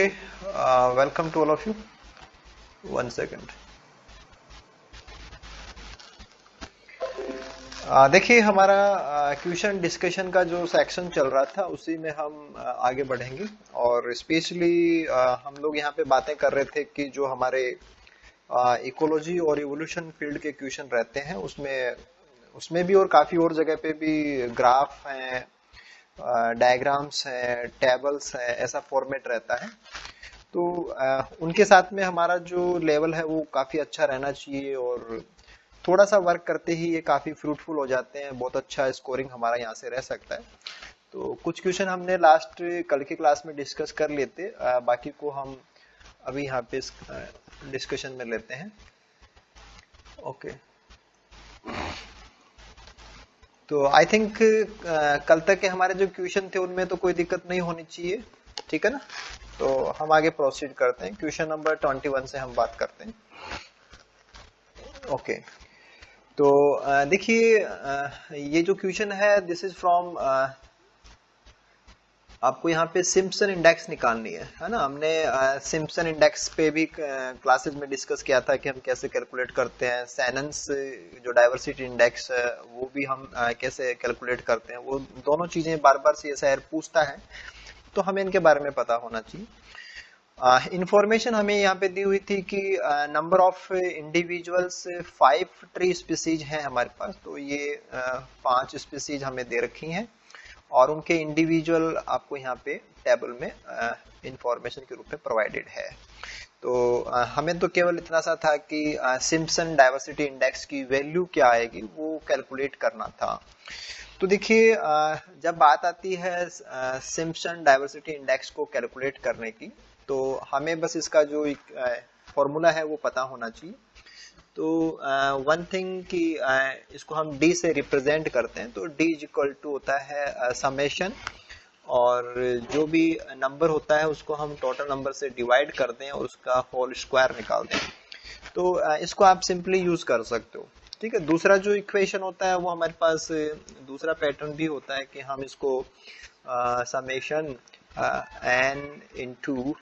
Okay, welcome to all of you. One second. देखिए हमारा question discussion का जो सेक्शन चल रहा था उसी में हम आगे बढ़ेंगे और स्पेशली हम लोग यहाँ पे बातें कर रहे थे कि जो हमारे इकोलॉजी और इवोल्यूशन फील्ड के क्वेश्चन रहते हैं उसमें उसमें भी और काफी और जगह पे भी ग्राफ हैं, डायग्राम्स हैं, टेबल्स हैं, ऐसा फॉर्मेट रहता है। तो उनके साथ में हमारा जो लेवल है वो काफी अच्छा रहना चाहिए और थोड़ा सा वर्क करते ही ये काफी फ्रूटफुल हो जाते हैं। बहुत अच्छा स्कोरिंग हमारा यहाँ से रह सकता है। तो कुछ क्वेश्चन हमने लास्ट कल की क्लास में डिस्कस कर लेते, बाकी को हम अभी यहाँ पे डिस्कशन में लेते हैं। ओके, तो आई थिंक कल तक के हमारे जो क्वेश्चन थे उनमें तो कोई दिक्कत नहीं होनी चाहिए, ठीक है ना। तो हम आगे प्रोसीड करते हैं। क्वेश्चन नंबर 21 से हम बात करते हैं। ओके, तो देखिए ये जो क्वेश्चन है दिस इज फ्रॉम, आपको यहाँ पे सिम्पसन इंडेक्स निकालनी है ना। हमने सिम्पसन इंडेक्स पे भी क्लासेस में डिस्कस किया था कि हम कैसे कैलकुलेट करते हैं। शैनन्स जो डाइवर्सिटी इंडेक्स है वो भी हम कैसे कैलकुलेट करते हैं। वो दोनों चीजें बार बार CSIR पूछता है, तो हमें इनके बारे में पता होना चाहिए। इंफॉर्मेशन हमें यहाँ पे दी हुई थी कि number of individuals 5 tree species हैं हमारे पास। तो ये 5 स्पीसीज हमें दे रखी हैं और उनके इंडिविजुअल आपको यहाँ पे टेबल में इंफॉर्मेशन के रूप में प्रोवाइडेड है। तो हमें तो केवल इतना सा था कि सिम्पसन डाइवर्सिटी इंडेक्स की वैल्यू क्या आएगी वो कैलकुलेट करना था। तो देखिए जब बात आती है सिम्पसन डाइवर्सिटी इंडेक्स को कैलकुलेट करने की, तो हमें बस इसका जो फॉर्मूला है वो पता होना चाहिए। तो वन थिंग कि इसको हम d से रिप्रेजेंट करते हैं। तो d इज इक्वल टू होता है समेशन, और जो भी नंबर होता है उसको हम टोटल नंबर से डिवाइड करते हैं और उसका होल स्क्वायर निकालते हैं। तो इसको आप सिंपली यूज कर सकते हो, ठीक है। दूसरा जो इक्वेशन होता है वो हमारे पास दूसरा पैटर्न भी होता है कि हम इसको समेशन n इंटू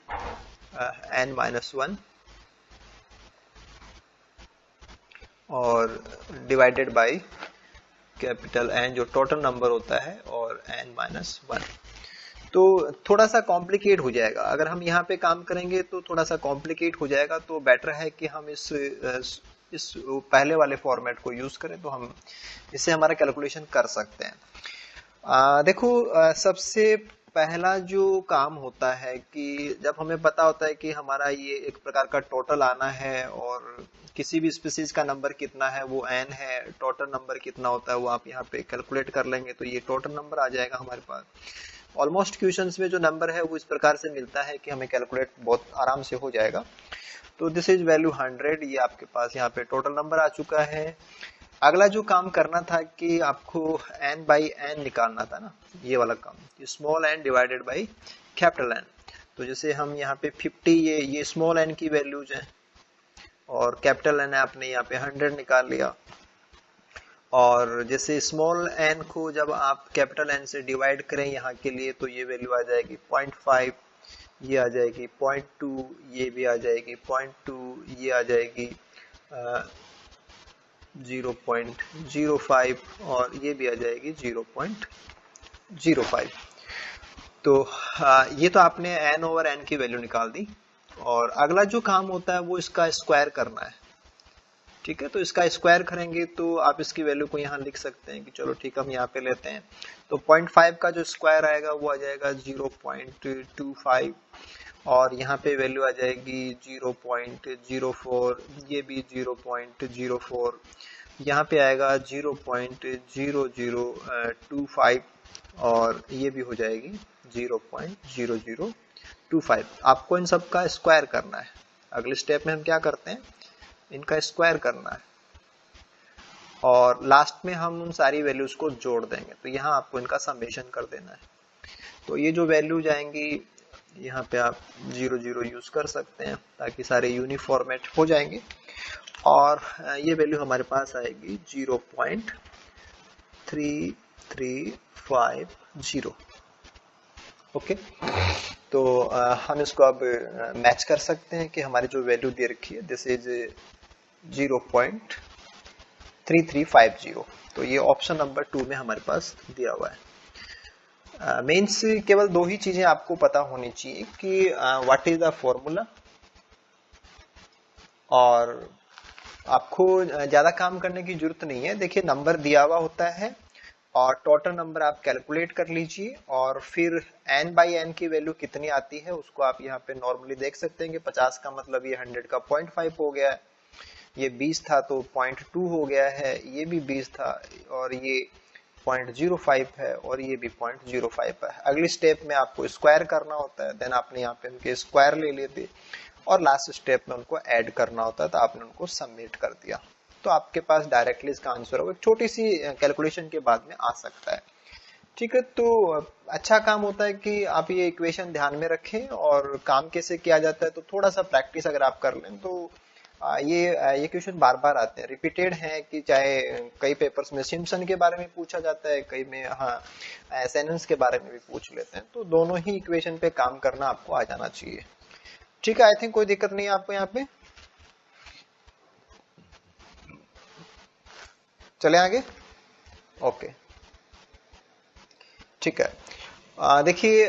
n-1 और डिवाइडेड बाय कैपिटल N जो टोटल नंबर होता है और n-1। तो थोड़ा सा कॉम्प्लिकेट हो जाएगा। अगर हम यहाँ पे काम करेंगे तो थोड़ा सा कॉम्प्लिकेट हो जाएगा। तो बेटर है कि हम इस पहले वाले फॉर्मेट को यूज करें, तो हम इससे हमारा कैलकुलेशन कर सकते हैं। देखो सबसे पहला जो काम होता है कि जब हमें पता होता है कि हमारा ये एक प्रकार का टोटल आना है और किसी भी स्पीसीज का नंबर कितना है वो n है, टोटल नंबर कितना होता है वो आप यहाँ पे कैलकुलेट कर लेंगे, तो ये टोटल नंबर आ जाएगा हमारे पास। ऑलमोस्ट क्वेश्चंस में जो नंबर है वो इस प्रकार से मिलता है कि हमें कैलकुलेट बहुत आराम से हो जाएगा। तो दिस इज वैल्यू 100, ये आपके पास यहाँ पे टोटल नंबर आ चुका है। अगला जो काम करना था कि आपको n बाई n निकालना था ना, ये वाला काम, small n divided by capital N। तो जैसे हम यहाँ पे 50, ये स्मॉल n की वैल्यूज हैं और कैपिटल N आपने यहाँ पे 100 निकाल लिया। और जैसे स्मॉल n को जब आप कैपिटल N से डिवाइड करें यहाँ के लिए, तो ये वैल्यू आ जाएगी 0.5, ये आ जाएगी 0.2, ये भी आ जाएगी 0.2, ये आ जाएगी 0.05 और ये भी आ जाएगी 0.05। तो ये तो आपने n ओवर n की वैल्यू निकाल दी। और अगला जो काम होता है वो इसका स्क्वायर करना है, ठीक है। तो इसका स्क्वायर करेंगे तो आप इसकी वैल्यू को यहाँ लिख सकते हैं कि चलो ठीक है हम यहाँ पे लेते हैं। तो 0.5 का जो स्क्वायर आएगा वो आ जाएगा 0.25 और यहाँ पे वैल्यू आ जाएगी 0.04, ये भी 0.04, यहाँ पे आएगा 0.0025 और ये भी हो जाएगी 0.0025। आपको इन सब का स्क्वायर करना है। अगले स्टेप में हम क्या करते हैं, इनका स्क्वायर करना है और लास्ट में हम उन सारी वैल्यूज को जोड़ देंगे। तो यहाँ आपको इनका समेशन कर देना है। तो ये जो वैल्यूज आएंगी यहाँ पे आप 00 यूज कर सकते हैं ताकि सारे यूनिफॉर्मेट हो जाएंगे। और ये वैल्यू हमारे पास आएगी 0.3350। ओके, तो हम इसको अब मैच कर सकते हैं कि हमारी जो वैल्यू दे रखी है दिस इज 0.3350। तो ये ऑप्शन नंबर 2 में हमारे पास दिया हुआ है। मेंस केवल दो ही चीजें आपको पता होनी चाहिए कि व्हाट इज द फॉर्मूला, और आपको ज्यादा काम करने की जरूरत नहीं है। देखिए नंबर दिया हुआ होता है और टोटल नंबर आप कैलकुलेट कर लीजिए, और फिर n बाई एन की वैल्यू कितनी आती है उसको आप यहाँ पे नॉर्मली देख सकते हैं कि 50 का मतलब ये 100 का 0.5 हो गया है, ये 20 था तो 0.2 हो गया है, ये भी 20 था और ये 0.05 है और ये भी 0.05 है। अगली स्टेप में आपको स्क्वायर करना होता है, देन आपने यहाँ पे उनके स्क्वायर ले लिए थे और लास्ट स्टेप में उनको ऐड करना होता है, तो आपने उनको सबमिट कर दिया, तो आपके पास डायरेक्टली इसका आंसर होगा। एक छोटी सी कैलकुलेशन के बाद में आ सकता है। ठीक है, तो अच्छा काम होता है कि आप ये इक्वेशन ध्यान में रखें और काम कैसे किया जाता है तो थोड़ा सा प्रैक्टिस अगर आप कर लें तो ये क्वेश्चन बार बार आते हैं, रिपीटेड हैं कि चाहे कई पेपर्स में सिम्पसन के बारे में पूछा जाता है, कई में सेनेंस के बारे में भी पूछ लेते हैं, तो दोनों ही इक्वेशन पे काम करना आपको आ जाना चाहिए। ठीक है, आई थिंक कोई दिक्कत नहीं है आपको यहाँ पे। चले आगे। ओके, ठीक है। देखिए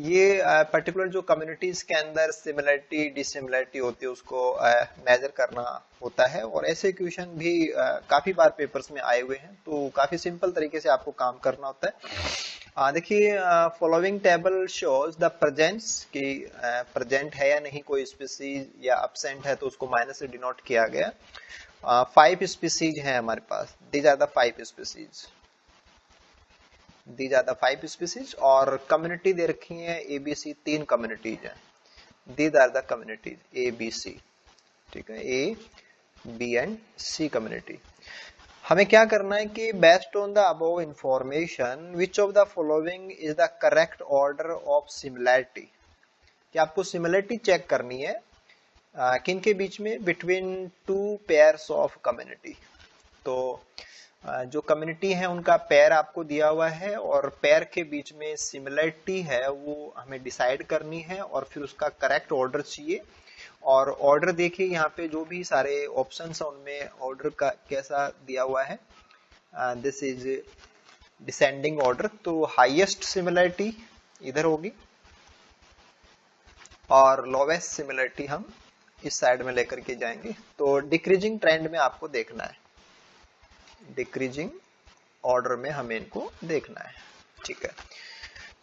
ये पर्टिकुलर जो कम्युनिटीज के अंदर सिमिलरिटी डिसिमिलरिटी होती है उसको मेजर करना होता है, और ऐसे क्वेश्चन भी काफी बार पेपर्स में आए हुए हैं, तो काफी सिंपल तरीके से आपको काम करना होता है। देखिए following table shows the presence कि प्रेजेंट है या नहीं कोई स्पीसीज, या अब्सेंट है तो उसको माइनस से डिनोट किया गया। 5 स्पीसीज है हमारे पास, these are the 5 species, these are the 5 species, और कम्युनिटी दे रखी है एबीसी, 3 कम्युनिटीज हैं, these are the communities ABC. ठीक है, A B and C community. हमें क्या करना है कि based on the above information which of the following is the correct order of similarity, कि आपको सिमिलरिटी चेक करनी है किन के बीच में, बिटवीन 2 पेयर्स ऑफ कम्युनिटी। तो जो कम्युनिटी है उनका पेयर आपको दिया हुआ है और पेयर के बीच में सिमिलरिटी है वो हमें डिसाइड करनी है, और फिर उसका करेक्ट ऑर्डर चाहिए। और ऑर्डर देखिए यहाँ पे जो भी सारे ऑप्शंस है उनमें ऑर्डर का कैसा दिया हुआ है, दिस इज डिसेंडिंग ऑर्डर, तो हाईएस्ट सिमिलरिटी इधर होगी और लोवेस्ट सिमिलरिटी हम इस साइड में लेकर के जाएंगे। तो डिक्रीजिंग ट्रेंड में आपको देखना है, डिक्रीजिंग ऑर्डर में हमें इनको देखना है। ठीक है,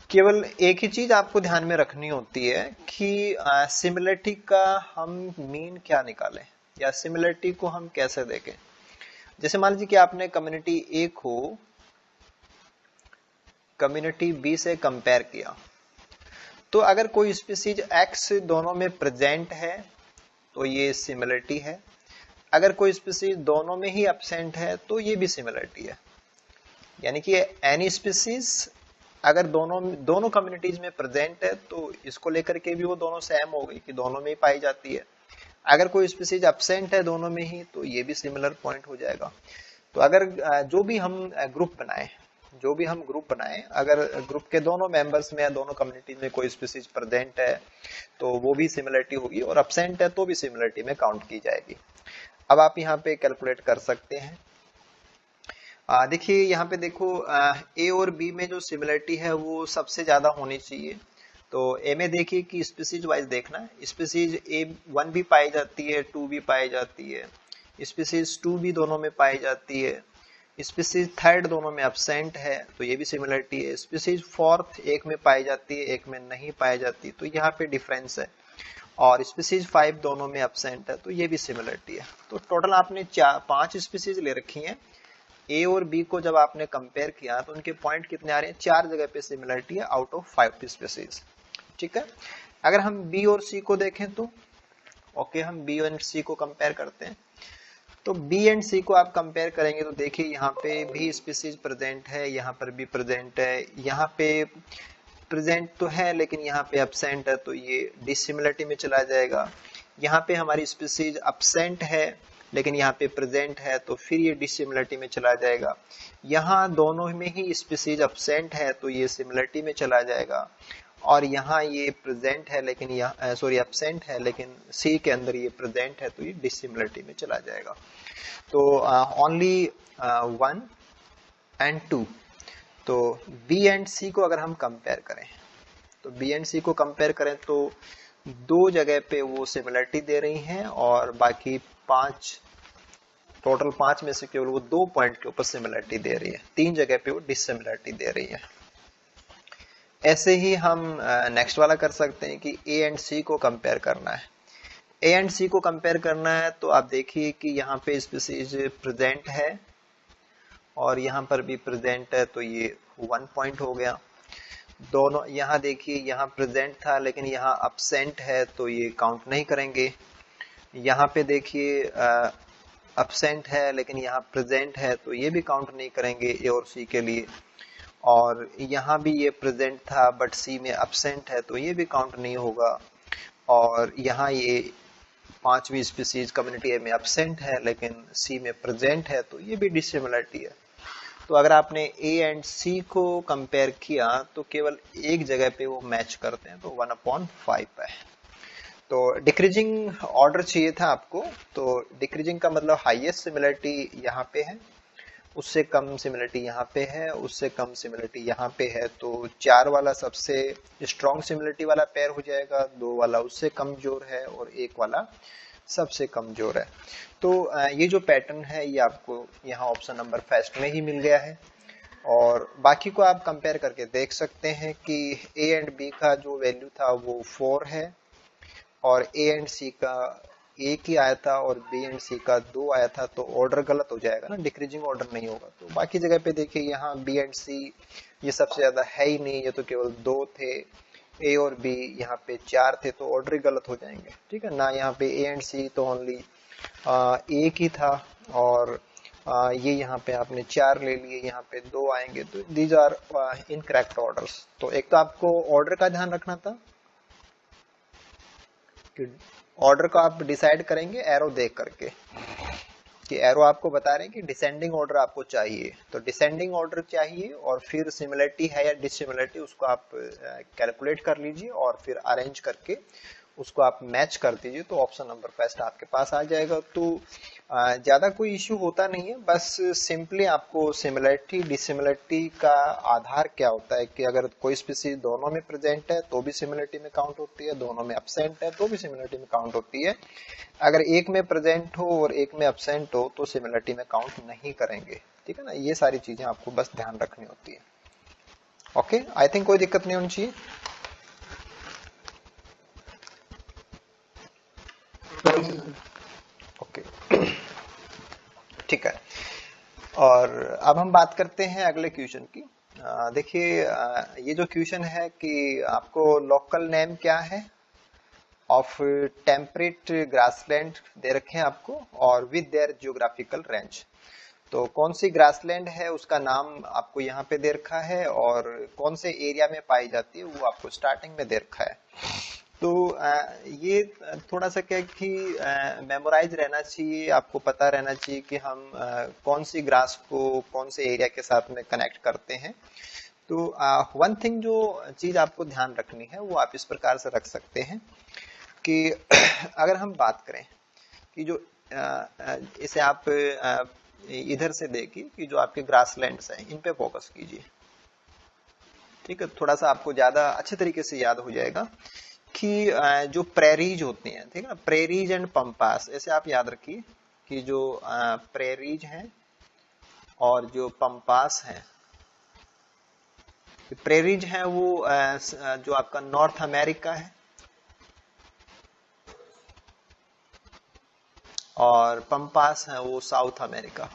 केवल एक ही चीज आपको ध्यान में रखनी होती है कि सिमिलरिटी का हम मीन क्या निकालें या सिमिलरिटी को हम कैसे देखें। जैसे मान लीजिए कि आपने कम्युनिटी ए को कम्युनिटी बी से कंपेयर किया, तो अगर कोई स्पीसीज एक्स दोनों में प्रेजेंट है तो ये सिमिलरिटी है, अगर कोई स्पीसीज दोनों में ही एब्सेंट है तो ये भी सिमिलरिटी है। यानी कि एनी स्पीसीज अगर दोनों कम्युनिटीज में प्रेजेंट है तो इसको लेकर के भी वो दोनों सेम हो गई कि दोनों में ही पाई जाती है। अगर कोई स्पीसीज एब्सेंट है दोनों में ही तो ये भी सिमिलर पॉइंट हो जाएगा। तो अगर जो भी हम ग्रुप बनाए, अगर ग्रुप के दोनों मेंबर्स में या दोनों कम्युनिटीज में कोई स्पीसीज प्रेजेंट है तो वो भी सिमिलरिटी होगी, और एब्सेंट है तो भी सिमिलरिटी में काउंट की जाएगी। अब आप यहाँ पे कैलकुलेट कर सकते हैं। देखिए यहाँ पे देखो ए और बी में जो सिमिलरिटी है वो सबसे ज्यादा होनी चाहिए। तो ए में देखिए कि स्पीसीज वाइज देखना है, स्पीसीज A1 भी पाई जाती है, 2 भी पाई जाती है, स्पीसीज 2 भी दोनों में पाई जाती है, स्पीसीज थर्ड दोनों में एब्सेंट है तो ये भी सिमिलरिटी है, स्पीसीज फोर्थ एक में पाई जाती है एक में नहीं पाई जाती तो यहाँ पे डिफरेंस है, और स्पीसीज 5 दोनों में एब्सेंट है तो ये भी सिमिलरिटी है। तो टोटल आपने 5 स्पीसीज ले रखी हैं। ए और बी को जब आपने कंपेयर किया तो उनके पॉइंट कितने आ रहे हैं, 4 जगह पे सिमिलरिटी है आउट ऑफ 5 स्पीसीज। ठीक है, अगर हम बी और सी को देखें तो ओके, हम बी एंड सी को कंपेयर करते हैं। तो बी एंड सी को आप कंपेयर करेंगे तो देखिए यहाँ पे भी स्पीसीज प्रेजेंट है, यहाँ पर भी प्रेजेंट है, यहाँ पे प्रेजेंट तो है लेकिन यहाँ पे एब्सेंट है तो ये डिसिमिलरिटी में चला जाएगा। यहाँ पे हमारी स्पीसीज एब्सेंट है लेकिन यहाँ पे प्रेजेंट है तो फिर ये डिसिमिलरिटी में चला जाएगा। यहाँ दोनों में ही स्पीसीज एब्सेंट है तो ये सिमिलरिटी में चला जाएगा। और यहाँ ये प्रेजेंट है लेकिन यहाँ सॉरी एब्सेंट है, लेकिन सी के अंदर ये प्रेजेंट है, तो ये डिसिमिलरिटी में चला जाएगा। तो ओनली 1 एंड 2। तो बी एंड सी को अगर हम कंपेयर करें, तो बी एंड सी को कंपेयर करें तो दो जगह पे वो सिमिलरिटी दे रही हैं, और बाकी टोटल 5 में से केवल वो 2 पॉइंट के ऊपर सिमिलरिटी दे रही है, 3 जगह पे वो डिसिमिलरिटी दे रही है। ऐसे ही हम नेक्स्ट वाला कर सकते हैं कि ए एंड सी को कंपेयर करना है। ए एंड सी को कंपेयर करना है तो आप देखिए कि यहाँ पे स्पीसीज प्रेजेंट है और यहाँ पर भी प्रेजेंट है, तो ये 1 पॉइंट हो गया। दोनों यहाँ देखिए, यहाँ प्रेजेंट था लेकिन यहाँ अब्सेंट है, तो ये काउंट नहीं करेंगे। यहाँ पे देखिए अब्सेंट है लेकिन यहाँ प्रेजेंट है, तो ये भी काउंट नहीं करेंगे ए और सी के लिए। और यहाँ भी ये प्रेजेंट था बट सी में अब्सेंट है, तो ये भी काउंट नहीं होगा। और यहाँ ये 5वीं स्पीसीज कम्युनिटी ए में अब्सेंट है लेकिन सी में प्रेजेंट है, तो ये भी डिसिमिलरिटी है। तो अगर आपने ए एंड सी को कंपेयर किया तो केवल एक जगह पे वो मैच करते हैं, तो 1/5 है। तो डिक्रीजिंग ऑर्डर चाहिए था आपको, तो डिक्रीजिंग का मतलब हाईएस्ट सिमिलरिटी यहाँ पे है, उससे कम सिमिलरिटी यहाँ पे है, उससे कम सिमिलरिटी यहाँ पे है। तो 4 वाला सबसे स्ट्रॉन्ग सिमिलरिटी वाला पेयर हो जाएगा, 2 वाला उससे कमजोर है और 1 वाला सबसे कमजोर है। तो ये जो पैटर्न है ये आपको यहाँ ऑप्शन नंबर फर्स्ट में ही मिल गया है। और बाकी को आप कंपेयर करके देख सकते हैं कि ए एंड बी का जो वैल्यू था वो 4 है, और ए एंड सी का 1 ही आया था और बी एंड सी का 2 आया था, तो ऑर्डर गलत हो जाएगा ना, डिक्रीजिंग ऑर्डर नहीं होगा। तो बाकी जगह पे देखिए यहाँ बी एंड सी ये सबसे ज्यादा है ही नहीं, ये तो केवल 2 थे। ए और बी यहाँ पे 4 थे, तो ऑर्डर ही गलत हो जाएंगे, ठीक है ना। यहाँ पे ए एंड सी तो ओनली 1 ही था, और ये यहाँ पे आपने 4 ले लिए, यहाँ पे 2 आएंगे, तो दीज आर इनकरेक्ट ऑर्डर्स। तो एक तो आपको ऑर्डर का ध्यान रखना था कि ऑर्डर को आप डिसाइड करेंगे एरो देख करके, कि एरो आपको बता रहे हैं कि डिसेंडिंग ऑर्डर आपको चाहिए, तो डिसेंडिंग ऑर्डर चाहिए, और फिर सिमिलरिटी है या डिसिमिलरिटी उसको आप कैलकुलेट कर लीजिए और फिर अरेंज करके उसको आप मैच कर दीजिए, तो ऑप्शन नंबर फर्स्ट आपके पास आ जाएगा। तो ज्यादा कोई इश्यू होता नहीं है, बस सिंपली आपको सिमिलरिटी डिसिमिलरिटी का आधार क्या होता है कि अगर कोई स्पीसीज दोनों में प्रेजेंट है तो भी सिमिलरिटी में काउंट होती है, दोनों में अब्सेंट है तो भी सिमिलरिटी में काउंट होती है। अगर एक में प्रेजेंट हो और एक में अब्सेंट हो तो सिमिलरिटी में काउंट नहीं करेंगे, ठीक है ना। ये सारी चीजें आपको बस ध्यान रखनी होती है। ओके, आई थिंक कोई दिक्कत नहीं होनी चाहिए। ओके, ठीक है। और अब हम बात करते हैं अगले क्वेश्चन की। देखिए ये जो क्वेश्चन है कि आपको लोकल नेम क्या है ऑफ टेम्परेट ग्रासलैंड दे रखे हैं आपको, और विद देयर जियोग्राफिकल रेंज। तो कौन सी ग्रासलैंड है उसका नाम आपको यहाँ पे दे रखा है, और कौन से एरिया में पाई जाती है वो आपको स्टार्टिंग में दे रखा है। तो ये थोड़ा सा क्या कि मेमोराइज रहना चाहिए, आपको पता रहना चाहिए कि हम कौन सी ग्रास को कौन से एरिया के साथ में कनेक्ट करते हैं। तो वन थिंग जो चीज आपको ध्यान रखनी है वो आप इस प्रकार से रख सकते हैं कि अगर हम बात करें कि जो इसे आप इधर से देखिए कि जो आपके ग्रासलैंड्स हैं इन पे फोकस कीजिए, ठीक है। थोड़ा सा आपको ज्यादा अच्छे तरीके से याद हो जाएगा कि जो प्रेरीज होती हैं, ठीक है ना, प्रेरीज एंड पंपास, ऐसे आप याद रखिए कि जो प्रेरीज हैं और जो पंपास हैं। प्रेरीज हैं वो जो आपका नॉर्थ अमेरिका है, और पंपास है वो साउथ अमेरिका।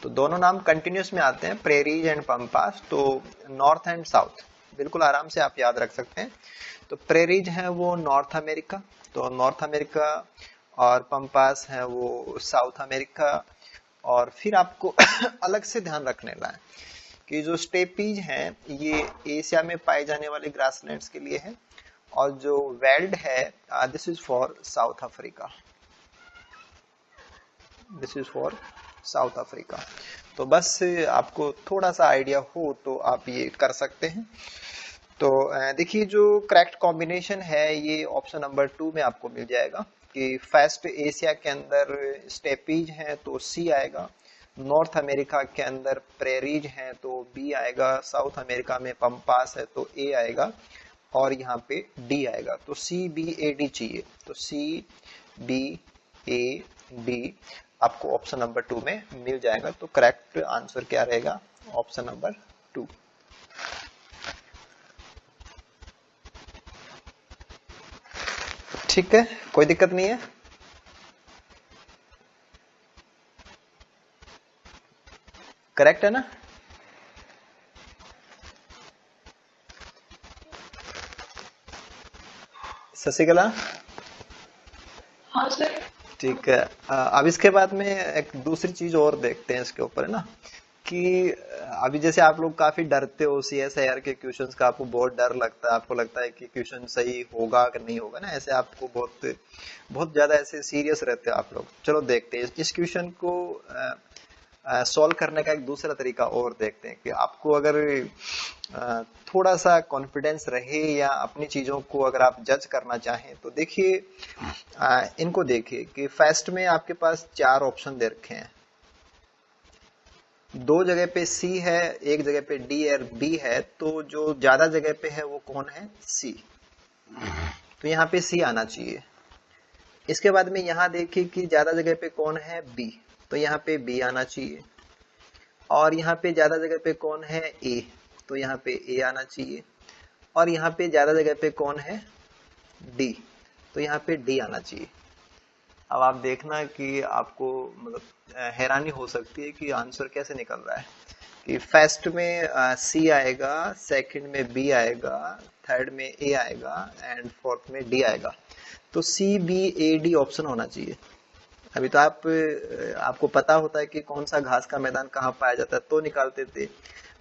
तो दोनों नाम कंटिन्यूस में आते हैं, प्रेरीज एंड पंपास, तो नॉर्थ एंड साउथ बिल्कुल आराम से आप याद रख सकते हैं। तो प्रेरीज है वो नॉर्थ अमेरिका, तो नॉर्थ अमेरिका, और पंपास है वो साउथ अमेरिका। और फिर आपको अलग से ध्यान रखने ला है कि जो स्टेपीज हैं ये एशिया में पाए जाने वाले ग्रासलैंड्स के लिए है, और जो वेल्ड है this is for south Africa, this is for south Africa. तो बस आपको थोड़ा सा आइडिया हो तो आप ये कर सकते हैं। तो देखिए जो करेक्ट कॉम्बिनेशन है ये ऑप्शन नंबर 2 में आपको मिल जाएगा कि फेस्ट एशिया के अंदर स्टेपीज हैं तो सी आएगा, नॉर्थ अमेरिका के अंदर प्रेरीज हैं तो बी आएगा, साउथ अमेरिका में पंपास है तो ए आएगा, और यहाँ पे डी आएगा। तो सी बी ए डी चाहिए, तो सी बी ए डी आपको ऑप्शन नंबर 2 में मिल जाएगा। तो करेक्ट आंसर क्या रहेगा? Option number 2। ठीक है, कोई दिक्कत नहीं है। करेक्ट है ना? शशिकला? हाँ सर। ठीक है। अब इसके बाद में एक दूसरी चीज और देखते हैं इसके ऊपर, है ना, कि अभी जैसे आप लोग काफी डरते हो CSIR के क्वेश्चंस का, आपको बहुत डर लगता है, आपको लगता है कि क्वेश्चन सही होगा कि नहीं होगा ना, ऐसे आपको बहुत बहुत ज्यादा ऐसे सीरियस रहते हो आप लोग। चलो देखते हैं इस क्वेश्चन को सॉल्व करने का एक दूसरा तरीका और देखते हैं कि आपको अगर थोड़ा सा कॉन्फिडेंस रहे या अपनी चीजों को अगर आप जज करना चाहें तो देखिए, इनको देखिए कि फर्स्ट में आपके पास 4 ऑप्शन दे रखे हैं, 2 जगह पे सी है, एक जगह पे डी और बी है, तो जो ज्यादा जगह पे है वो कौन है? सी। तो यहाँ पे सी आना चाहिए। इसके बाद में यहाँ देखिए कि ज्यादा जगह पे कौन है? बी, तो यहाँ पे बी आना चाहिए। और यहाँ पे ज्यादा जगह पे कौन है? ए, तो यहाँ पे ए आना चाहिए। और यहाँ पे ज्यादा जगह पे कौन है? डी, तो यहाँ पे डी आना चाहिए। अब आप देखना कि आपको मतलब हैरानी हो सकती है कि आंसर कैसे निकल रहा है कि फर्स्ट में सी आएगा, सेकंड में बी आएगा, थर्ड में ए आएगा एंड फोर्थ में डी आएगा। तो C B A D option होना चाहिए। अभी तो आपको पता होता है कि कौन सा घास का मैदान कहाँ पाया जाता है तो निकालते थे।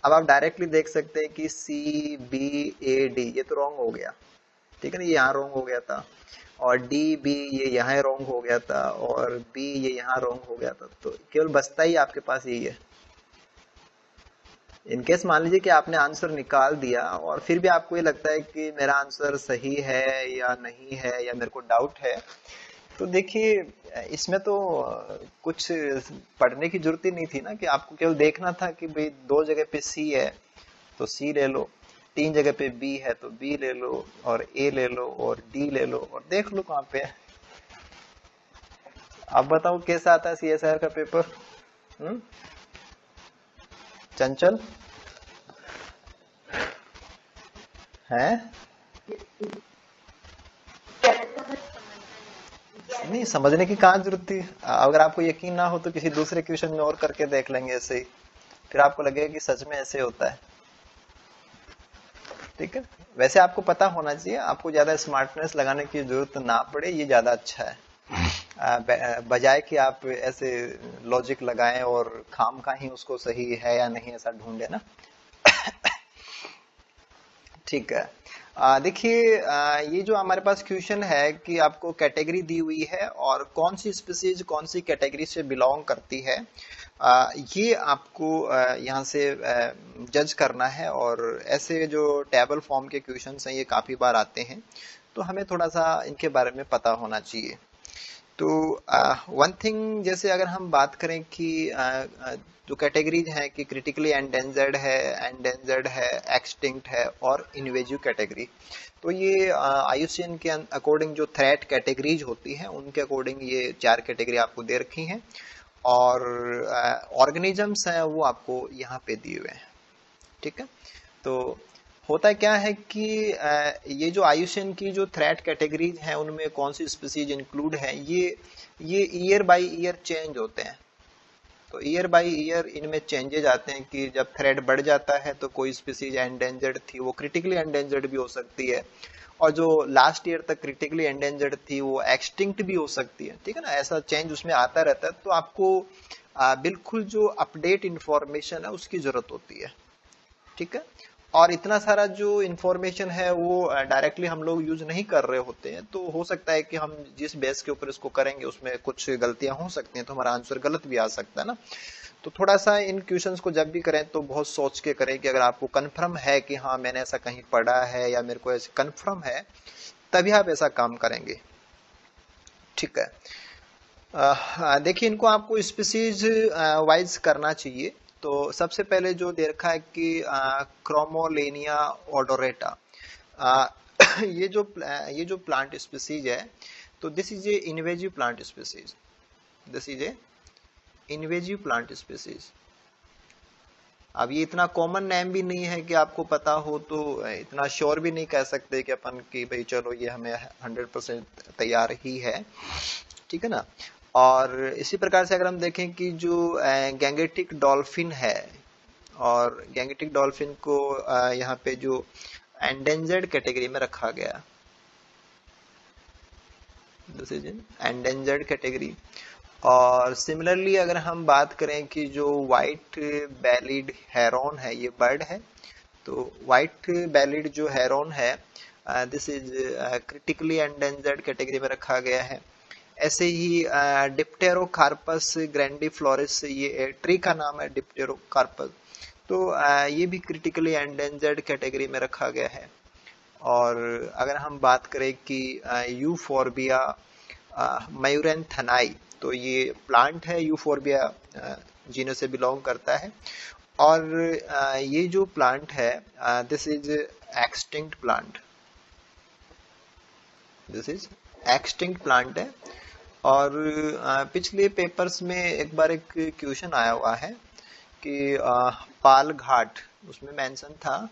अब आप डायरेक्टली देख सकते हैं कि सी बी ए डी ये तो रॉन्ग हो गया, ठीक है ना, ये यहाँ रॉन्ग हो गया था, और डी बी ये यहाँ रॉन्ग हो गया था, और बी ये यहाँ रॉन्ग हो गया था। तो केवल बचता ही आपके पास यही है। इनकेस मान लीजिए कि आपने आंसर निकाल दिया और फिर भी आपको ये लगता है कि मेरा आंसर सही है या नहीं है या मेरे को डाउट है, तो देखिए इसमें तो कुछ पढ़ने की जरूरत ही नहीं थी ना, कि आपको केवल देखना था कि भाई 2 जगह पे सी है तो सी ले लो, 3 जगह पे बी है तो बी ले लो, और ए ले लो, और डी ले लो, और देख लो कहाँ पे है। आप बताओ कैसा आता है CSIR का पेपर? चंचल है? नहीं, समझने की कहाँ जरूरत थी। अगर आपको यकीन ना हो तो किसी दूसरे क्वेश्चन में और करके देख लेंगे ऐसे ही, फिर आपको लगेगा कि सच में ऐसे होता है। ठीक है, वैसे आपको पता होना चाहिए, आपको ज्यादा स्मार्टनेस लगाने की जरूरत ना पड़े, ये ज्यादा अच्छा है बजाय कि आप ऐसे लॉजिक लगाएं और खाम खा ही उसको सही है या नहीं ऐसा ढूंढे ना। ठीक है, देखिए ये जो हमारे पास क्वेश्चन है कि आपको कैटेगरी दी हुई है और कौन सी स्पीसीज कौन सी कैटेगरी से बिलोंग करती है, ये आपको यहाँ से जज करना है। और ऐसे जो टेबल फॉर्म के क्वेश्चंस हैं ये काफी बार आते हैं, तो हमें थोड़ा सा इनके बारे में पता होना चाहिए। तो वन थिंग, जैसे अगर हम बात करें कि जो कैटेगरीज है कि क्रिटिकली एंडेंजर्ड है, एक्सटिंक्ट है और इनवेजिव कैटेगरी, तो ये IUCN के अकॉर्डिंग जो थ्रेट कैटेगरीज होती हैं उनके अकॉर्डिंग ये 4 कैटेगरी आपको दे रखी हैं, और ऑर्गेनिजम्स हैं वो आपको यहाँ पे दिए हुए हैं। ठीक है, तो होता क्या है कि ये जो IUCN की जो थ्रेट कैटेगरीज हैं उनमें कौन सी स्पीसीज इंक्लूड है, ये ईयर बाय ईयर चेंज होते हैं। तो ईयर बाय ईयर इनमें चेंजेज आते हैं कि जब थ्रेट बढ़ जाता है तो कोई स्पीसीज एंडेंजर्ड थी वो क्रिटिकली एंडेंजर्ड भी हो सकती है, और जो लास्ट ईयर तक क्रिटिकली एंडेंजर्ड थी वो एक्सटिंक्ट भी हो सकती है। ठीक है ना, ऐसा चेंज उसमें आता रहता है। तो आपको बिल्कुल जो अपडेट इंफॉर्मेशन है उसकी जरूरत होती है। ठीक है, और इतना सारा जो इंफॉर्मेशन है वो डायरेक्टली हम लोग यूज नहीं कर रहे होते हैं, तो हो सकता है कि हम जिस बेस के ऊपर इसको करेंगे उसमें कुछ गलतियां हो सकती हैं, तो हमारा आंसर गलत भी आ सकता है ना। तो थोड़ा सा इन क्वेश्चंस को जब भी करें तो बहुत सोच के करें कि अगर आपको कंफर्म है कि हाँ मैंने ऐसा कहीं पढ़ा है या मेरे को ऐसे कंफर्म है, तभी आप ऐसा काम करेंगे। ठीक है। देखिए इनको आपको स्पीसीज वाइज करना चाहिए। तो सबसे पहले जो दे रखा है कि क्रोमोलेनिया ओडोरेटा, ये जो प्लांट स्पीसीज है, तो this is a invasive plant species, this is a invasive plant species. अब ये इतना कॉमन नेम भी नहीं है कि आपको पता हो, तो इतना श्योर भी नहीं कह सकते कि अपन कि भाई चलो ये हमें 100% तैयार ही है, ठीक है ना। और इसी प्रकार से अगर हम देखें कि जो गैंगेटिक डॉल्फिन है, और गैंगेटिक डॉल्फिन को यहाँ पे जो एंडेंजर्ड कैटेगरी में रखा गया, this is in endangered category. और सिमिलरली अगर हम बात करें कि जो व्हाइट बैलिड हेरोन है, ये बर्ड है, तो व्हाइट बैलिड जो हेरोन है, this is critically endangered category में रखा गया है। ऐसे ही डिप्टेरोकार्पस ग्रैंडिफ्लोरिस, ये ट्री का नाम है डिप्टेरोकार्पस, तो ये भी क्रिटिकली एंडेंजर्ड कैटेगरी में रखा गया है। और अगर हम बात करें कि यूफोर्बिया मयूरेंथनाई, तो ये प्लांट है, यूफोर्बिया जीनस से बिलोंग करता है। और ये जो प्लांट है, this is extinct plant, this is extinct plant है। और पिछले पेपर्स में एक बार एक क्वेश्चन आया हुआ है कि पाल घाट, उसमें मेंशन था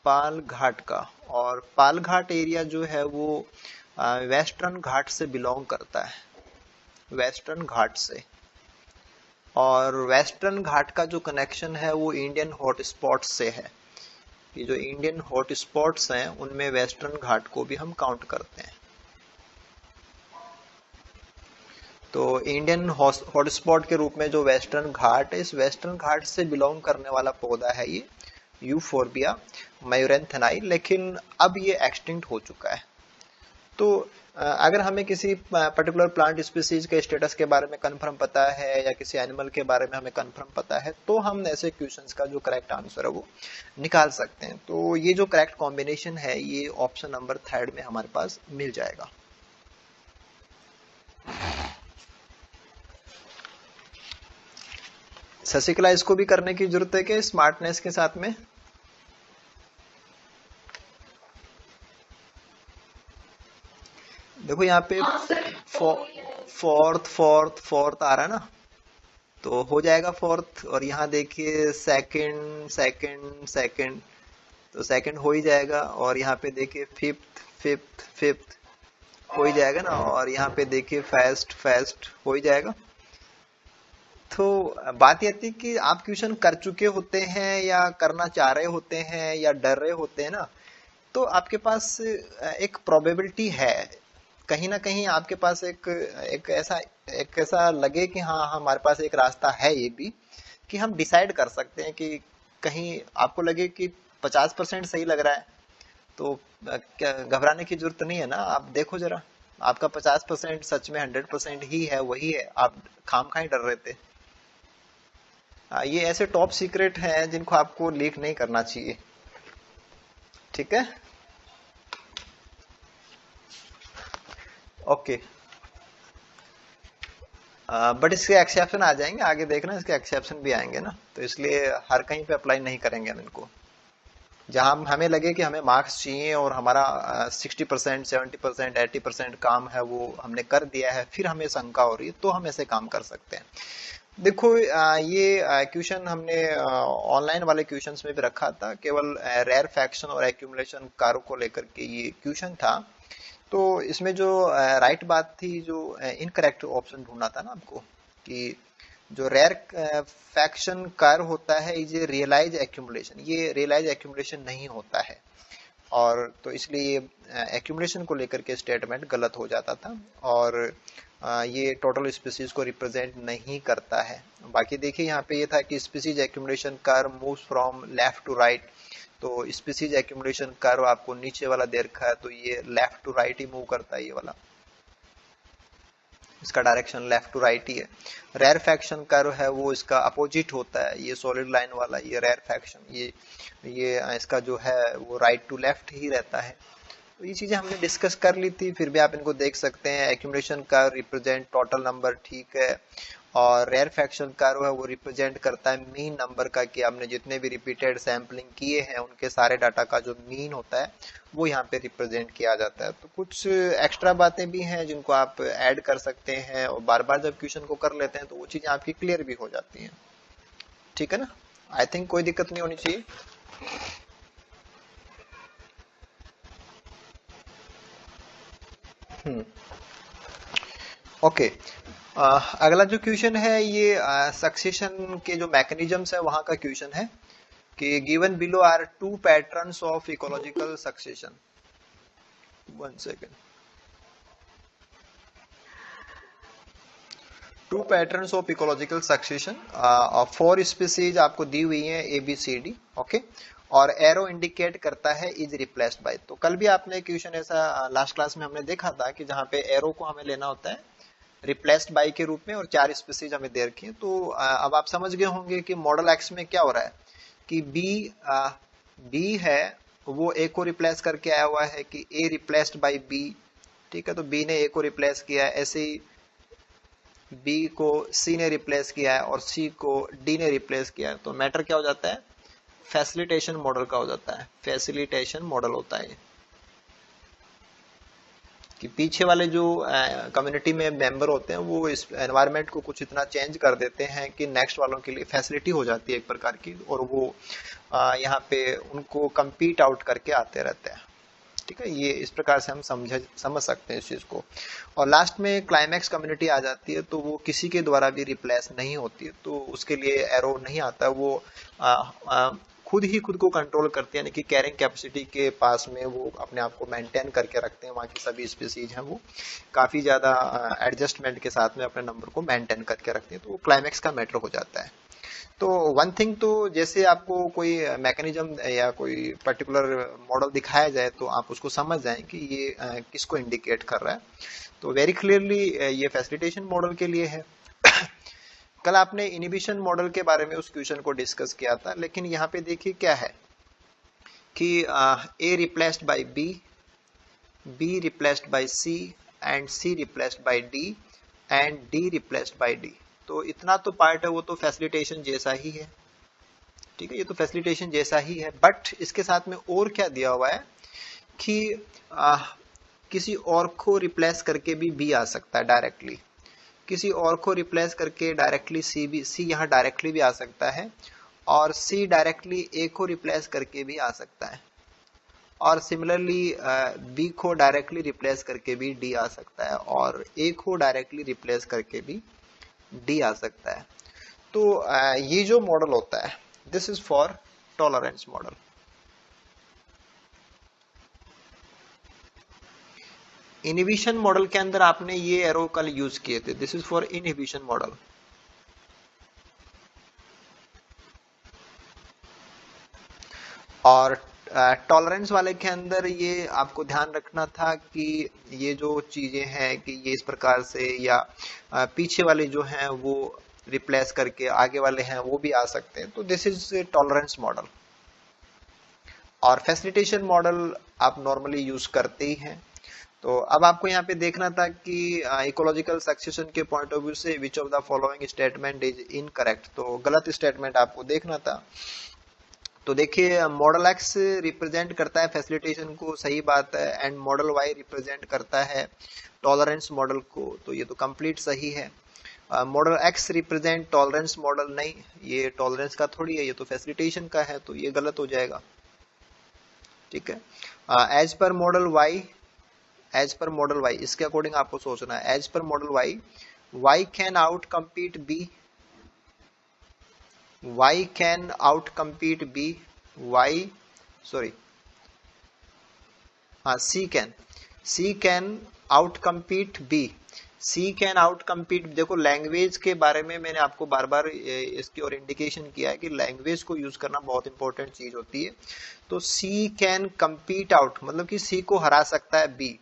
पाल घाट का, और पाल घाट एरिया जो है वो वेस्टर्न घाट से बिलोंग करता है, वेस्टर्न घाट से। और वेस्टर्न घाट का जो कनेक्शन है वो इंडियन हॉटस्पॉट से है। ये जो इंडियन हॉटस्पॉट्स हैं उनमें वेस्टर्न घाट को भी हम काउंट करते हैं। तो इंडियन हॉटस्पॉट के रूप में जो वेस्टर्न घाट है, इस वेस्टर्न घाट से बिलोंग करने वाला पौधा है ये यूफोर्बिया मयूरेंथनाई, लेकिन अब ये एक्सटिंक्ट हो चुका है। तो अगर हमें किसी पर्टिकुलर प्लांट स्पीसीज के स्टेटस के बारे में कंफर्म पता है या किसी एनिमल के बारे में हमें कंफर्म पता है, तो हम ऐसे क्वेश्चंस का जो करेक्ट आंसर है वो निकाल सकते हैं। तो ये जो करेक्ट कॉम्बिनेशन है ये ऑप्शन नंबर 3 में हमारे पास मिल जाएगा। शशिकला, इसको भी करने की जरूरत है कि स्मार्टनेस के साथ में? देखो यहाँ पे हाँ सर, फोर्थ आ रहा है ना, तो हो जाएगा फोर्थ। और यहाँ देखिए सेकंड सेकंड सेकंड, तो सेकंड हो ही जाएगा। और यहाँ पे देखिए फिफ्थ फिफ्थ फिफ्थ हो ही जाएगा ना। और यहाँ पे देखिए फर्स्ट फर्स्ट हो ही जाएगा। तो बात ये आती है कि आप क्वेश्चन कर चुके होते हैं या करना चाह रहे होते हैं या डर रहे होते हैं ना, तो आपके पास एक प्रोबेबिलिटी है, कहीं ना कहीं आपके पास एक ऐसा लगे कि हाँ हमारे पास एक रास्ता है ये भी, कि हम डिसाइड कर सकते हैं कि कहीं आपको लगे कि 50% सही लग रहा है, तो क्या घबराने की जरूरत नहीं है ना। आप देखो जरा, आपका 50% सच में 100% ही है, वही है, आप खाम खा ही डर रहे थे। ये ऐसे टॉप सीक्रेट हैं जिनको आपको लीक नहीं करना चाहिए, ठीक है। ओके, बट इसके एक्सेप्शन आ जाएंगे आगे, देखना इसके एक्सेप्शन भी आएंगे ना, तो इसलिए हर कहीं पे अप्लाई नहीं करेंगे हम इनको। जहां हमें लगे कि हमें मार्क्स चाहिए और हमारा 60% 70% 80% काम है वो हमने कर दिया है, फिर हमें शंका हो रही है, तो हम ऐसे काम कर सकते हैं। देखो ये क्वेश्चन हमने ऑनलाइन वाले क्वेश्चंस में भी रखा था, केवल रेयर फैक्शन और एक्यूमुलेशन कार्य को लेकर के ये क्वेश्चन था। तो इसमें जो राइट बात थी, जो इनकरेक्ट ऑप्शन ढूंढना था ना आपको, कि जो रेयर फैक्शन कार्य होता है इज ए रियलाइज एक्यूमुलेशन, ये रियलाइज एक्यूमुलेशन नहीं होता है। और तो इसलिए एक्यूमुलेशन को लेकर के स्टेटमेंट गलत हो जाता था, और ये टोटल स्पीसीज को रिप्रेजेंट नहीं करता है। बाकी देखिए यहाँ पे ये था कि species accumulation curve moves from left to right, तो स्पीसीज एक्यूमुलेशन कर्व आपको नीचे वाला दे रखा है, तो ये लेफ्ट टू राइट ही मूव करता है ये वाला, इसका डायरेक्शन लेफ्ट टू राइट ही है। रेयरफैक्शन कर्व है वो इसका अपोजिट होता है, ये सॉलिड लाइन वाला ये रेयरफैक्शन, ये इसका जो है वो राइट टू लेफ्ट ही रहता है। तो ये चीजें हमने डिस्कस कर ली थी, फिर भी आप इनको देख सकते हैं। Accumulation curve represent total number, ठीक है, और रेयरफैक्शन कर्व है वो रिप्रेजेंट करता है मीन नंबर का, कि आपने जितने भी रिपीटेड सैम्पलिंग किए हैं उनके सारे डाटा का जो मीन होता है वो यहाँ पे रिप्रेजेंट किया जाता है। तो कुछ एक्स्ट्रा बातें भी हैं जिनको आप ऐड कर सकते हैं, और बार बार जब क्वेश्चन को कर लेते हैं तो वो चीजें आपकी क्लियर भी हो जाती हैं, ठीक है ना। आई थिंक कोई दिक्कत नहीं होनी चाहिए। ओके, अगला जो क्वेश्चन है ये सक्सेशन के जो मैकेनिज्म्स है वहां का क्वेश्चन है कि given below are two patterns of ecological succession. One second. Two patterns of ecological succession of 4 species आपको दी हुई है ABCD, ओके, और एरो इंडिकेट करता है इज रिप्लेस्ड बाय। तो कल भी आपने क्वेश्चन ऐसा लास्ट क्लास में हमने देखा था कि जहां पे एरो को हमें लेना होता है रिप्लेस्ड बाय के रूप में, और 4 स्पीसीज हमें दे रखी है। तो अब आप समझ गए होंगे कि मॉडल एक्स में क्या हो रहा है कि बी है वो ए को रिप्लेस करके आया हुआ है कि ए रिप्लेस्ड बाय बी, ठीक है, तो बी ने ए को रिप्लेस किया है, ऐसे ही बी को सी ने रिप्लेस किया है और सी को डी ने रिप्लेस किया है। तो मैटर क्या हो जाता है, फैसिलिटेशन मॉडल का हो जाता है, फैसिलिटेशन मॉडल होता है कि पीछे वाले जो कम्युनिटी में मेंबर होते हैं वो इस एनवायरनमेंट को कुछ इतना चेंज कर देते हैं कि नेक्स्ट वालों के लिए फैसिलिटी हो जाती है एक प्रकार की, और वो यहाँ पे उनको compete आउट करके आते रहते हैं, ठीक है। ये इस प्रकार से हम समझ सकते हैं इस चीज को। और लास्ट में क्लाइमैक्स कम्युनिटी आ जाती है तो वो किसी के द्वारा भी रिप्लेस नहीं होती है, तो उसके लिए एरो नहीं आता, वो खुद ही खुद को कंट्रोल करते हैं, यानी कि कैरिंग कैपेसिटी के पास में वो अपने आप को मेंटेन करके रखते हैं। वहाँ की सभी स्पीसीज हैं वो काफी ज्यादा एडजस्टमेंट के साथ में अपने नंबर को मेंटेन करके रखते हैं, तो वो क्लाइमैक्स का मैटर हो जाता है। तो वन थिंग, तो जैसे आपको कोई मैकेनिज्म या कोई पर्टिकुलर मॉडल दिखाया जाए तो आप उसको समझ जाएं कि ये किसको इंडिकेट कर रहा है। तो वेरी क्लियरली ये फैसिलिटेशन मॉडल के लिए है। कल आपने इनिबिशन मॉडल के बारे में उस क्वेश्चन को डिस्कस किया था, लेकिन यहाँ पे देखिए क्या है कि A replaced by B, B replaced by C, and C replaced by D, and D replaced by D. तो इतना तो पार्ट है वो तो फैसिलिटेशन जैसा ही है, ठीक है, ये तो फैसिलिटेशन जैसा ही है। बट इसके साथ में और क्या दिया हुआ है कि किसी और को रिप्लेस करके भी बी आ सकता है डायरेक्टली, किसी और को रिप्लेस करके डायरेक्टली सी यहाँ डायरेक्टली भी आ सकता है, और सी डायरेक्टली ए को रिप्लेस करके भी आ सकता है, और सिमिलरली बी को डायरेक्टली रिप्लेस करके भी डी आ सकता है, और ए को डायरेक्टली रिप्लेस करके भी डी आ सकता है। तो ये जो मॉडल होता है this is for tolerance model. Inhibition model के अंदर आपने ये एरो कल यूज किए थे, this is for inhibition model. और टॉलरेंस वाले के अंदर ये आपको ध्यान रखना था कि ये जो चीजें हैं कि ये इस प्रकार से, या पीछे वाले जो हैं वो रिप्लेस करके आगे वाले हैं वो भी आ सकते हैं। तो दिस इज टॉलरेंस मॉडल। और फैसिलिटेशन मॉडल आप नॉर्मली यूज करते ही हैं। तो अब आपको यहाँ पे देखना था कि इकोलॉजिकल सक्सेशन के पॉइंट ऑफ व्यू से विच of the following statement is incorrect, तो गलत स्टेटमेंट आपको देखना था। तो देखिए मॉडल एक्स रिप्रेजेंट करता है फैसिलिटेशन को, सही बात है, एंड मॉडल वाई रिप्रेजेंट करता है टॉलरेंस मॉडल को, तो ये तो कंप्लीट सही है। Model x represent tolerance model, नहीं, ये टॉलरेंस का थोड़ी है, ये तो फैसिलिटेशन का है, तो ये गलत हो जाएगा, ठीक है। As per model Y, as per model Y, इसके अकॉर्डिंग आपको सोचना है। As per model Y, Y can out compete B, y can out compete b, y sorry हाँ c can out compete b, C can out compete. देखो लैंग्वेज के बारे में मैंने आपको बार बार इसकी और इंडिकेशन किया है कि लैंग्वेज को यूज करना बहुत इंपॉर्टेंट चीज होती है। तो सी कैन कम्पीट आउट मतलब कि सी को हरा सकता है B.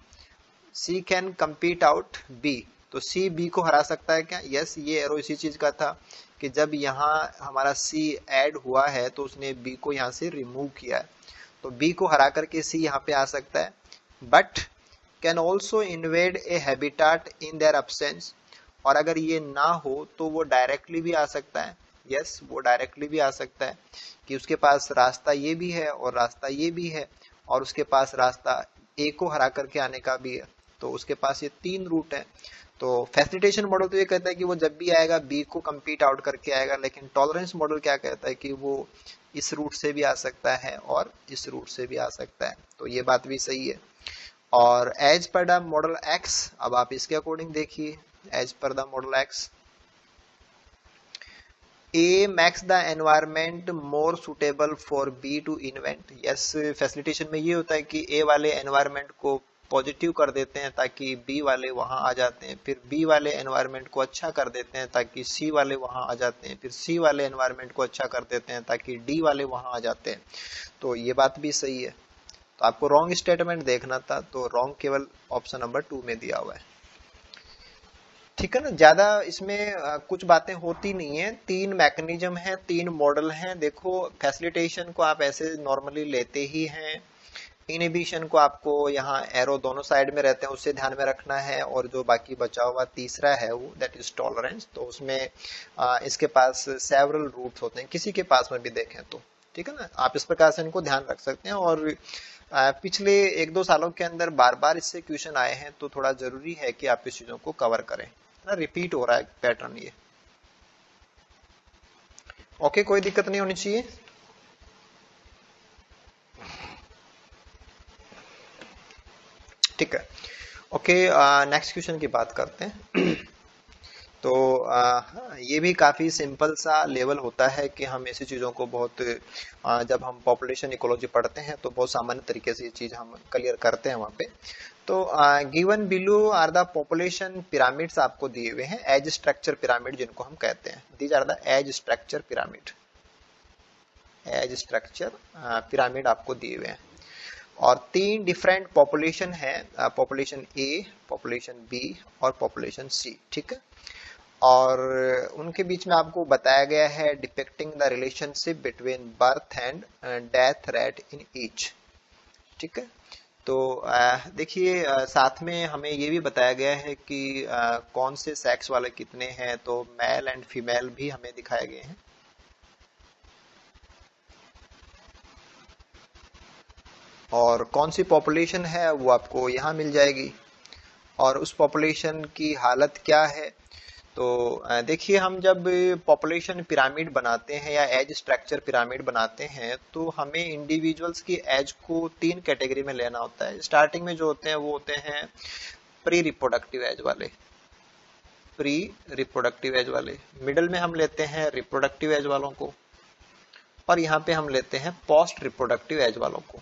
C can compete out B, तो सी बी को हरा सकता है क्या? यस, ये एरो इसी चीज का था कि जब यहाँ हमारा सी ऐड हुआ है तो उसने बी को यहाँ से रिमूव किया है, तो बी को हरा करके सी यहाँ पे आ सकता है। But can also invade A habitat in their absence, और अगर ये ना हो तो वो डायरेक्टली भी आ सकता है। यस, वो डायरेक्टली भी आ सकता है कि उसके पास रास्ता ये भी है और रास्ता ये भी है, और उसके पास रास्ता ए को हरा करके आने का भी है, तो उसके पास ये 3 रूट है। तो फैसिलिटेशन मॉडल तो ये कहता है कि वो जब भी आएगा बी को कंप्लीट आउट करके आएगा, लेकिन टॉलरेंस मॉडल क्या कहता है कि वो इस रूट से भी आ सकता है और इस रूट से भी आ सकता है। तो ये बात भी सही है। और as per the model x, अब आप इसके अकॉर्डिंग देखिए, as per the model X, A makes the environment more suitable for B to invent. Yes, facilitation में ये होता है कि ए वाले एनवायरमेंट को पॉजिटिव कर देते हैं ताकि बी वाले वहां आ जाते हैं, फिर बी वाले एनवायरमेंट को अच्छा कर देते हैं ताकि सी वाले वहां आ जाते हैं, फिर सी वाले एनवायरमेंट को अच्छा कर देते हैं ताकि डी वाले वहां आ जाते हैं। तो ये बात भी सही है। तो आपको रॉन्ग स्टेटमेंट देखना था, तो रॉन्ग केवल ऑप्शन नंबर 2 में दिया हुआ है। ठीक है ना, ज्यादा इसमें कुछ बातें होती नहीं है। 3 मैकेनिज्म है, 3 मॉडल हैं। देखो फैसिलिटेशन को आप ऐसे नॉर्मली लेते ही हैं, इनहिबिशन को आपको यहाँ एरो दोनों साइड में रहते हैं उससे ध्यान में रखना है, और जो बाकी बचा हुआ तीसरा है वो दैट इज टॉलरेंस। तो उसमें इसके पास सेवरल रूट्स होते हैं, किसी के पास में भी देखें तो। ठीक है ना, आप इस प्रकार से इनको ध्यान रख सकते हैं। और पिछले 1-2 सालों के अंदर बार बार इससे क्वेश्चन आए हैं, तो थोड़ा जरूरी है कि आप इस चीजों को कवर करें ना, रिपीट हो रहा है पैटर्न ये। ओके, कोई दिक्कत नहीं होनी चाहिए। ठीक है, ओके, नेक्स्ट क्वेश्चन की बात करते हैं। तो ये भी काफी सिंपल सा लेवल होता है कि हम ऐसी चीजों को बहुत जब हम पॉपुलेशन इकोलॉजी पढ़ते हैं तो बहुत सामान्य तरीके से ये चीज हम क्लियर करते हैं वहां पे। तो given below are the population pyramids आपको दिए हुए हैं, एज स्ट्रक्चर पिरामिड जिनको हम कहते हैं। These are the age structure pyramid, age structure pyramid आपको दिए हुए हैं। और 3 डिफरेंट पॉपुलेशन है, पॉपुलेशन ए, पॉपुलेशन बी और पॉपुलेशन सी। ठीक है, और उनके बीच में आपको बताया गया है depicting the relationship between birth and death rate in each. ठीक है, तो देखिए साथ में हमें ये भी बताया गया है कि कौन से सेक्स वाले कितने हैं, तो मेल एंड फीमेल भी हमें दिखाए गए हैं। और कौन सी पॉपुलेशन है वो आपको यहाँ मिल जाएगी, और उस पॉपुलेशन की हालत क्या है। तो देखिए हम जब पॉपुलेशन पिरामिड बनाते हैं या एज स्ट्रक्चर पिरामिड बनाते हैं तो हमें इंडिविजुअल्स की एज को 3 कैटेगरी में लेना होता है। स्टार्टिंग में जो होते हैं वो होते हैं प्री रिप्रोडक्टिव एज वाले, प्री रिप्रोडक्टिव एज वाले। मिडिल में हम लेते हैं रिप्रोडक्टिव एज वालों को, और यहाँ पे हम लेते हैं पोस्ट रिप्रोडक्टिव एज वालों को।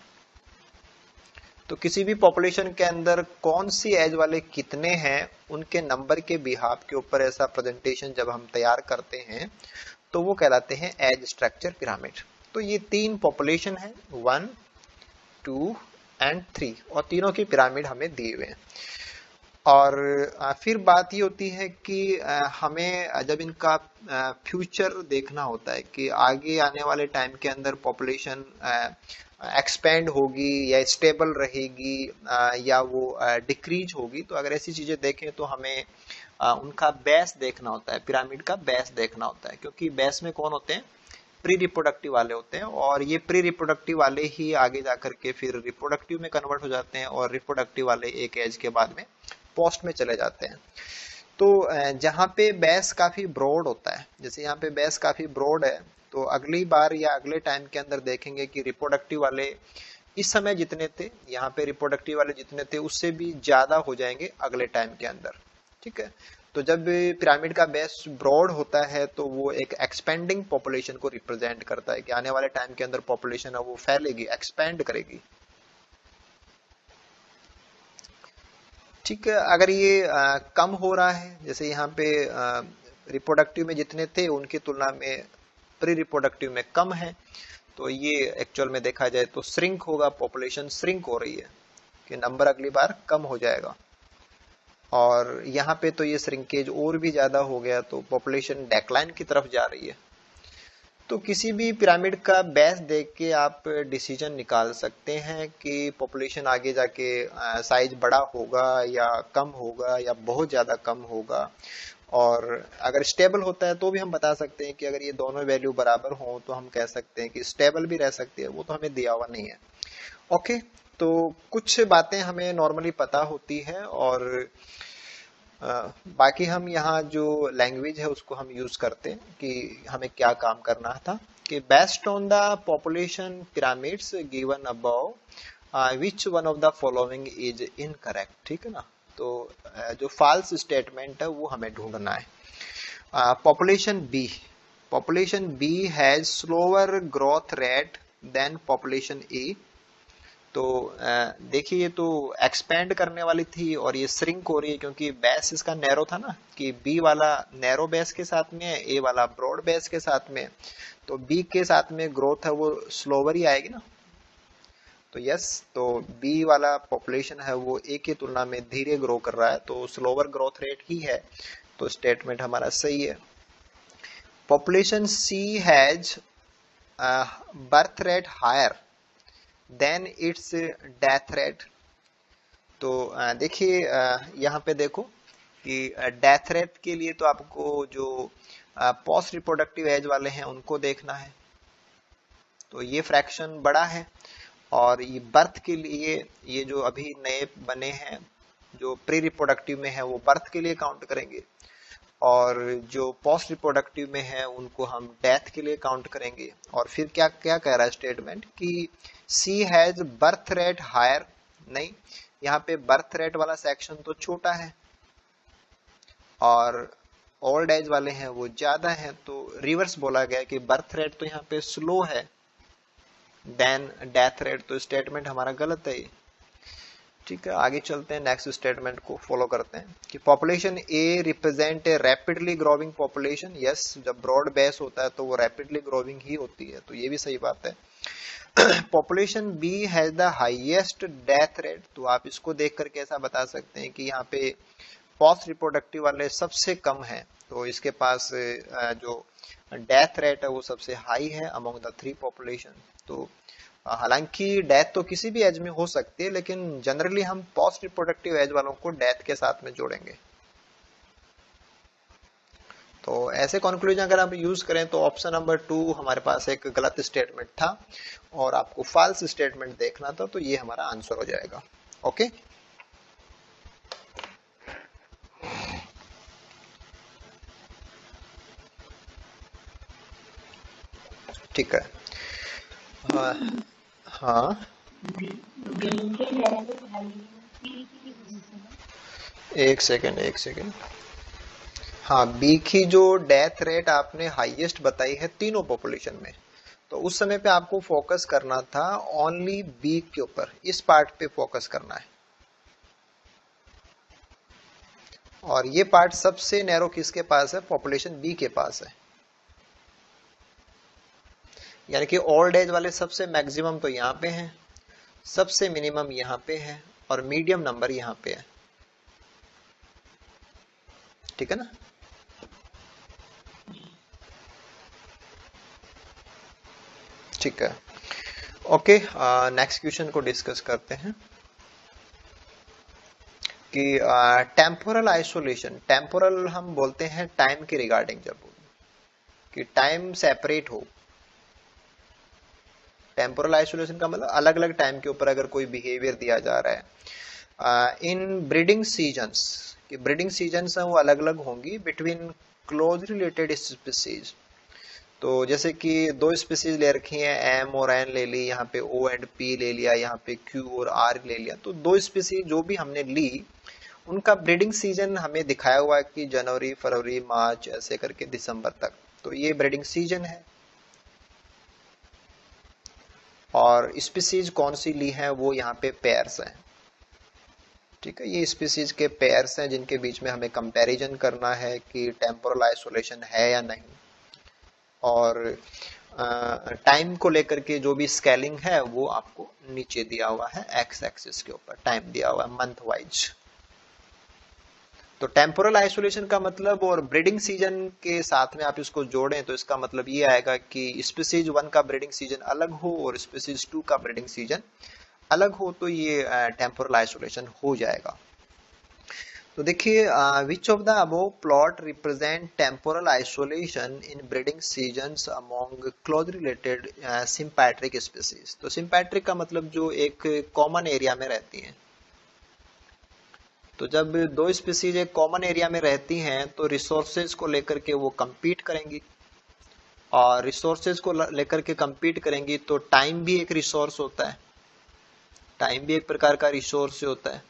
तो किसी भी पॉपुलेशन के अंदर कौन सी एज वाले कितने हैं उनके नंबर के बिहाफ के ऊपर ऐसा प्रेजेंटेशन जब हम तैयार करते हैं तो वो कहलाते हैं एज स्ट्रक्चर पिरामिड। तो ये 3 पॉपुलेशन है, 1, 2 एंड 3, और तीनों की पिरामिड हमें दिए हुए हैं। और फिर बात ये होती है कि हमें जब इनका फ्यूचर देखना होता है कि आगे आने वाले टाइम के अंदर पॉपुलेशन एक्सपेंड होगी या स्टेबल रहेगी या वो डिक्रीज होगी। तो अगर ऐसी चीजें देखें तो हमें उनका बेस देखना होता है, पिरामिड का बेस देखना होता है, क्योंकि बेस में कौन होते हैं? प्री रिप्रोडक्टिव वाले होते हैं, और ये प्री रिप्रोडक्टिव वाले ही आगे जाकर के फिर रिप्रोडक्टिव में कन्वर्ट हो जाते हैं, और रिप्रोडक्टिव वाले एक एज के बाद में पोस्ट में चले जाते हैं। तो जहाँ पे बेस काफी ब्रॉड होता है, जैसे यहाँ पे बेस काफी ब्रॉड है, तो अगली बार या अगले टाइम के अंदर देखेंगे कि रिप्रोडक्टिव वाले इस समय जितने थे, यहाँ पे रिप्रोडक्टिव वाले जितने थे उससे भी ज्यादा हो जाएंगे अगले टाइम के अंदर। ठीक है, तो जब पिरामिड का बेस ब्रॉड होता है तो वो एक एक्सपेंडिंग पॉपुलेशन को रिप्रेजेंट करता है कि आने वाले टाइम के अंदर पॉपुलेशन है वो फैलेगी, एक्सपेंड करेगी। ठीक है, अगर ये कम हो रहा है, जैसे यहाँ पे रिप्रोडक्टिव में जितने थे उनकी तुलना में प्री रिप्रोडक्टिव में कम है, तो ये एक्चुअल में देखा जाए तो श्रिंक होगा, पॉपुलेशन श्रिंक हो रही है, कि नंबर अगली बार कम हो जाएगा। और यहाँ पे तो ये श्रिंकेज और भी ज्यादा हो गया, तो पॉपुलेशन डेक्लाइन की तरफ जा रही है। तो किसी भी पिरामिड का बेस देख के आप डिसीजन निकाल सकते हैं कि पॉपुलेशन आगे जाके साइज बड़ा होगा या कम होगा या बहुत ज्यादा कम होगा। और अगर स्टेबल होता है तो भी हम बता सकते हैं कि अगर ये दोनों वैल्यू बराबर हो तो हम कह सकते हैं कि स्टेबल भी रह सकती है, वो तो हमें दिया हुआ नहीं है। ओके, तो कुछ बातें हमें नॉर्मली पता होती है, और बाकी हम यहाँ जो लैंग्वेज है उसको हम यूज करते हैं कि हमें क्या काम करना था, कि based on the population pyramids given above which one of the following is incorrect. ठीक है ना, तो जो फॉल्स स्टेटमेंट है वो हमें ढूंढना है। Population B has slower growth rate than population A. तो देखिए ये तो एक्सपेंड करने वाली थी और ये श्रिंक हो रही है, क्योंकि बेस इसका नैरो था ना, कि बी वाला नैरो बेस के साथ में है, ए वाला ब्रॉड बेस के साथ में, तो बी के साथ में ग्रोथ है वो स्लोवर ही आएगी ना। तो यस, तो बी वाला पॉपुलेशन है वो ए की तुलना में धीरे ग्रो कर रहा है, तो स्लोवर ग्रोथ रेट ही है, तो स्टेटमेंट हमारा सही है। Population C has birth rate higher than its death rate. तो देखिए यहाँ पे देखो कि डेथ रेट के लिए तो आपको जो पोस्ट रिप्रोडक्टिव एज वाले हैं उनको देखना है, तो ये फ्रैक्शन बड़ा है। और ये बर्थ के लिए, ये जो अभी नए बने हैं जो प्री रिप्रोडक्टिव में है वो बर्थ के लिए काउंट करेंगे, और जो पोस्ट रिप्रोडक्टिव में है उनको हम डेथ के लिए काउंट करेंगे। और फिर क्या क्या कह रहा है स्टेटमेंट कि सी हैज बर्थ रेट हायर। नहीं, यहाँ पे बर्थ रेट वाला सेक्शन तो छोटा है और ओल्ड एज वाले हैं वो ज्यादा हैं, तो रिवर्स बोला गया कि बर्थ रेट तो यहाँ पे स्लो है देन डेथ रेट, तो स्टेटमेंट हमारा गलत है ये। ठीक है, आगे चलते हैं, नेक्स्ट स्टेटमेंट को फॉलो करते हैं कि population A represent a rapidly growing population. Yes, जब ब्रॉड बेस होता है तो वो रैपिडली ग्रोविंग ही होती है, तो ये भी सही बात है। Population B has the highest death rate, तो आप इसको देख कर कैसा बता सकते हैं कि यहाँ पे पोस्ट रिप्रोडक्टिव वाले सबसे कम है, तो इसके पास जो डेथ रेट है वो सबसे हाई है अमंग द थ्री पॉपुलेशन। तो हालांकि डेथ तो किसी भी एज में हो सकती है, लेकिन जनरली हम पोस्ट रिप्रोडक्टिव एज वालों को डेथ के साथ में जोड़ेंगे। तो ऐसे कंक्लूजन अगर आप यूज करें तो ऑप्शन नंबर 2 हमारे पास एक गलत स्टेटमेंट था और आपको फॉल्स स्टेटमेंट देखना था, तो ये हमारा आंसर हो जाएगा। ओके, ठीक है। हाँ, एक सेकेंड। हाँ, बी की जो डेथ रेट आपने हाईएस्ट बताई है तीनों पॉपुलेशन में, तो उस समय पे आपको फोकस करना था ओनली बी के ऊपर, इस पार्ट पे फोकस करना है। और ये पार्ट सबसे नैरो किसके पास है? पॉपुलेशन बी के पास है, यानी कि ओल्ड एज वाले सबसे मैक्सिमम तो यहाँ पे हैं, सबसे मिनिमम यहाँ पे है और मीडियम नंबर यहाँ पे है। ठीक है ना? ठीक है, ओके, नेक्स्ट क्वेश्चन को डिस्कस करते हैं कि टेम्पोरल आइसोलेशन। टेम्पोरल हम बोलते हैं टाइम के रिगार्डिंग, जब कि टाइम सेपरेट हो। टेम्पोरल आइसोलेशन का मतलब अलग अलग टाइम के ऊपर अगर कोई बिहेवियर दिया जा रहा है। इन ब्रीडिंग सीजन्स, कि ब्रीडिंग सीजन्स हैं वो अलग अलग होंगी बिटवीन क्लोज रिलेटेड स्पीसीज। तो जैसे कि दो स्पीसीज ले रखी हैं, एम और एन ले ली, यहाँ पे ओ एंड पी ले लिया, यहाँ पे क्यू और आर ले लिया, तो दो स्पीसीज जो भी हमने ली उनका ब्रीडिंग सीजन हमें दिखाया हुआ है कि जनवरी, फरवरी, मार्च, ऐसे करके दिसंबर तक, तो ये ब्रीडिंग सीजन है। और स्पीसीज कौन सी ली है वो यहाँ पे पेयर्स हैं। ठीक है, ये स्पीसीज के पेयर्स हैं जिनके बीच में हमें कंपैरिजन करना है कि टेम्पोरल आइसोलेशन है या नहीं। और टाइम को लेकर के जो भी स्केलिंग है वो आपको नीचे दिया हुआ है, एक्स एक्सिस के ऊपर टाइम दिया हुआ है मंथ वाइज। तो टेम्पोरल आइसोलेशन का मतलब, और ब्रीडिंग सीजन के साथ में आप इसको जोड़ें तो इसका मतलब ये आएगा कि स्पीसीज 1 का ब्रीडिंग सीजन अलग हो और स्पीसीज 2 का ब्रीडिंग सीजन अलग हो, तो ये टेम्पोरल आइसोलेशन हो जाएगा। तो देखिए, विच of the above plot represent temporal isolation in breeding seasons among close related sympatric species. तो सिम्पैट्रिक का मतलब जो एक कॉमन एरिया में रहती हैं। तो जब दो स्पीसीज एक कॉमन एरिया में रहती हैं तो रिसोर्सेज को लेकर के वो compete करेंगी, और रिसोर्सेज को लेकर के compete करेंगी तो टाइम भी एक रिसोर्स होता है, टाइम भी एक प्रकार का रिसोर्स होता है।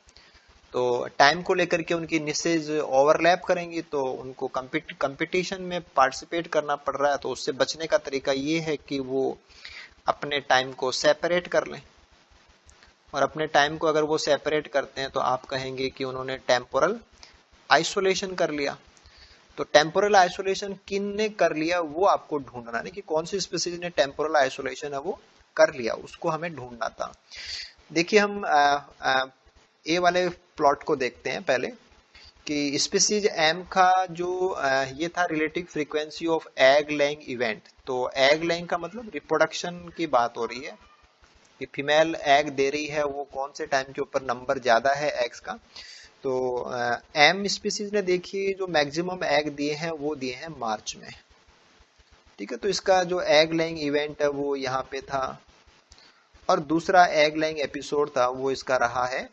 तो टाइम को लेकर के उनकी निशेज ओवरलैप करेंगी तो उनको कंपटीशन में पार्टिसिपेट करना पड़ रहा है, तो उससे बचने का तरीका ये है कि वो अपने टाइम को सेपरेट कर लें। और अपने टाइम को अगर वो सेपरेट करते हैं तो आप कहेंगे कि उन्होंने टेम्पोरल आइसोलेशन कर लिया। तो टेम्पोरल आइसोलेशन किन ने कर लिया वो आपको ढूंढना है कि कौन सी स्पीसीज ने टेम्पोरल आइसोलेशन है वो कर लिया, उसको हमें ढूंढना था। देखिए, हम ए वाले प्लॉट को देखते हैं पहले कि स्पीसीज एम का जो ये था relative frequency of egg laying event. तो एग लेइंग का मतलब रिप्रोडक्शन की बात हो रही है कि फीमेल एग दे रही है, वो कौन से टाइम के ऊपर नंबर ज्यादा है एग्स का। तो एम स्पीसीज ने देखिए जो मैक्सिमम एग दिए हैं वो दिए हैं मार्च में। ठीक है, तो इसका जो एग लेइंग इवेंट है वो यहाँ पे था, और दूसरा एग लेइंग एपिसोड था वो इसका रहा है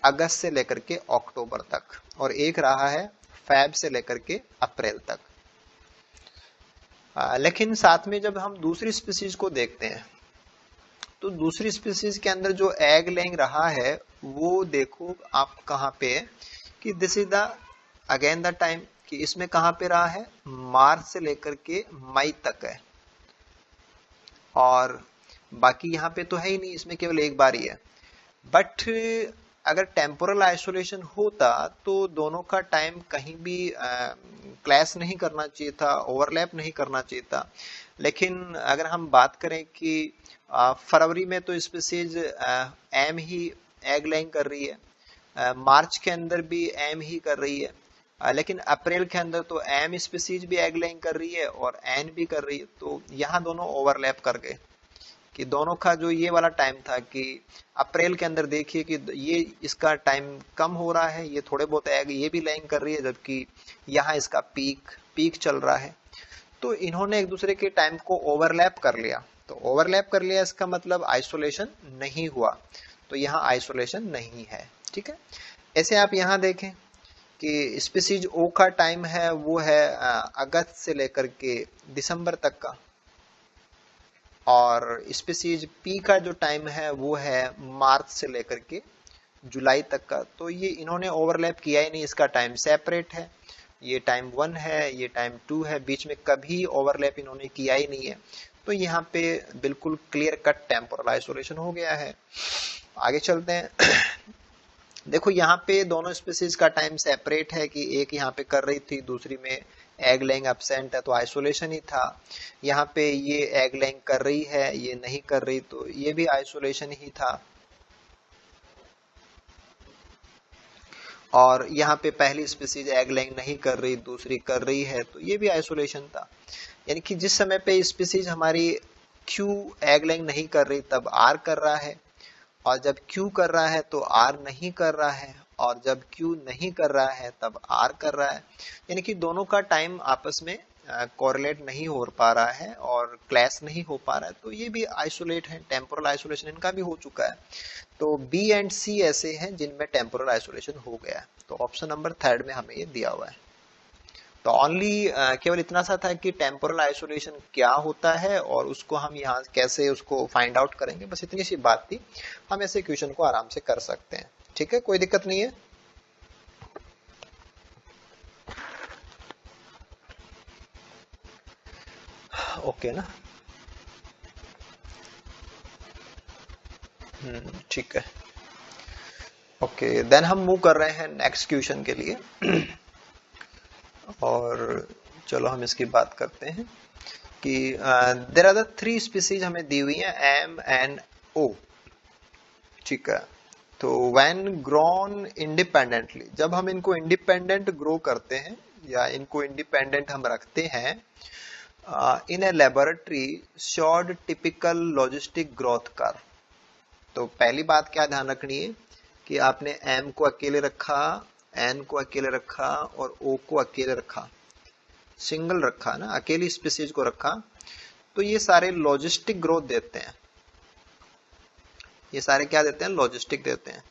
अगस्त से लेकर के अक्टूबर तक, और एक रहा है फैब से लेकर के अप्रैल तक। लेकिन साथ में जब हम दूसरी स्पीसीज को देखते हैं तो दूसरी स्पीसीज के अंदर जो एग लेइंग रहा है वो देखो आप कहाँ पे है कि this is the again the time, कि इसमें कहाँ पे रहा है मार्च से लेकर के मई तक है, और बाकी यहाँ पे तो है ही नहीं, इसमें केवल एक बार ही है। बट अगर टेम्पोरल आइसोलेशन होता तो दोनों का टाइम कहीं भी क्लैश नहीं करना चाहिए था, ओवरलैप नहीं करना चाहिए था। लेकिन अगर हम बात करें कि फरवरी में तो स्पीसीज एम ही एग लेइंग कर रही है, मार्च के अंदर भी एम ही कर रही है, लेकिन अप्रैल के अंदर तो एम स्पीसीज भी एग लेइंग कर रही है और एन भी कर रही है, तो यहाँ दोनों ओवरलैप कर गए। कि दोनों का जो ये वाला टाइम था कि अप्रैल के अंदर देखिए कि ये इसका टाइम कम हो रहा है, ये थोड़े बहुत एग ये भी लेइंग कर रही है, जबकि यहाँ इसका पीक चल रहा है। तो इन्होंने एक दूसरे के टाइम को ओवरलैप कर लिया। तो ओवरलैप कर लिया इसका मतलब आइसोलेशन नहीं हुआ, तो यहाँ आइसोलेशन नहीं है। ठीक है, ऐसे आप यहाँ देखें कि स्पीसीज ओ का टाइम है वो है अगस्त से लेकर के दिसंबर तक का, और स्पीसीज पी का जो टाइम है वो है मार्च से लेकर के जुलाई तक का। तो ये इन्होंने ओवरलैप किया ही नहीं, इसका टाइम सेपरेट है, ये टाइम 1 है ये टाइम 2 है, बीच में कभी ओवरलैप इन्होंने किया ही नहीं है। तो यहाँ पे बिल्कुल क्लियर कट टेम्पोरल आइसोलेशन हो गया है। आगे चलते हैं। देखो यहाँ पे दोनों स्पीसीज का टाइम सेपरेट है कि एक यहाँ पे कर रही थी दूसरी में एग लेइंग एब्सेंट है, तो आइसोलेशन ही था। यहाँ पे ये एग लेइंग कर रही है ये नहीं कर रही, तो ये भी आइसोलेशन ही था। और यहाँ पे पहली स्पीसीज एग लेइंग नहीं कर रही दूसरी कर रही है, तो ये भी आइसोलेशन था। यानी कि जिस समय पे स्पीसीज हमारी क्यू एग लेइंग नहीं कर रही तब आर कर रहा है, और जब क्यू कर रहा है तो आर नहीं कर रहा है, और जब क्यू नहीं कर रहा है तब आर कर रहा है। यानी कि दोनों का टाइम आपस में कोरिलेट नहीं हो पा रहा है और क्लैश नहीं हो पा रहा है, तो ये भी आइसोलेट है, टेम्पोरल आइसोलेशन इनका भी हो चुका है। तो बी एंड सी ऐसे हैं जिनमें टेम्पोरल आइसोलेशन हो गया है। तो ऑप्शन नंबर 3 में हमें ये दिया हुआ है। तो ओनली केवल इतना सा था कि टेम्पोरल आइसोलेशन क्या होता है और उसको हम यहाँ कैसे उसको फाइंड आउट करेंगे, बस इतनी सी बात थी। हम ऐसे क्वेश्चन को आराम से कर सकते हैं। ठीक है, कोई दिक्कत नहीं है। ओके ना, ठीक है। ओके, देन हम मूव कर रहे हैं नेक्स्ट क्वेश्चन के लिए। और चलो हम इसकी बात करते हैं कि there are the three species हमें दी हुई है, एम एन ओ। ठीक है, तो व्हेन ग्रोन इंडिपेंडेंटली, जब हम इनको इंडिपेंडेंट ग्रो करते हैं या इनको इंडिपेंडेंट हम रखते हैं in a laboratory showed typical logistic growth curve. तो पहली बात क्या ध्यान रखनी है कि आपने एम को अकेले रखा, एन को अकेले रखा और ओ को अकेले रखा, सिंगल रखा ना, अकेली स्पीसीज को रखा, तो ये सारे लॉजिस्टिक ग्रोथ देते हैं। ये सारे क्या देते हैं? लॉजिस्टिक देते हैं।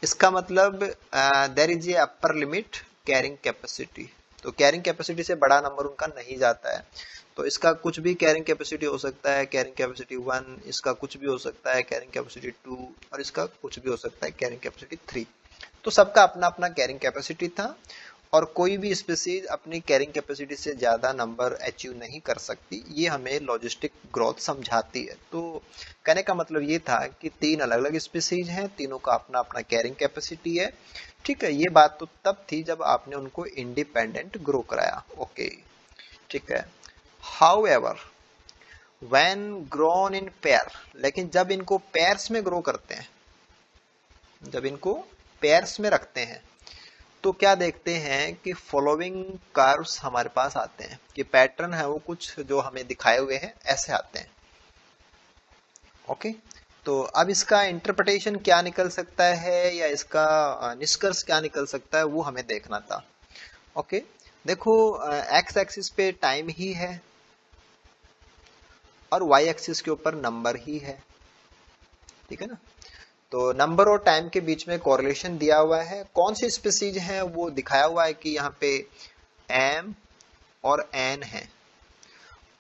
इसका मतलब there is a upper limit carrying capacity. तो कैरिंग कैपेसिटी से बड़ा नंबर उनका नहीं जाता है। तो इसका कुछ भी कैरिंग कैपेसिटी हो सकता है, कैरिंग कैपेसिटी 1, इसका कुछ भी हो सकता है कैरिंग कैपेसिटी 2, और इसका कुछ भी हो सकता है कैरिंग कैपेसिटी 3। तो सबका अपना अपना कैरिंग कैपेसिटी था, और कोई भी स्पीसीज अपनी कैरिंग कैपेसिटी से ज्यादा नंबर अचीव नहीं कर सकती। ये हमें लॉजिस्टिक ग्रोथ समझाती है। तो कहने का मतलब ये था कि तीन अलग अलग स्पीसीज हैं, तीनों का अपना अपना कैरिंग कैपेसिटी है। ठीक है, ये बात तो तब थी जब आपने उनको इंडिपेंडेंट ग्रो कराया। ओके, ठीक है। However when grown in pair, लेकिन जब इनको पेयर्स में ग्रो करते हैं, जब इनको पेयर्स में रखते हैं, तो क्या देखते हैं कि फॉलोइंग कर्व्स हमारे पास आते हैं, कि पैटर्न है वो कुछ जो हमें दिखाए हुए हैं ऐसे आते हैं। ओके, तो अब इसका इंटरप्रिटेशन क्या निकल सकता है या इसका निष्कर्ष क्या निकल सकता है वो हमें देखना था। ओके, देखो एक्स एक्सिस पे टाइम ही है और वाई एक्सिस के ऊपर नंबर ही है। ठीक है ना, तो नंबर और टाइम के बीच में कोरिलेशन दिया हुआ है। कौन सी स्पीसीज है वो दिखाया हुआ है कि यहाँ पे एम और एन है,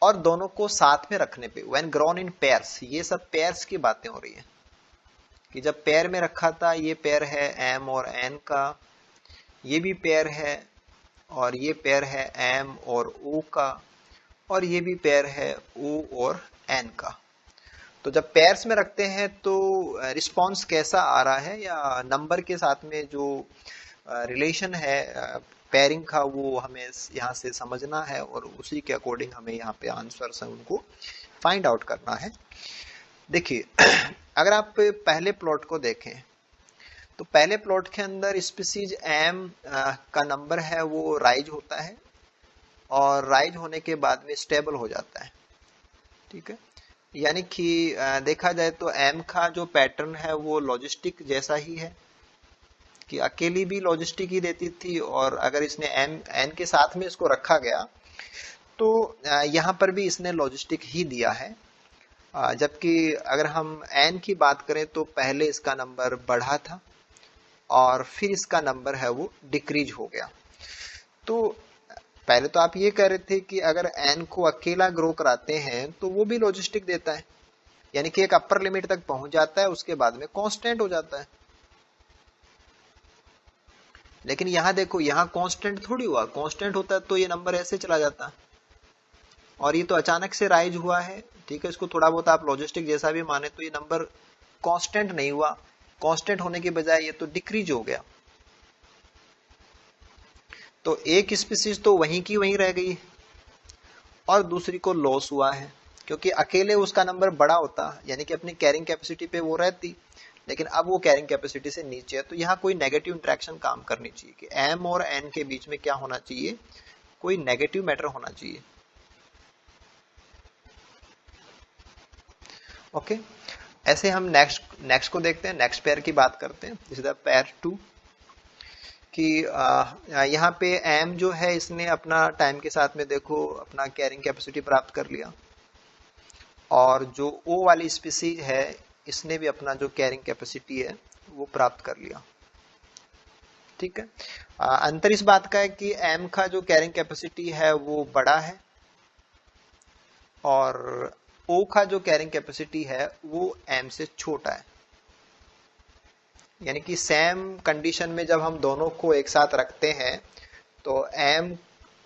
और दोनों को साथ में रखने पे व्हेन ग्रोन इन पेयर्स, ये सब पेयर्स की बातें हो रही है कि जब पेयर में रखा था, ये पेयर है एम और एन का, ये भी पेयर है, और ये पेयर है एम और ओ का, और ये भी पेयर है ओ और एन का। तो जब पेयर्स में रखते हैं तो रिस्पॉन्स कैसा आ रहा है, या नंबर के साथ में जो रिलेशन है पेयरिंग का, वो हमें यहाँ से समझना है, और उसी के अकॉर्डिंग हमें यहाँ पे आंसर्स हैं उनको फाइंड आउट करना है। देखिए अगर आप पहले प्लॉट को देखें, तो पहले प्लॉट के अंदर स्पीसीज एम का नंबर है वो राइज होता है, और राइज होने के बाद में स्टेबल हो जाता है। ठीक है, यानी कि देखा जाए तो एम का जो पैटर्न है वो लॉजिस्टिक जैसा ही है, कि अकेली भी लॉजिस्टिक ही देती थी, और अगर इसने एम एन के साथ में इसको रखा गया तो यहाँ पर भी इसने लॉजिस्टिक ही दिया है। जबकि अगर हम एन की बात करें तो पहले इसका नंबर बढ़ा था और फिर इसका नंबर है वो डिक्रीज हो गया। तो पहले तो आप ये कह रहे थे कि अगर एन को अकेला ग्रो कराते हैं तो वो भी लॉजिस्टिक देता है, यानी कि एक अपर लिमिट तक पहुंच जाता है, उसके बाद में कांस्टेंट हो जाता है। लेकिन यहां देखो, यहां कांस्टेंट थोड़ी हुआ, कांस्टेंट होता तो ये नंबर ऐसे चला जाता, और ये तो अचानक से राइज हुआ है। ठीक है, इसको थोड़ा बहुत आप लॉजिस्टिक जैसा भी माने तो ये नंबर कांस्टेंट नहीं हुआ, कांस्टेंट होने के बजाय ये तो डिक्रीज हो गया। तो एक स्पीसीज तो वहीं की वहीं रह गई और दूसरी को लॉस हुआ है, क्योंकि अकेले उसका नंबर बड़ा होता, यानी कि अपनी कैरिंग कैपेसिटी पे वो रहती, लेकिन अब वो कैरिंग कैपेसिटी से नीचे है। तो यहाँ कोई नेगेटिव इंट्रैक्शन काम करनी चाहिए कि एम और एन के बीच में क्या होना चाहिए, कोई नेगेटिव मैटर होना चाहिए। ओके, ऐसे हम नेक्स्ट को देखते हैं, नेक्स्ट पेयर की बात करते हैं। दिस इज द पेयर 2, कि यहाँ पे एम जो है इसने अपना टाइम के साथ में देखो अपना कैरिंग कैपेसिटी प्राप्त कर लिया, और जो ओ वाली स्पीसीज है इसने भी अपना जो कैरिंग कैपेसिटी है वो प्राप्त कर लिया। ठीक है, अंतर इस बात का है कि एम का जो कैरिंग कैपेसिटी है वो बड़ा है, और ओ का जो कैरिंग कैपेसिटी है वो एम से छोटा है। यानी कि सेम कंडीशन में जब हम दोनों को एक साथ रखते हैं तो एम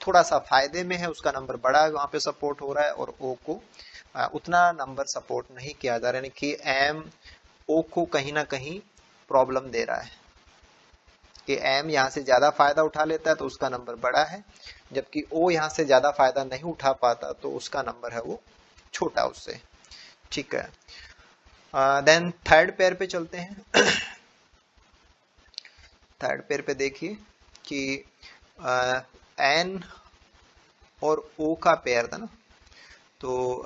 थोड़ा सा फायदे में है, उसका नंबर बड़ा है, वहां पे सपोर्ट हो रहा है, और ओ को उतना नंबर सपोर्ट नहीं किया जा रहा है, यानी कि एम ओ को कहीं ना कहीं प्रॉब्लम दे रहा है। कि एम यहाँ से ज्यादा फायदा उठा लेता है तो उसका नंबर बड़ा है, जबकि ओ यहाँ से ज्यादा फायदा नहीं उठा पाता तो उसका नंबर है वो छोटा उससे। ठीक है, देन थर्ड पेयर पे चलते हैं। थर्ड पेयर पे देखिए कि एन और ओ का पेयर था ना, तो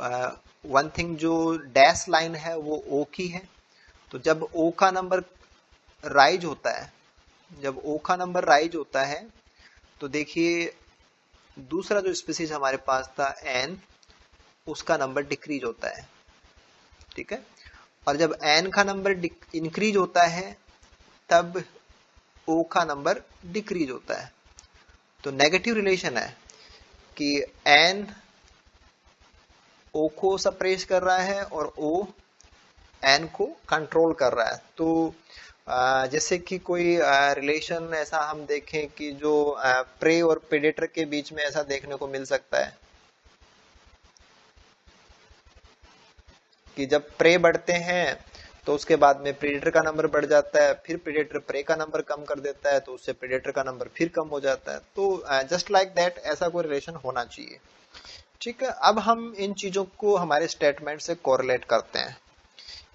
वन थिंग जो डैश लाइन है वो ओ की है, तो जब ओ का नंबर राइज होता है, जब ओ का नंबर राइज होता है तो देखिए दूसरा जो स्पीसीज हमारे पास था एन, उसका नंबर डिक्रीज होता है। ठीक है, और जब एन का नंबर इंक्रीज होता है तब ओ का नंबर डिक्रीज होता है। तो नेगेटिव रिलेशन है कि एन ओ को सप्रेस कर रहा है और ओ एन को कंट्रोल कर रहा है। तो जैसे कि कोई रिलेशन ऐसा हम देखें कि जो प्रे और प्रेडेटर के बीच में ऐसा देखने को मिल सकता है कि जब प्रे बढ़ते हैं तो उसके बाद में प्रेडेटर का नंबर बढ़ जाता है, फिर प्रेडेटर प्रे का नंबर कम कर देता है तो उससे प्रेडेटर का नंबर फिर कम हो जाता है। तो जस्ट लाइक दैट ऐसा कोई रिलेशन होना चाहिए। ठीक है, अब हम इन चीजों को हमारे स्टेटमेंट से कोरिलेट करते हैं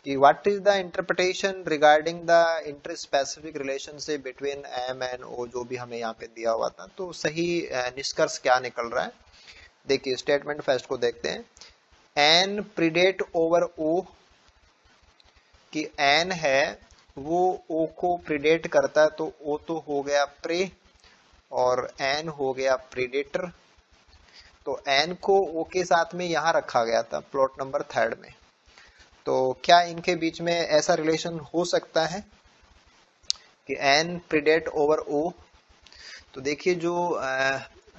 कि what is the interpretation regarding the inter specific relationship between M and O, जो भी हमें यहाँ पे दिया हुआ था। तो सही निष्कर्ष क्या निकल रहा है, देखिए स्टेटमेंट फर्स्ट को देखते हैं। एन प्रीडेट ओवर ओ, कि एन है वो ओ को प्रीडेट करता है, तो ओ तो हो गया प्रे और एन हो गया प्रीडेटर। तो एन को ओ के साथ में यहां रखा गया था प्लॉट नंबर थर्ड में। तो क्या इनके बीच में ऐसा रिलेशन हो सकता है कि एन प्रीडेट ओवर ओ? तो देखिए जो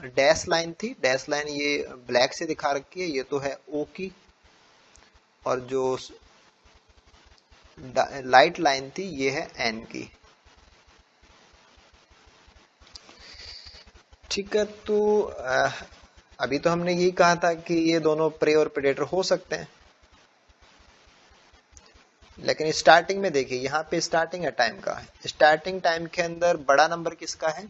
डैश लाइन थी, डैश लाइन ये ब्लैक से दिखा रखी है, ये तो है ओ की, और जो लाइट लाइन थी ये है एन की। ठीक है, तो अभी तो हमने यही कहा था कि ये दोनों प्रे और प्रेडेटर हो सकते हैं, लेकिन स्टार्टिंग में देखिए यहाँ पे स्टार्टिंग है टाइम का, स्टार्टिंग टाइम के अंदर बड़ा नंबर किसका है?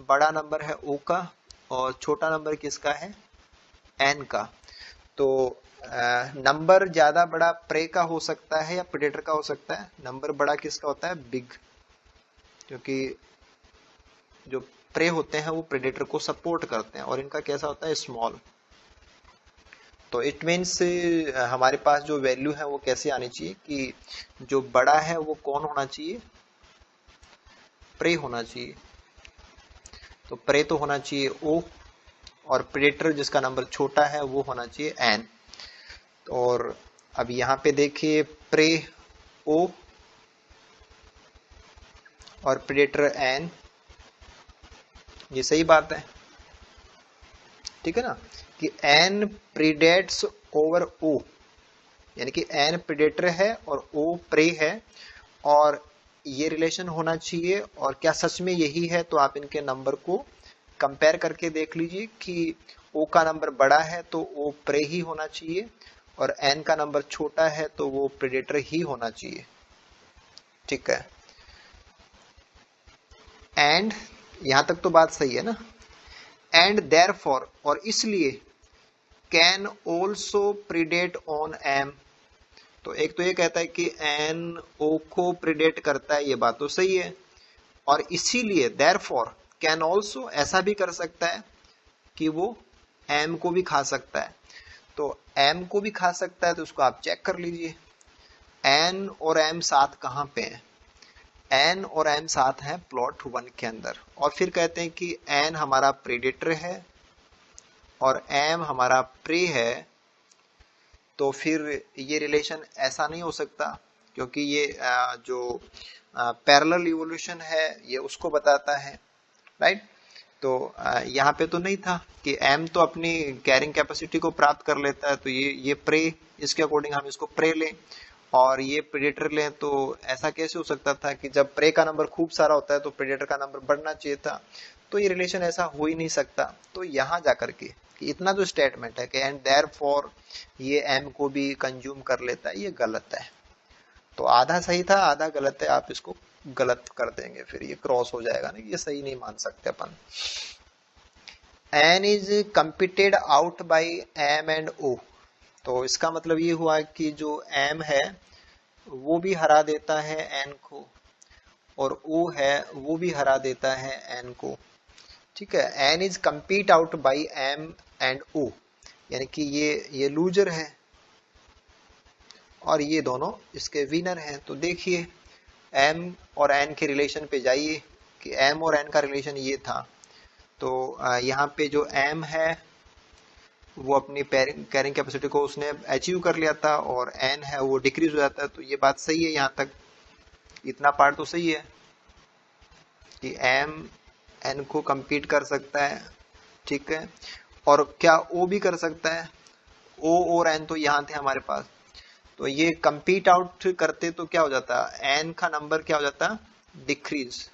बड़ा नंबर है ओ का, और छोटा नंबर किसका है? एन का। तो नंबर ज्यादा बड़ा प्रे का हो सकता है या प्रेडेटर का हो सकता है? नंबर बड़ा किसका होता है? बिग, क्योंकि जो प्रे होते हैं वो प्रेडेटर को सपोर्ट करते हैं, और इनका कैसा होता है? स्मॉल। तो इट मीन्स हमारे पास जो वैल्यू है वो कैसे आनी चाहिए कि जो बड़ा है वो कौन होना चाहिए? प्रे होना चाहिए। तो प्रे तो होना चाहिए ओ, और प्रेडेटर जिसका नंबर छोटा है वो होना चाहिए एन। और अब यहाँ पे देखिए प्रे ओ और प्रेडेटर एन, ये सही बात है, ठीक है ना, कि एन प्रीडेट्स ओवर ओ, यानी कि एन प्रेडेटर है और ओ प्रे है, और ये रिलेशन होना चाहिए। और क्या सच में यही है? तो आप इनके नंबर को कंपेयर करके देख लीजिए कि ओ का नंबर बड़ा है तो ओ प्रे ही होना चाहिए, और एन का नंबर छोटा है तो वो प्रेडेटर ही होना चाहिए। ठीक है, एंड यहां तक तो बात सही है ना। एंड देयरफॉर, और इसलिए, कैन ऑल्सो प्रीडेट ऑन एम। तो एक तो ये कहता है कि एन ओ को प्रीडेट करता है, ये बात तो सही है, और इसीलिए देयरफॉर कैन ऑल्सो ऐसा भी कर सकता है कि वो एम को भी खा सकता है। तो एम को भी खा सकता है तो उसको आप चेक कर लीजिए, एन और एम साथ कहां पे हैं? एन और एम साथ हैं प्लॉट 1 के अंदर। और फिर कहते हैं कि एन हमारा प्रेडेटर है और एम हमारा प्रे है, तो फिर ये रिलेशन ऐसा नहीं हो सकता, क्योंकि ये जो पैरेलल इवोल्यूशन है ये उसको बताता है, राइट। तो यहाँ पे तो नहीं था कि एम तो अपनी कैरिंग कैपेसिटी को प्राप्त कर लेता है, तो ये प्रे, इसके अकॉर्डिंग हम इसको प्रे लें और ये प्रेडेटर लें। तो ऐसा कैसे हो सकता था कि जब प्रे का नंबर खूब सारा होता है तो प्रेडेटर का नंबर बढ़ना चाहिए था? तो ये रिलेशन ऐसा हो ही नहीं सकता। तो यहाँ जाकर के कि इतना जो स्टेटमेंट है कि एंड देयरफॉर ये एम को भी कंज्यूम कर लेता है, ये गलत है। तो आधा सही था आधा गलत है, आप इसको गलत कर देंगे, फिर ये क्रॉस हो जाएगा ना, ये सही नहीं मान सकते अपन। N is computed out by M and O, तो इसका मतलब ये हुआ कि जो एम है वो भी हरा देता है एन को, और ओ है वो भी हरा देता है एन को। ठीक है, N is compete out by M and O, यानी कि ये लूजर है और ये दोनों इसके विनर हैं। तो देखिए एम और एन के रिलेशन पे जाइए कि एम और एन का रिलेशन ये था। तो यहाँ पे जो एम है वो अपनी कैरिंग कैपेसिटी को उसने अचीव कर लिया था, और एन है वो डिक्रीज हो जाता है। तो ये बात सही है, यहाँ तक इतना पार्ट तो सही है कि एम एन को compete कर सकता है। ठीक है, और क्या ओ भी कर सकता है? ओ और एन तो यहाँ थे हमारे पास, तो ये compete आउट करते तो क्या हो जाता, एन का नंबर क्या हो जाता, डिक्रीज।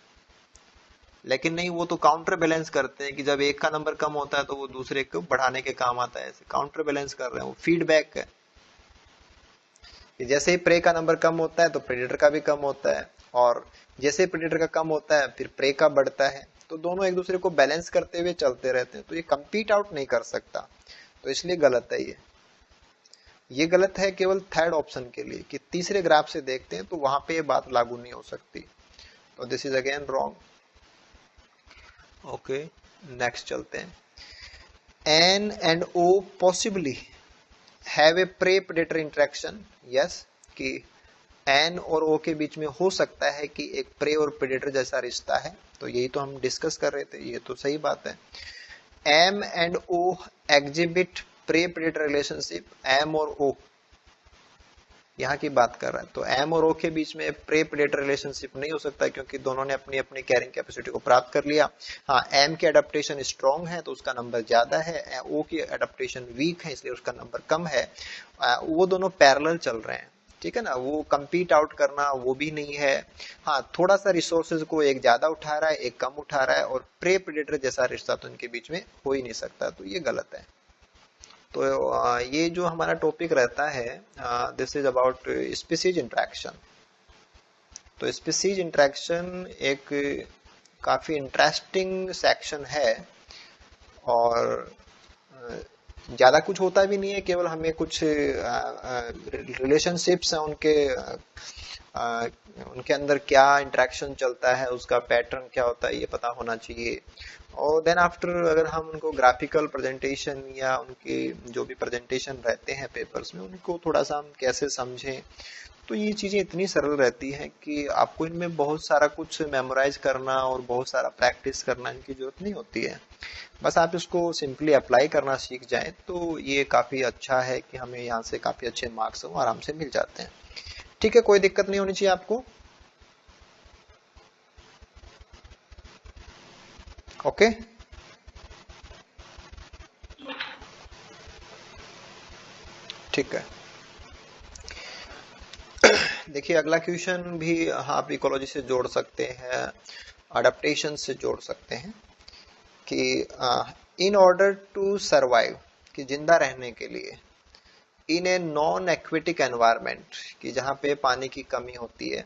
लेकिन नहीं, वो तो काउंटर बैलेंस करते हैं कि जब एक का नंबर कम होता है तो वो दूसरे को बढ़ाने के काम आता है, ऐसे काउंटर बैलेंस कर रहे हैं, वो फीडबैक है कि जैसे ही प्रे का नंबर कम होता है तो प्रेडेटर का भी कम होता है, और जैसे प्रेडेटर का कम होता है फिर प्रे का बढ़ता है। तो दोनों एक दूसरे को बैलेंस करते हुए चलते रहते हैं, तो ये compete आउट नहीं कर सकता, तो इसलिए गलत है ये गलत है केवल थर्ड ऑप्शन के लिए, कि तीसरे ग्राफ से देखते हैं तो वहां पे ये बात लागू नहीं हो सकती। तो this is again wrong. Okay, next चलते हैं। N and O possibly have a prey predator interaction, yes, कि एन और ओ के बीच में हो सकता है कि एक प्रे और प्रेडेटर जैसा रिश्ता है, तो यही तो हम डिस्कस कर रहे थे, ये तो सही बात है। M and O exhibit prey predator relationship, M और ओ यहाँ की बात कर रहा है, तो एम और ओ के बीच में प्रे प्रेडेटर रिलेशनशिप नहीं हो सकता, क्योंकि दोनों ने अपनी अपनी कैरिंग कैपेसिटी को प्राप्त कर लिया। हाँ, एम की एडेप्टेशन स्ट्रांग है तो उसका नंबर ज्यादा है, ओ की एडेप्टेशन वीक है इसलिए उसका नंबर कम है। वो दोनों पैरेलल चल रहे हैं, ठीक है ना, वो compete आउट करना वो भी नहीं है। हाँ, थोड़ा सा रिसोर्सेज को एक ज्यादा उठा रहा है एक कम उठा रहा है, और प्रे प्रेडेटर जैसा रिश्ता तो इनके बीच में हो ही नहीं सकता, तो ये गलत है। तो ये जो हमारा टॉपिक रहता है, this is about species interaction. तो स्पीसीज इंटरेक्शन एक काफी इंटरेस्टिंग सेक्शन है, और ज्यादा कुछ होता भी नहीं है, केवल हमें कुछ रिलेशनशिप्स हैं उनके अंदर क्या इंटरेक्शन चलता है, उसका पैटर्न क्या होता है ये पता होना चाहिए। और देन आफ्टर अगर हम उनको ग्राफिकल प्रेजेंटेशन या उनके जो भी प्रेजेंटेशन रहते हैं पेपर्स में, उनको थोड़ा सा हम कैसे समझें, तो ये चीजें इतनी सरल रहती हैं कि आपको इनमें बहुत सारा कुछ मेमोराइज करना और बहुत सारा प्रैक्टिस करना इनकी जरूरत नहीं होती है। बस आप इसको सिंपली अप्लाई करना सीख जाएं तो ये काफी अच्छा है कि हमें यहाँ से काफी अच्छे मार्क्स आराम से मिल जाते हैं। ठीक है, कोई दिक्कत नहीं होनी चाहिए आपको। ओके, ठीक है। देखिए अगला क्वेश्चन भी आप इकोलॉजी से जोड़ सकते हैं, अडेप्टेशन से जोड़ सकते हैं कि इन ऑर्डर टू सर्वाइव, कि जिंदा रहने के लिए, इन ए नॉन एक्वेटिक एनवायरमेंट, कि जहां पे पानी की कमी होती है,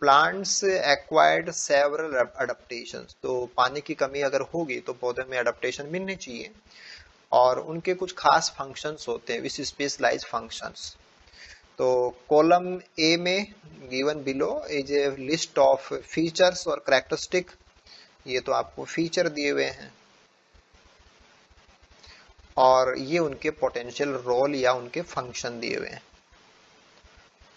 प्लांट्स एक्वायर्ड सेवरल अडेप्टेशंस, तो पानी की कमी अगर होगी तो पौधे में अडेप्टेशन मिलने चाहिए, और उनके कुछ खास फंक्शंस होते हैं, विच स्पेशलाइज फंक्शंस। तो कॉलम ए में given below is a list of features और कैरेक्टरिस्टिक, ये तो आपको फीचर दिए हुए हैं, और ये उनके पोटेंशियल रोल या उनके फंक्शन दिए हुए हैं।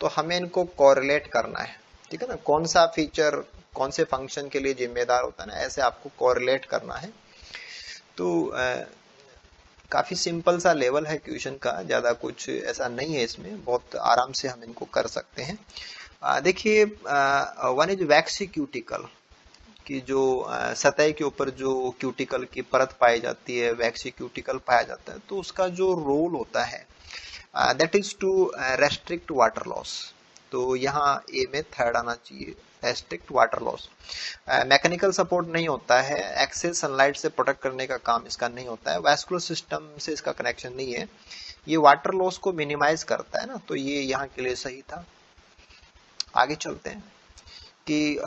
तो हमें इनको कोरिलेट करना है, ठीक है ना, कौन सा फीचर कौन से फंक्शन के लिए जिम्मेदार होता है ना, ऐसे आपको कोरिलेट करना है। तो काफी सिंपल सा लेवल है क्वेश्चन का, ज्यादा कुछ ऐसा नहीं है इसमें, बहुत आराम से हम इनको कर सकते हैं। देखिए, वन इज वैक्सी क्यूटिकल, कि जो सतह के ऊपर जो क्यूटिकल की परत पाई जाती है, वैक्सी क्यूटिकल पाया जाता है, तो उसका जो रोल होता है that is to restrict water loss. तो यहाँ ए में थर्ड आना चाहिए, restrict water loss. Mechanical support नहीं होता है, एक्सेस सनलाइट से प्रोटेक्ट करने का काम इसका नहीं होता है, वैस्कुलर सिस्टम से इसका कनेक्शन नहीं है, ये वाटर लॉस को मिनिमाइज करता है ना, तो ये यहाँ के लिए सही था। आगे चलते हैं। कि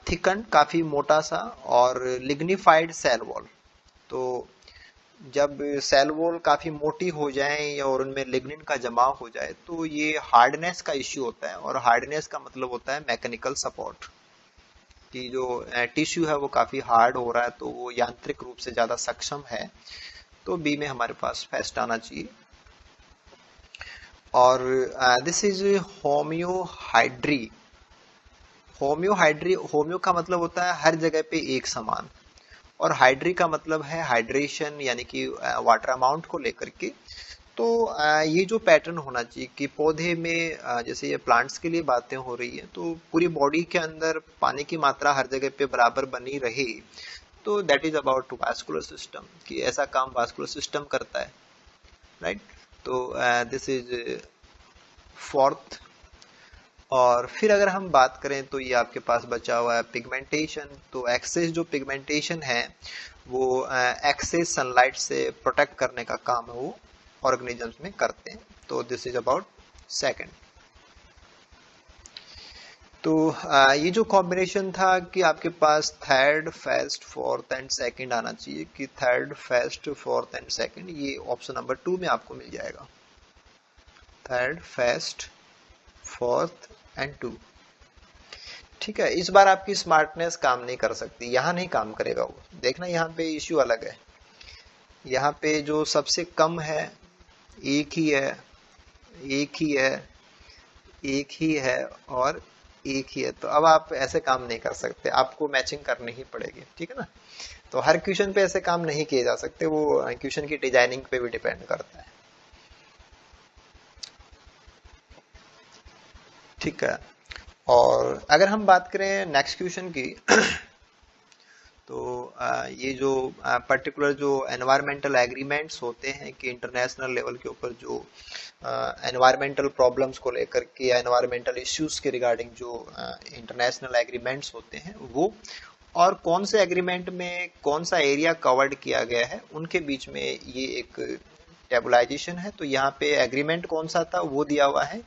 थिकन काफी मोटा सा और लिग्निफाइड सेल वॉल। तो जब सेल वॉल काफी मोटी हो जाए और उनमें लिग्निन का जमाव हो जाए तो ये हार्डनेस का इश्यू होता है, और हार्डनेस का मतलब होता है मैकेनिकल सपोर्ट, कि जो टिश्यू है वो काफी हार्ड हो रहा है तो वो यांत्रिक रूप से ज्यादा सक्षम है। तो बी में हमारे पास फेस्ट आना चाहिए। और दिस इज होम्योहाइड्री। होम्यो का मतलब होता है हर जगह पे एक समान, और हाइड्री का मतलब है हाइड्रेशन यानी कि वाटर अमाउंट को लेकर के। तो ये जो पैटर्न होना चाहिए कि पौधे में जैसे ये प्लांट्स के लिए बातें हो रही है तो पूरी बॉडी के अंदर पानी की मात्रा हर जगह पे बराबर बनी रहे। तो that is about vascular system, कि ऐसा काम वास्कुलर सिस्टम करता है, राइट। तो दिस इज फोर्थ। और फिर अगर हम बात करें तो ये आपके पास बचा हुआ है पिगमेंटेशन। तो एक्सेस जो पिगमेंटेशन है वो एक्सेस सनलाइट से प्रोटेक्ट करने का काम है वो ऑर्गेनिजम्स में करते हैं। तो दिस इज अबाउट सेकंड। तो ये जो कॉम्बिनेशन था कि आपके पास third first fourth and second आना चाहिए, कि third first fourth and second, ये ऑप्शन नंबर 2 में आपको मिल जाएगा। Third first fourth and 2। ठीक है, इस बार आपकी स्मार्टनेस काम नहीं कर सकती, यहाँ नहीं काम करेगा वो। देखना यहाँ पे इश्यू अलग है। यहाँ पे जो सबसे कम है एक ही है, एक ही है, एक ही है और एक ही है। तो अब आप ऐसे काम नहीं कर सकते, आपको मैचिंग करनी ही पड़ेगी, ठीक है ना। तो हर क्वेश्चन पे ऐसे काम नहीं किए जा सकते, वो क्वेश्चन की डिजाइनिंग पे भी डिपेंड करता है। ठीक है, और अगर हम बात करें नेक्स्ट क्वेश्चन की तो ये जो पर्टिकुलर जो एनवायरमेंटल एग्रीमेंट्स होते हैं कि इंटरनेशनल लेवल के ऊपर जो एनवायरमेंटल प्रॉब्लम्स को लेकर के या एनवायरमेंटल इश्यूज के रिगार्डिंग जो इंटरनेशनल एग्रीमेंट्स होते हैं वो, और कौन से एग्रीमेंट में कौन सा एरिया कवर्ड किया गया है, उनके बीच में ये एक टेबुलाइजेशन है। तो यहाँ पे एग्रीमेंट कौन सा था वो दिया हुआ है,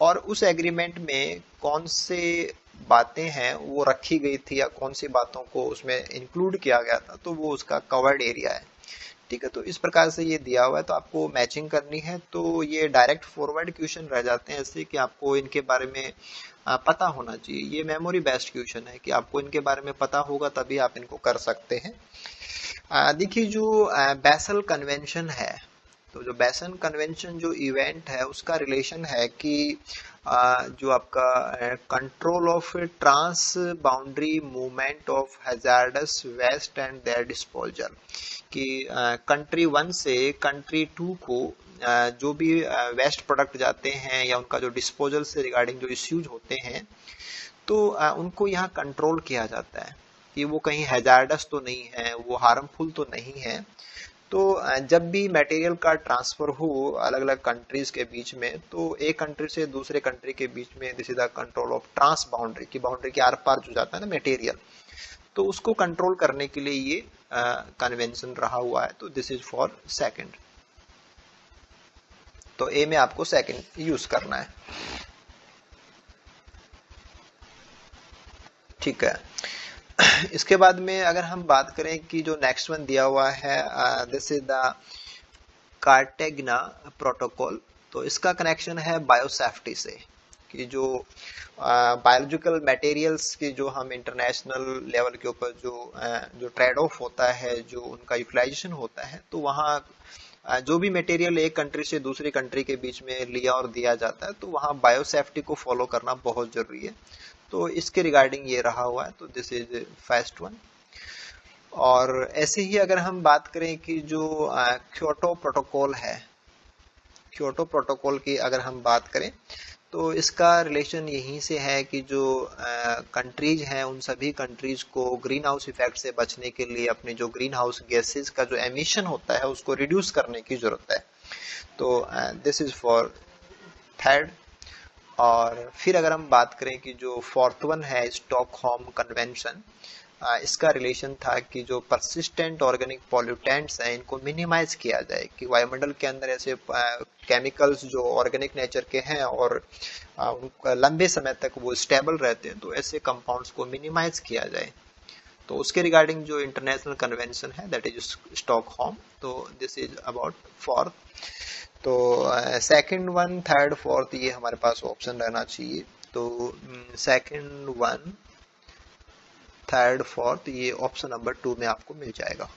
और उस एग्रीमेंट में कौन से बातें हैं वो रखी गई थी या कौन सी बातों को उसमें इंक्लूड किया गया था, तो वो उसका कवर्ड एरिया है। ठीक है, तो इस प्रकार से ये दिया हुआ है, तो आपको मैचिंग करनी है। तो ये डायरेक्ट फॉरवर्ड क्वेश्चन रह जाते हैं ऐसे कि आपको इनके बारे में पता होना चाहिए। ये मेमोरी बेस्ड क्वेश्चन है कि आपको इनके बारे में पता होगा तभी आप इनको कर सकते हैं। देखिए जो बैसल कन्वेंशन है, तो जो बैसन कन्वेंशन जो इवेंट है उसका रिलेशन है कि जो आपका control of transboundary movement of hazardous waste and their disposal, कि कंट्री 1 से कंट्री 2 को जो भी वेस्ट प्रोडक्ट जाते हैं या उनका जो डिस्पोजल से रिगार्डिंग जो इश्यूज होते हैं तो उनको यहाँ कंट्रोल किया जाता है कि वो कहीं हैजार्डस तो नहीं है, वो हार्मफुल तो नहीं है। तो जब भी मटेरियल का ट्रांसफर हो अलग अलग कंट्रीज के बीच में, तो एक कंट्री से दूसरे कंट्री के बीच में this is the control of transboundary, की बाउंड्री के आर पार जो जाता है ना मटेरियल, तो उसको कंट्रोल करने के लिए ये कन्वेंशन रहा हुआ है। तो दिस इज फॉर सेकंड। तो ए में आपको सेकंड यूज करना है। ठीक है, इसके बाद में अगर हम बात करें कि जो नेक्स्ट वन दिया हुआ है दिस इज द कार्टेगना प्रोटोकॉल। तो इसका कनेक्शन है बायोसेफ्टी से, कि जो बायोलॉजिकल मटेरियल्स की जो हम इंटरनेशनल लेवल के ऊपर जो ट्रेड ऑफ होता है, जो उनका यूटिलाइजेशन होता है, तो वहाँ जो भी मटेरियल एक कंट्री से दूसरी कंट्री के बीच में लिया और दिया जाता है तो वहाँ बायोसेफ्टी को फॉलो करना बहुत जरूरी है। तो इसके रिगार्डिंग ये रहा हुआ है। तो दिस इज फर्स्ट वन। और ऐसे ही अगर हम बात करें कि जो क्योटो प्रोटोकॉल है, क्योटो प्रोटोकॉल की अगर हम बात करें तो इसका रिलेशन यहीं से है कि जो कंट्रीज हैं उन सभी कंट्रीज को ग्रीन हाउस इफेक्ट से बचने के लिए अपने जो ग्रीन हाउस गैसेस का जो एमिशन होता है उसको रिड्यूस करने की जरूरत है। तो दिस इज फॉर थर्ड। और फिर अगर हम बात करें कि जो फोर्थ वन है स्टॉकहोम कन्वेंशन, इसका रिलेशन था कि जो परसिस्टेंट ऑर्गेनिक पॉल्यूटेंट्स हैं इनको मिनिमाइज किया जाए, कि वायुमंडल के अंदर ऐसे केमिकल्स जो ऑर्गेनिक नेचर के हैं और उनका लंबे समय तक वो स्टेबल रहते हैं, तो ऐसे कंपाउंड्स को मिनिमाइज किया जाए। तो उसके रिगार्डिंग जो इंटरनेशनल कन्वेंशन है दैट इज स्टॉकहोम, तो दिस इज अबाउट फोर्थ। तो सेकंड वन, थर्ड, फोर्थ ये हमारे पास ऑप्शन रहना चाहिए। तो सेकंड वन, थर्ड, फोर्थ ये ऑप्शन नंबर 2 में आपको मिल जाएगा।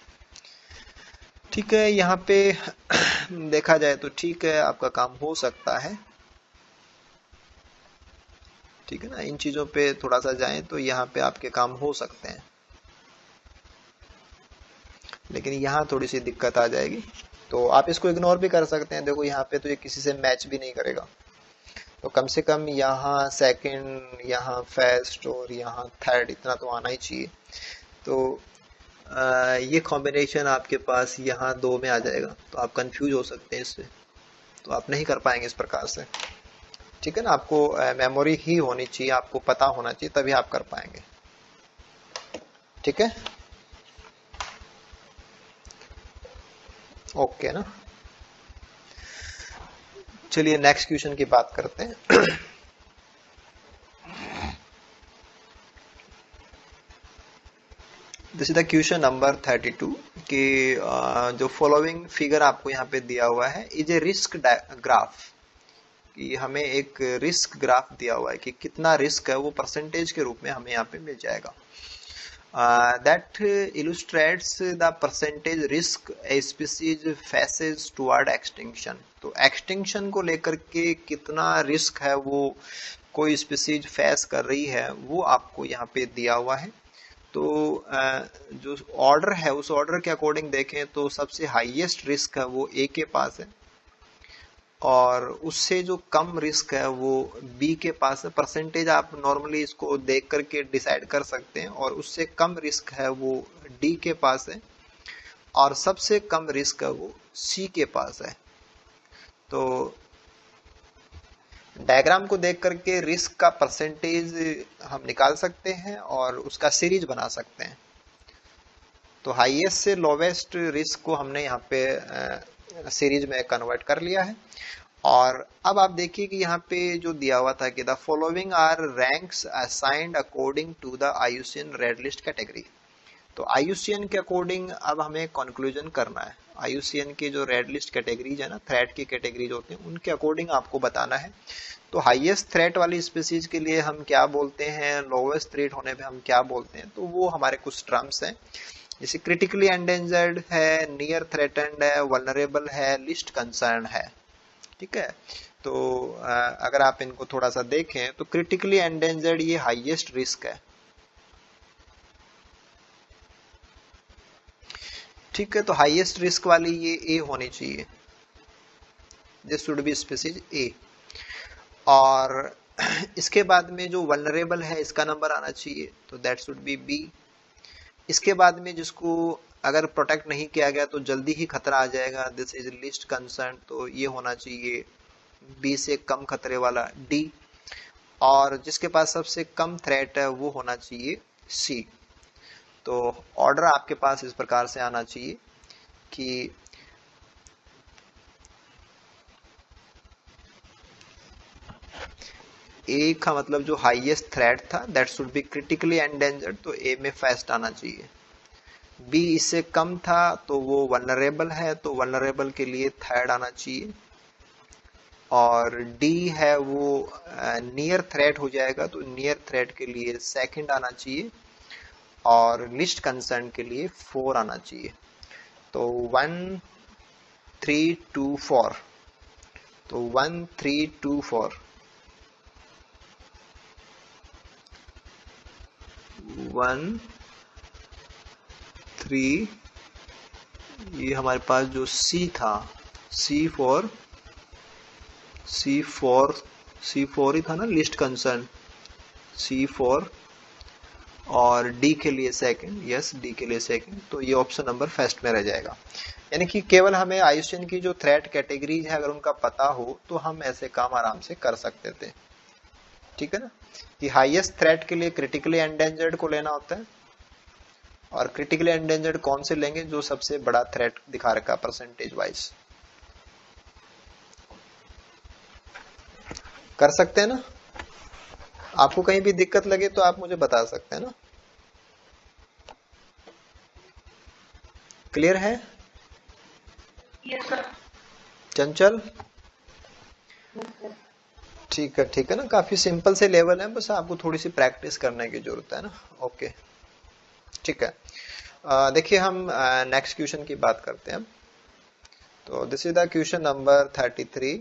ठीक है, यहाँ पे देखा जाए तो ठीक है, आपका काम हो सकता है। ठीक है ना, इन चीजों पे थोड़ा सा जाएं तो यहाँ पे आपके काम हो सकते हैं, लेकिन यहाँ थोड़ी सी दिक्कत आ जाएगी। तो आप इसको इग्नोर भी कर सकते हैं। देखो यहाँ पे तो ये किसी से मैच भी नहीं करेगा, तो कम से कम यहाँ सेकंड, यहाँ फर्स्ट और यहाँ थर्ड इतना तो आना ही चाहिए। तो ये कॉम्बिनेशन आपके पास यहाँ 2 में आ जाएगा, तो आप कंफ्यूज हो सकते हैं इससे, तो आप नहीं कर पाएंगे इस प्रकार से। ठीक है ना, आपको मेमोरी ही होनी चाहिए, आपको पता होना चाहिए, तभी आप कर पाएंगे। ठीक है, ओके ना। चलिए नेक्स्ट क्वेश्चन की बात करते हैं। This is the question number 32 कि जो फॉलोइंग फिगर आपको यहाँ पे दिया हुआ है इज ए रिस्क ग्राफ, कि हमें एक रिस्क ग्राफ दिया हुआ है कि कितना रिस्क है वो परसेंटेज के रूप में हमें यहाँ पे मिल जाएगा। That illustrates the percentage risk a species faces toward extinction. तो एक्सटिंक्शन को लेकर के कितना रिस्क है वो कोई स्पीसीज फेस कर रही है वो आपको यहाँ पे दिया हुआ है। तो जो ऑर्डर है उस ऑर्डर के अकॉर्डिंग देखें तो सबसे हाईएस्ट रिस्क है वो ए के पास है, और उससे जो कम रिस्क है वो बी के पास है। परसेंटेज आप नॉर्मली इसको देख करके डिसाइड कर सकते हैं, और उससे कम रिस्क है वो डी के पास है, और सबसे कम रिस्क है वो सी के पास है। तो डायग्राम को देख करके रिस्क का परसेंटेज हम निकाल सकते हैं और उसका सीरीज बना सकते हैं। तो हाईएस्ट से लोवेस्ट रिस्क को हमने यहाँ पे सीरीज में कन्वर्ट कर लिया है। और अब आप देखिए कि यहाँ पे जो दिया हुआ था कि the following are ranks assigned according to the IUCN red list category. तो IUCN के अकॉर्डिंग अब हमें कंक्लूजन करना है। IUCN के जो रेड लिस्ट कैटेगरीज है ना, थ्रेट की कैटेगरीज होते हैं, उनके अकॉर्डिंग आपको बताना है। तो हाईएस्ट थ्रेट वाली स्पीसीज के लिए हम क्या बोलते हैं, लोवेस्ट थ्रेट होने पे हम क्या बोलते हैं, तो वो हमारे कुछ टर्म्स हैं। जैसे क्रिटिकली एंडेंजर्ड है, नियर थ्रेटन्ड है, वल्नरेबल है, लिस्ट कंसर्न है। ठीक है, तो अगर आप इनको थोड़ा सा देखें तो क्रिटिकली एंडेंजर्ड ये हाईएस्ट रिस्क है। ठीक है, तो हाईएस्ट रिस्क वाली ये ए होनी चाहिए, दिस शुड बी स्पीसीज ए। और इसके बाद में जो वल्नरेबल है इसका नंबर आना चाहिए, तो दैट शुड बी बी। इसके बाद में जिसको अगर प्रोटेक्ट नहीं किया गया तो जल्दी ही खतरा आ जाएगा, दिस इज लिस्ट कंसर्न, तो ये होना चाहिए बी से कम खतरे वाला डी। और जिसके पास सबसे कम थ्रेट है वो होना चाहिए सी। तो ऑर्डर आपके पास इस प्रकार से आना चाहिए कि ए का मतलब जो हाईएस्ट थ्रेट था that should be critically endangered, तो ए में फर्स्ट आना चाहिए। बी इससे कम था तो वो वल्नरेबल है, तो वल्नरेबल के लिए थर्ड आना चाहिए। और डी है वो नियर थ्रेट हो जाएगा, तो नियर थ्रेट के लिए सेकंड आना चाहिए, और लिस्ट कंसर्न के लिए 4 आना चाहिए। तो 1 3 2 4, तो 1 3 2 4, 1 3, ये हमारे पास जो सी था C4 ही था ना लिस्ट कंसर्न, C4, और डी के लिए सेकंड, यस डी के लिए सेकंड, तो ये ऑप्शन नंबर फर्स्ट में रह जाएगा। यानी कि केवल हमें IUCN की जो थ्रेट कैटेगरीज है अगर उनका पता हो तो हम ऐसे काम आराम से कर सकते थे। ठीक है ना, कि हाईएस्ट थ्रेट के लिए क्रिटिकली एंडेंजर्ड को लेना होता है, और क्रिटिकली एंडेंजर्ड कौन से लेंगे, जो सबसे बड़ा थ्रेट दिखा रखा परसेंटेज वाइज। कर सकते हैं ना? आपको कहीं भी दिक्कत लगे तो आप मुझे बता सकते हैं ना। क्लियर है? Yes sir. चंचल ठीक है ना, काफी सिंपल से लेवल है, बस आपको थोड़ी सी प्रैक्टिस करने की जरूरत है ना। ओके ठीक है। देखिए हम नेक्स्ट क्वेश्चन की बात करते हैं। तो this is the question number 33।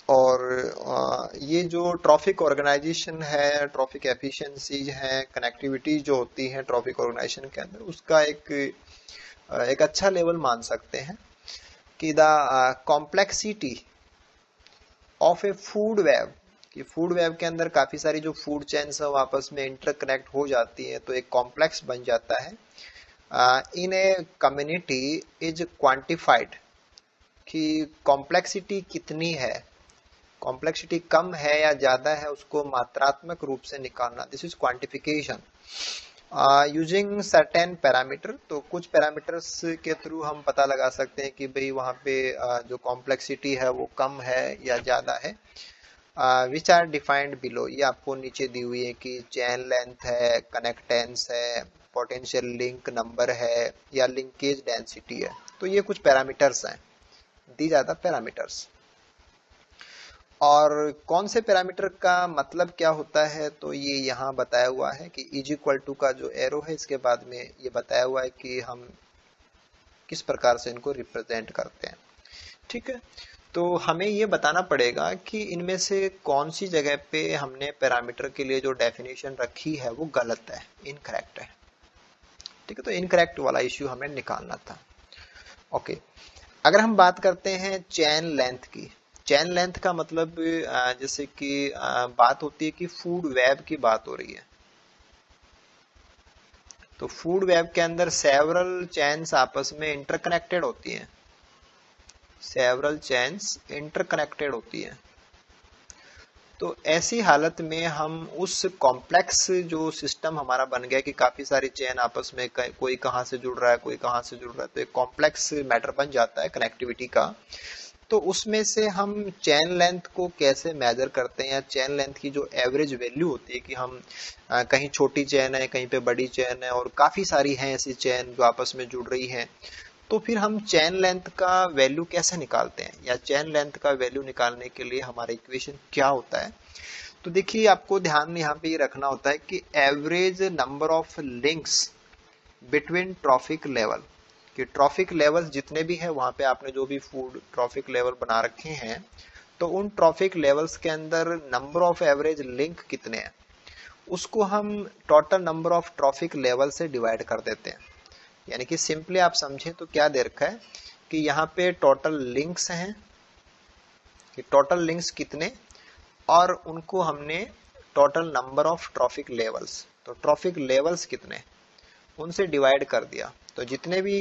और ये जो ट्रैफिक ऑर्गेनाइजेशन है, ट्रैफिक एफिशिएंसी है, कनेक्टिविटी जो होती है ट्रैफिक ऑर्गेनाइजेशन के अंदर, उसका एक अच्छा लेवल मान सकते हैं कि the complexity of A food web, कि फूड वेब के अंदर काफी सारी जो फूड चेन्स है आपस में इंटरकनेक्ट हो जाती है, तो एक कॉम्प्लेक्स बन जाता है। इन ए कम्युनिटी इज क्वांटिफाइड, कि कॉम्प्लेक्सिटी कितनी है, कॉम्प्लेक्सिटी कम है या ज्यादा है, उसको मात्रात्मक रूप से निकालना, this is quantification using certain parameter. तो कुछ पैरामीटर्स के थ्रू हम पता लगा सकते हैं कि भाई वहां पे जो कॉम्प्लेक्सिटी है वो कम है या ज्यादा है। विच आर डिफाइंड बिलो, ये आपको नीचे दी हुई है कि चैन लेंथ है, कनेक्टेंस है, पोटेंशियल लिंक नंबर है, या लिंकेज डेंसिटी है। तो ये कुछ पैरामीटर्स हैं, दीज आर द पैरामीटर्स। और कौन से पैरामीटर का मतलब क्या होता है, तो ये यहाँ बताया हुआ है कि इज इक्वल टू का जो एरो है इसके बाद में ये बताया हुआ है कि हम किस प्रकार से इनको रिप्रेजेंट करते हैं। ठीक है, तो हमें ये बताना पड़ेगा कि इनमें से कौन सी जगह पे हमने पैरामीटर के लिए जो डेफिनेशन रखी है वो गलत है, इनकरेक्ट है। ठीक है, तो इनकरेक्ट वाला इश्यू हमें निकालना था। ओके, अगर हम बात करते हैं चैन लेंथ की, चैन लेंथ का मतलब जैसे कि बात होती है कि फूड वेब की बात हो रही है, तो फूड वेब के अंदर सेवरल चैन्स आपस में इंटरकनेक्टेड होती हैं, सेवरल चैन्स इंटरकनेक्टेड होती है। तो ऐसी हालत में हम उस कॉम्प्लेक्स जो सिस्टम हमारा बन गया कि काफी सारी चेन आपस में कोई कहां से जुड़ रहा है, कोई कहां से जुड़ रहा है, तो एक कॉम्प्लेक्स मैटर बन जाता है कनेक्टिविटी का। तो उसमें से हम चैन लेंथ को कैसे मेजर करते हैं, या चैन लेंथ की जो एवरेज वैल्यू होती है कि हम कहीं छोटी चैन है, कहीं पे बड़ी चैन है, और काफी सारी हैं ऐसी चैन जो आपस में जुड़ रही हैं, तो फिर हम चैन लेंथ का वैल्यू कैसे निकालते हैं, या चैन लेंथ का वैल्यू निकालने के लिए हमारा इक्वेशन क्या होता है। तो देखिए आपको ध्यान में यहाँ पे ये रखना होता है कि average number of links between trophic level, कि ट्रॉफिक लेवल्स जितने भी हैं वहां पे आपने जो भी फूड ट्रॉफिक लेवल बना रखे हैं, तो उन ट्रॉफिक लेवल्स के अंदर नंबर ऑफ एवरेज लिंक कितने हैं, उसको हम total number of trophic level से डिवाइड कर देते हैं। यानी कि सिंपली आप समझें तो क्या दे रखा है कि यहाँ पे टोटल लिंक्स हैं, कि टोटल लिंक्स कितने, और उनको हमने total number of trophic levels, तो ट्रॉफिक लेवल्स कितने, उनसे डिवाइड कर दिया। तो जितने भी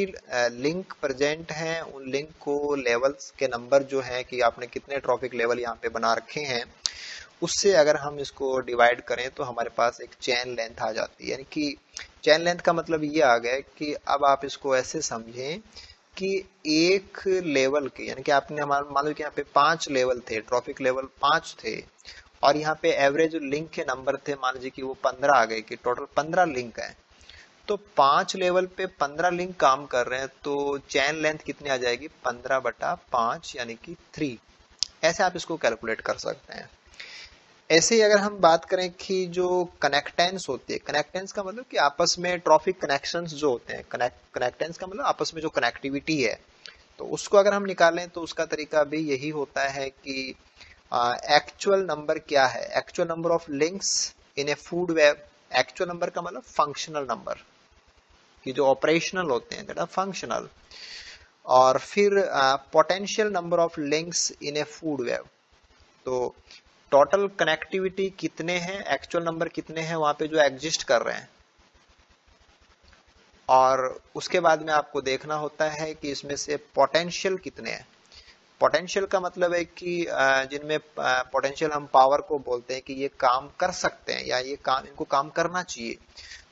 लिंक प्रेजेंट हैं उन लिंक को लेवल्स के नंबर जो है कि आपने कितने ट्रॉफिक लेवल यहाँ पे बना रखे हैं, उससे अगर हम इसको डिवाइड करें तो हमारे पास एक चैन लेंथ आ जाती है। यानी कि चैन लेंथ का मतलब ये आ गया कि अब आप इसको ऐसे समझें कि एक लेवल के, यानी कि आपने हमारा मान लो कि यहाँ पे 5 लेवल थे, ट्रॉफिक लेवल 5 थे, और यहाँ पे एवरेज लिंक के नंबर थे मान लीजिए कि वो 15 आ गए, कि टोटल 15 लिंक है। तो 5 लेवल पे 15 लिंक काम कर रहे हैं, तो चैन लेंथ कितनी आ जाएगी, 15/5 यानी कि 3। ऐसे आप इसको कैलकुलेट कर सकते हैं। ऐसे ही अगर हम बात करें कि जो कनेक्टेंस होती है, कनेक्टेंस का मतलब कि आपस में ट्रॉफिक कनेक्शंस जो होते हैं, कनेक्टेंस का मतलब आपस में जो कनेक्टिविटी है, तो उसको अगर हम निकालें तो उसका तरीका भी यही होता है कि एक्चुअल नंबर क्या है, actual number of links in a food web. Actual number का मतलब फंक्शनल नंबर, कि जो ऑपरेशनल होते हैं दैट आर फंक्शनल। और फिर potential number of links in a food web, तो टोटल कनेक्टिविटी कितने हैं, एक्चुअल नंबर कितने हैं वहां पे जो एग्जिस्ट कर रहे हैं, और उसके बाद में आपको देखना होता है कि इसमें से पोटेंशियल कितने हैं। पोटेंशियल का मतलब है कि जिनमें पोटेंशियल हम पावर को बोलते हैं कि ये काम कर सकते हैं या ये काम इनको काम करना चाहिए।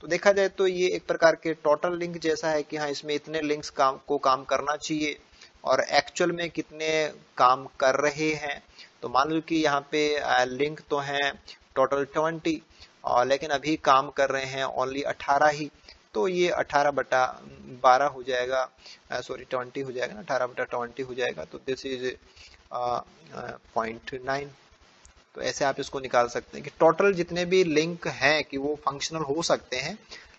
तो देखा जाए तो ये एक प्रकार के टोटल लिंक जैसा है कि हाँ इसमें इतने लिंक्स काम करना चाहिए और एक्चुअल में कितने काम कर रहे हैं। तो मान लो कि यहाँ पे लिंक तो है टोटल 20 और लेकिन अभी काम कर रहे हैं ओनली 18 ही। तो ये 18/12 हो जाएगा, सॉरी 20 हो जाएगा ना, 18/20 हो जाएगा। तो दिस इज 0.9। तो ऐसे आप इसको निकाल सकते हैं कि टोटल जितने भी लिंक हैं कि वो फंक्शनल हो सकते हैं,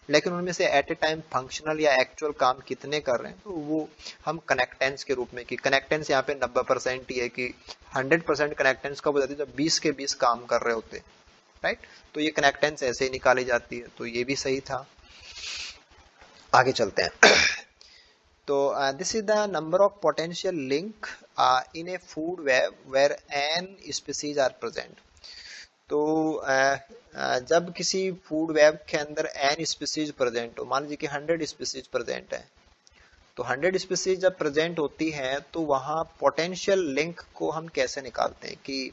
लेकिन उनमें से एट ए टाइम फंक्शनल या एक्चुअल काम कितने कर रहे हैं तो वो हम कनेक्टेंस के रूप में, कि कनेक्टेंस यहाँ पे 90% ही है, कि 100% कनेक्टेंस कब हो जाती है जब 20 के 20 काम कर रहे होते, राइट। तो ये कनेक्टेंस ऐसे ही निकाली जाती है, तो ये भी सही था। आगे चलते हैं। तो this is the number of potential link in a food web where N species are present. तो जब किसी फूड वेब के अंदर एन स्पीसीज प्रेजेंट हो, मान लीजिए कि 100 स्पीसीज प्रेजेंट है, तो 100 स्पीसीज जब प्रेजेंट होती है तो वहां पोटेंशियल लिंक को हम कैसे निकालते हैं, कि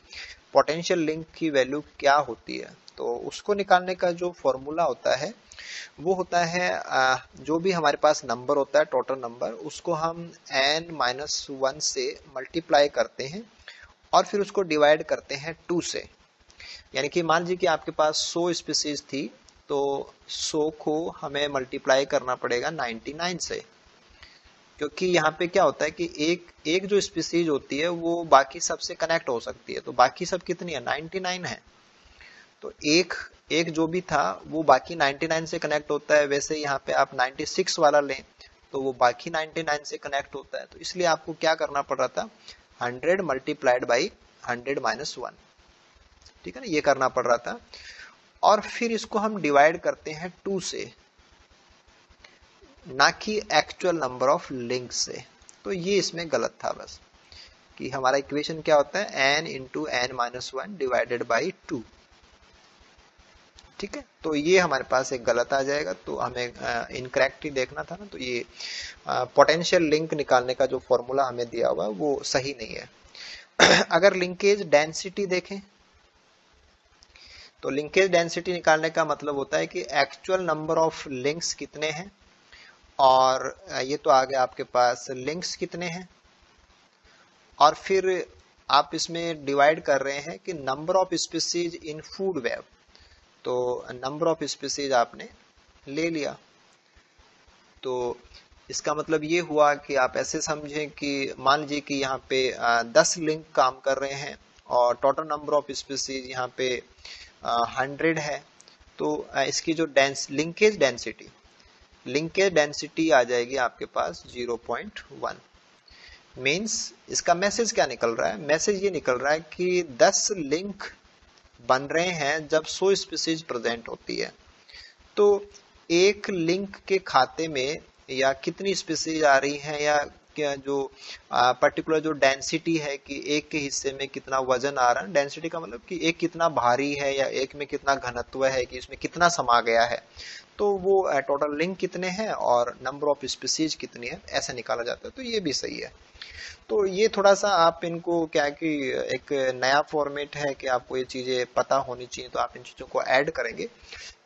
पोटेंशियल लिंक की वैल्यू क्या होती है। तो उसको निकालने का जो फॉर्मूला होता है वो होता है जो भी हमारे पास नंबर होता है टोटल नंबर, उसको हम n-1 से मल्टीप्लाई करते हैं और फिर उसको डिवाइड करते हैं 2 से। यानी कि मान लीजिए कि आपके पास 100 स्पीसीज थी, तो 100 को हमें मल्टीप्लाई करना पड़ेगा 99 से, क्योंकि यहाँ पे क्या होता है कि एक जो स्पीसीज होती है वो बाकी सबसे कनेक्ट हो सकती है। तो बाकी सब कितनी है, 99 है। तो एक जो भी था वो बाकी 99 से कनेक्ट होता है। वैसे यहाँ पे आप 96 वाला लें तो वो बाकी 99 से कनेक्ट होता है। तो इसलिए आपको क्या करना पड़ रहा था, 100 मल्टीप्लाइड बाई 100 माइनस 1, ठीक है ना, ये करना पड़ रहा था। और फिर इसको हम डिवाइड करते हैं 2 से, ना कि एक्चुअल नंबर ऑफ लिंक से। तो ये इसमें गलत था बस, कि हमारा इक्वेशन क्या होता है, n into n-1 divided by 2, ठीक है। तो ये हमारे पास एक गलत आ जाएगा, तो हमें इनकरेक्ट ही देखना था ना। तो ये पोटेंशियल लिंक निकालने का जो फॉर्मूला हमें दिया हुआ है वो सही नहीं है। अगर लिंकेज डेंसिटी देखें तो लिंकेज डेंसिटी निकालने का मतलब होता है कि एक्चुअल नंबर ऑफ लिंक्स कितने हैं, और ये तो आ गया आपके पास लिंक्स कितने हैं, और फिर आप इसमें डिवाइड कर रहे हैं कि number of species in food web. तो नंबर ऑफ स्पीसीज आपने ले लिया, तो इसका मतलब ये हुआ कि आप ऐसे समझें कि मान लीजिए कि यहाँ पे 10 लिंक काम कर रहे हैं और टोटल नंबर ऑफ स्पीसीज यहाँ पे 100 है। तो इसकी जो लिंकेज डेंसिटी आ जाएगी आपके पास 0.1। मीन्स इसका मैसेज क्या निकल रहा है, मैसेज ये निकल रहा है कि 10 लिंक बन रहे हैं जब 100 स्पीसीज प्रेजेंट होती है। तो एक लिंक के खाते में या कितनी स्पीसीज आ रही है, या क्या जो पर्टिकुलर जो डेंसिटी है कि एक के हिस्से में कितना वजन आ रहा है। डेंसिटी का मतलब कि एक कितना भारी है या एक में कितना घनत्व है, कि इसमें कितना समा गया है। तो वो टोटल लिंक कितने हैं और नंबर ऑफ स्पीसीज कितनी है, ऐसा निकाला जाता है। तो ये भी सही है। तो ये थोड़ा सा आप इनको क्या है कि एक नया फॉर्मेट है कि आपको ये चीजें पता होनी चाहिए, तो आप इन चीजों को ऐड करेंगे।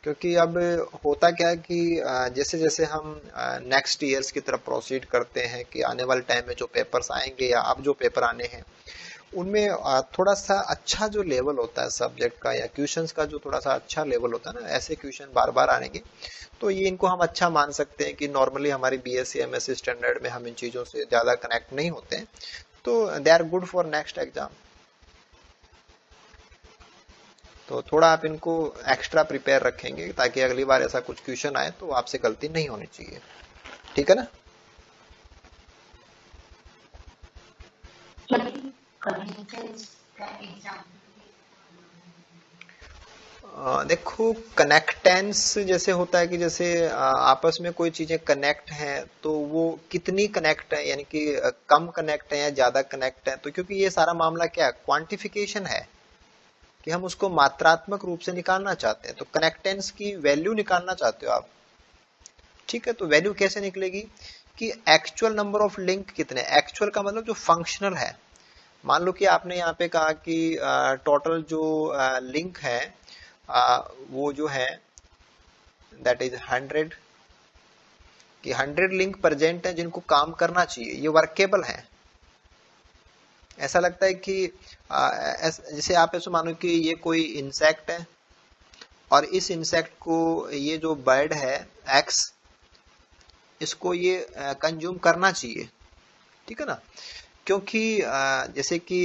क्योंकि अब होता क्या है कि जैसे जैसे हम नेक्स्ट ईयर्स की तरफ प्रोसीड करते हैं, कि आने वाले टाइम में जो पेपर्स आएंगे या अब जो पेपर आने हैं उनमें थोड़ा सा अच्छा जो लेवल होता है सब्जेक्ट का, या क्वेश्चंस का जो थोड़ा सा अच्छा लेवल होता है ना, ऐसे क्वेश्चन बार बार आएंगे। तो ये इनको हम अच्छा मान सकते हैं कि नॉर्मली हमारी बीएससी एमएससी स्टैंडर्ड में हम इन चीजों से ज्यादा कनेक्ट नहीं होते हैं, तो they are good for next exam. तो थोड़ा आप इनको एक्स्ट्रा प्रिपेयर रखेंगे ताकि अगली बार ऐसा कुछ क्वेश्चन आए तो आपसे गलती नहीं होनी चाहिए, ठीक है ना। देखो कनेक्टेंस जैसे होता है कि जैसे आपस में कोई चीजें कनेक्ट हैं तो वो कितनी कनेक्ट है, यानी कि कम कनेक्ट है या ज्यादा कनेक्ट है। तो क्योंकि ये सारा मामला क्या है, क्वांटिफिकेशन है, कि हम उसको मात्रात्मक रूप से निकालना चाहते हैं। तो कनेक्टेंस की वैल्यू निकालना चाहते हो आप, ठीक है। तो वैल्यू कैसे निकलेगी कि एक्चुअल नंबर ऑफ लिंक कितने, एक्चुअल का मतलब जो फंक्शनल है, मान लो कि आपने यहाँ पे कहा कि टोटल जो लिंक है वो जो है दैट इज 100, कि 100 लिंक प्रेजेंट है जिनको काम करना चाहिए, ये वर्केबल है। ऐसा लगता है कि जैसे आप ऐसे मानो कि ये कोई इंसेक्ट है और इस इंसेक्ट को ये जो बर्ड है एक्स, इसको ये कंज्यूम करना चाहिए, ठीक है ना। क्योंकि जैसे कि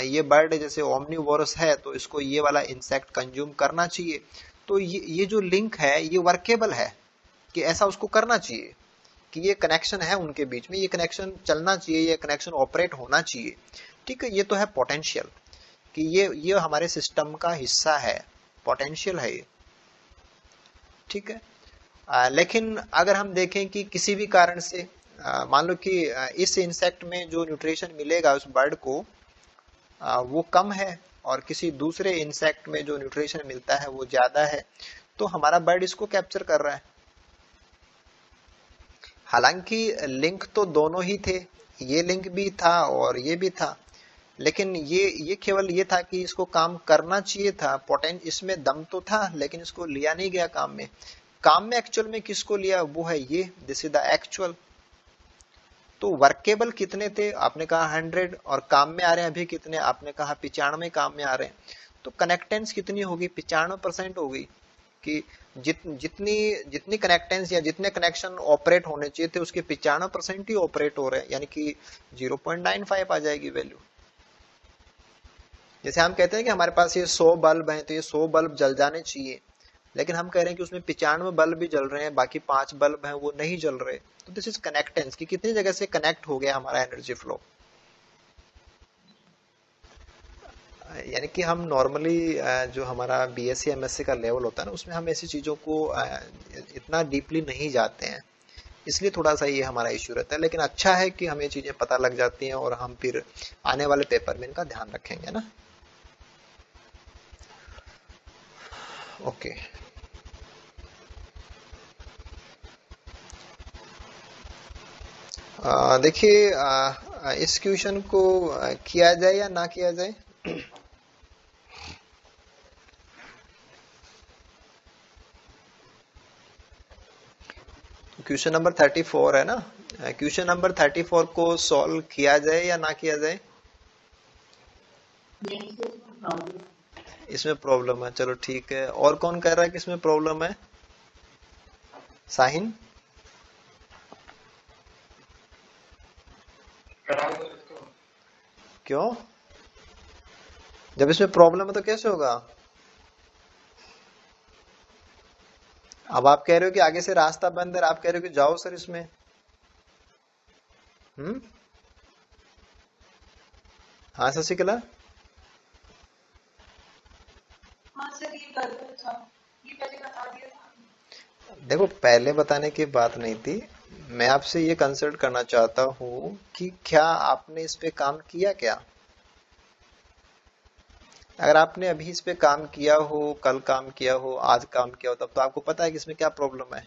ये बर्ड जैसे ओमनीवोरस है तो इसको ये वाला इंसेक्ट कंज्यूम करना चाहिए। तो ये जो लिंक है ये वर्केबल है कि ऐसा उसको करना चाहिए, कि ये कनेक्शन है उनके बीच में, ये कनेक्शन चलना चाहिए, ये कनेक्शन ऑपरेट होना चाहिए, ठीक है। ये तो है पोटेंशियल, कि ये हमारे सिस्टम का हिस्सा है, पोटेंशियल है ये, ठीक है। लेकिन अगर हम देखें कि किसी भी कारण से मान लो कि इस इंसेक्ट में जो न्यूट्रिशन मिलेगा उस बर्ड को वो कम है और किसी दूसरे इंसेक्ट में जो न्यूट्रिशन मिलता है वो ज्यादा है, तो हमारा बर्ड इसको कैप्चर कर रहा है। हालांकि लिंक तो दोनों ही थे, ये लिंक भी था और ये भी था, लेकिन ये केवल ये था कि इसको काम करना चाहिए था, पोटेंट इसमें दम तो था, लेकिन इसको लिया नहीं गया काम में। काम में एक्चुअल में किसको लिया वो है ये, दिस इज द एक्चुअल। तो वर्केबल कितने थे, आपने कहा 100, और काम में आ रहे हैं अभी कितने, आपने कहा 95 काम में आ रहे हैं। तो कनेक्टेंस कितनी होगी, 95% होगी, कि जितनी जितनी कनेक्टेंस या जितने कनेक्शन ऑपरेट होने चाहिए थे उसके 95% ही ऑपरेट हो रहे हैं, यानी कि 0.95 आ जाएगी वैल्यू। जैसे हम कहते हैं कि हमारे पास ये 100 बल्ब हैं तो ये 100 बल्ब जल जाने चाहिए, लेकिन हम कह रहे हैं कि उसमें 95 बल्ब भी जल रहे हैं, बाकी 5 बल्ब हैं वो नहीं जल रहे। तो दिस इज कनेक्टेंस, कि कितनी जगह से कनेक्ट हो गया हमारा एनर्जी फ्लो। यानी कि हम नॉर्मली जो हमारा बीएससी एमएससी का लेवल होता है ना उसमें हम ऐसी चीजों को इतना डीपली नहीं जाते हैं, इसलिए थोड़ा सा ये हमारा इश्यू रहता है। लेकिन अच्छा है कि हमें चीजें पता लग जाती हैं और हम फिर आने वाले पेपर में इनका ध्यान रखेंगे ना। ओके, देखिए इस क्वेश्चन को किया जाए या ना किया जाए। क्वेश्चन नंबर 34 है ना, क्वेश्चन नंबर 34 को सॉल्व किया जाए या ना किया जाए। इसमें प्रॉब्लम है, चलो ठीक है। और कौन कह रहा है कि इसमें प्रॉब्लम है, साहिन। क्यों, जब इसमें प्रॉब्लम है तो कैसे होगा। अब आप कह रहे हो कि आगे से रास्ता बंद है, आप कह रहे हो कि जाओ सर इसमें। हाँ शशिकला। हाँ सर, ये गलत था, ये पहले बता दिया था। देखो पहले बताने की बात नहीं थी, मैं आपसे ये कंसल्ट करना चाहता हूँ कि क्या आपने इस पे काम किया क्या। अगर आपने अभी इस पे काम किया हो, कल काम किया हो, आज काम किया हो, तब तो आपको पता है कि इसमें क्या प्रॉब्लम है।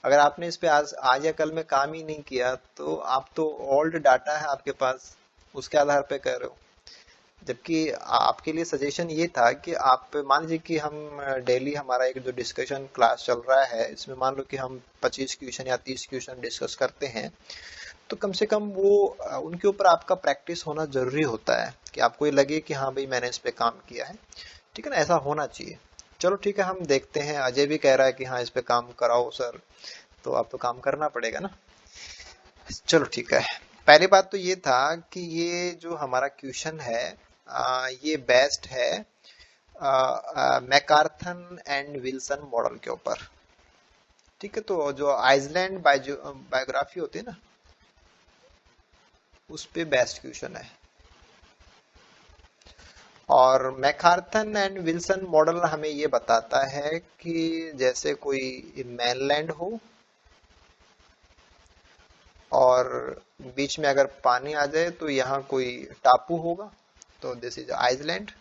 अगर आपने इस पे आज या कल में काम ही नहीं किया तो आप तो ओल्ड डाटा है आपके पास, उसके आधार पे कह रहे हो। जबकि आपके लिए सजेशन ये था कि आप मान लीजिए कि हम डेली हमारा एक जो डिस्कशन क्लास चल रहा है इसमें मान लो कि हम 25 क्वेश्चन या 30 क्वेश्चन डिस्कस करते हैं, तो कम से कम वो उनके ऊपर आपका प्रैक्टिस होना जरूरी होता है, कि आपको ये लगे कि हाँ भाई मैंने इस पे काम किया है, ठीक है ना, ऐसा होना चाहिए। चलो ठीक है, हम देखते हैं। अजय भी कह रहा है कि हाँ इस पे काम कराओ सर, तो आप तो काम करना पड़ेगा ना। चलो ठीक है, पहली बात तो ये था कि ये जो हमारा क्वेश्चन है ये बेस्ड है मैकार्थन एंड विल्सन मॉडल के ऊपर, ठीक है। तो जो आइसलैंड बायोग्राफी होती है ना उस पे बेस्ट क्वेश्चन है। और मैकार्थन एंड विल्सन मॉडल हमें ये बताता है कि जैसे कोई मैनलैंड हो और बीच में अगर पानी आ जाए तो यहाँ कोई टापू होगा, तो दिस इज आइसलैंड।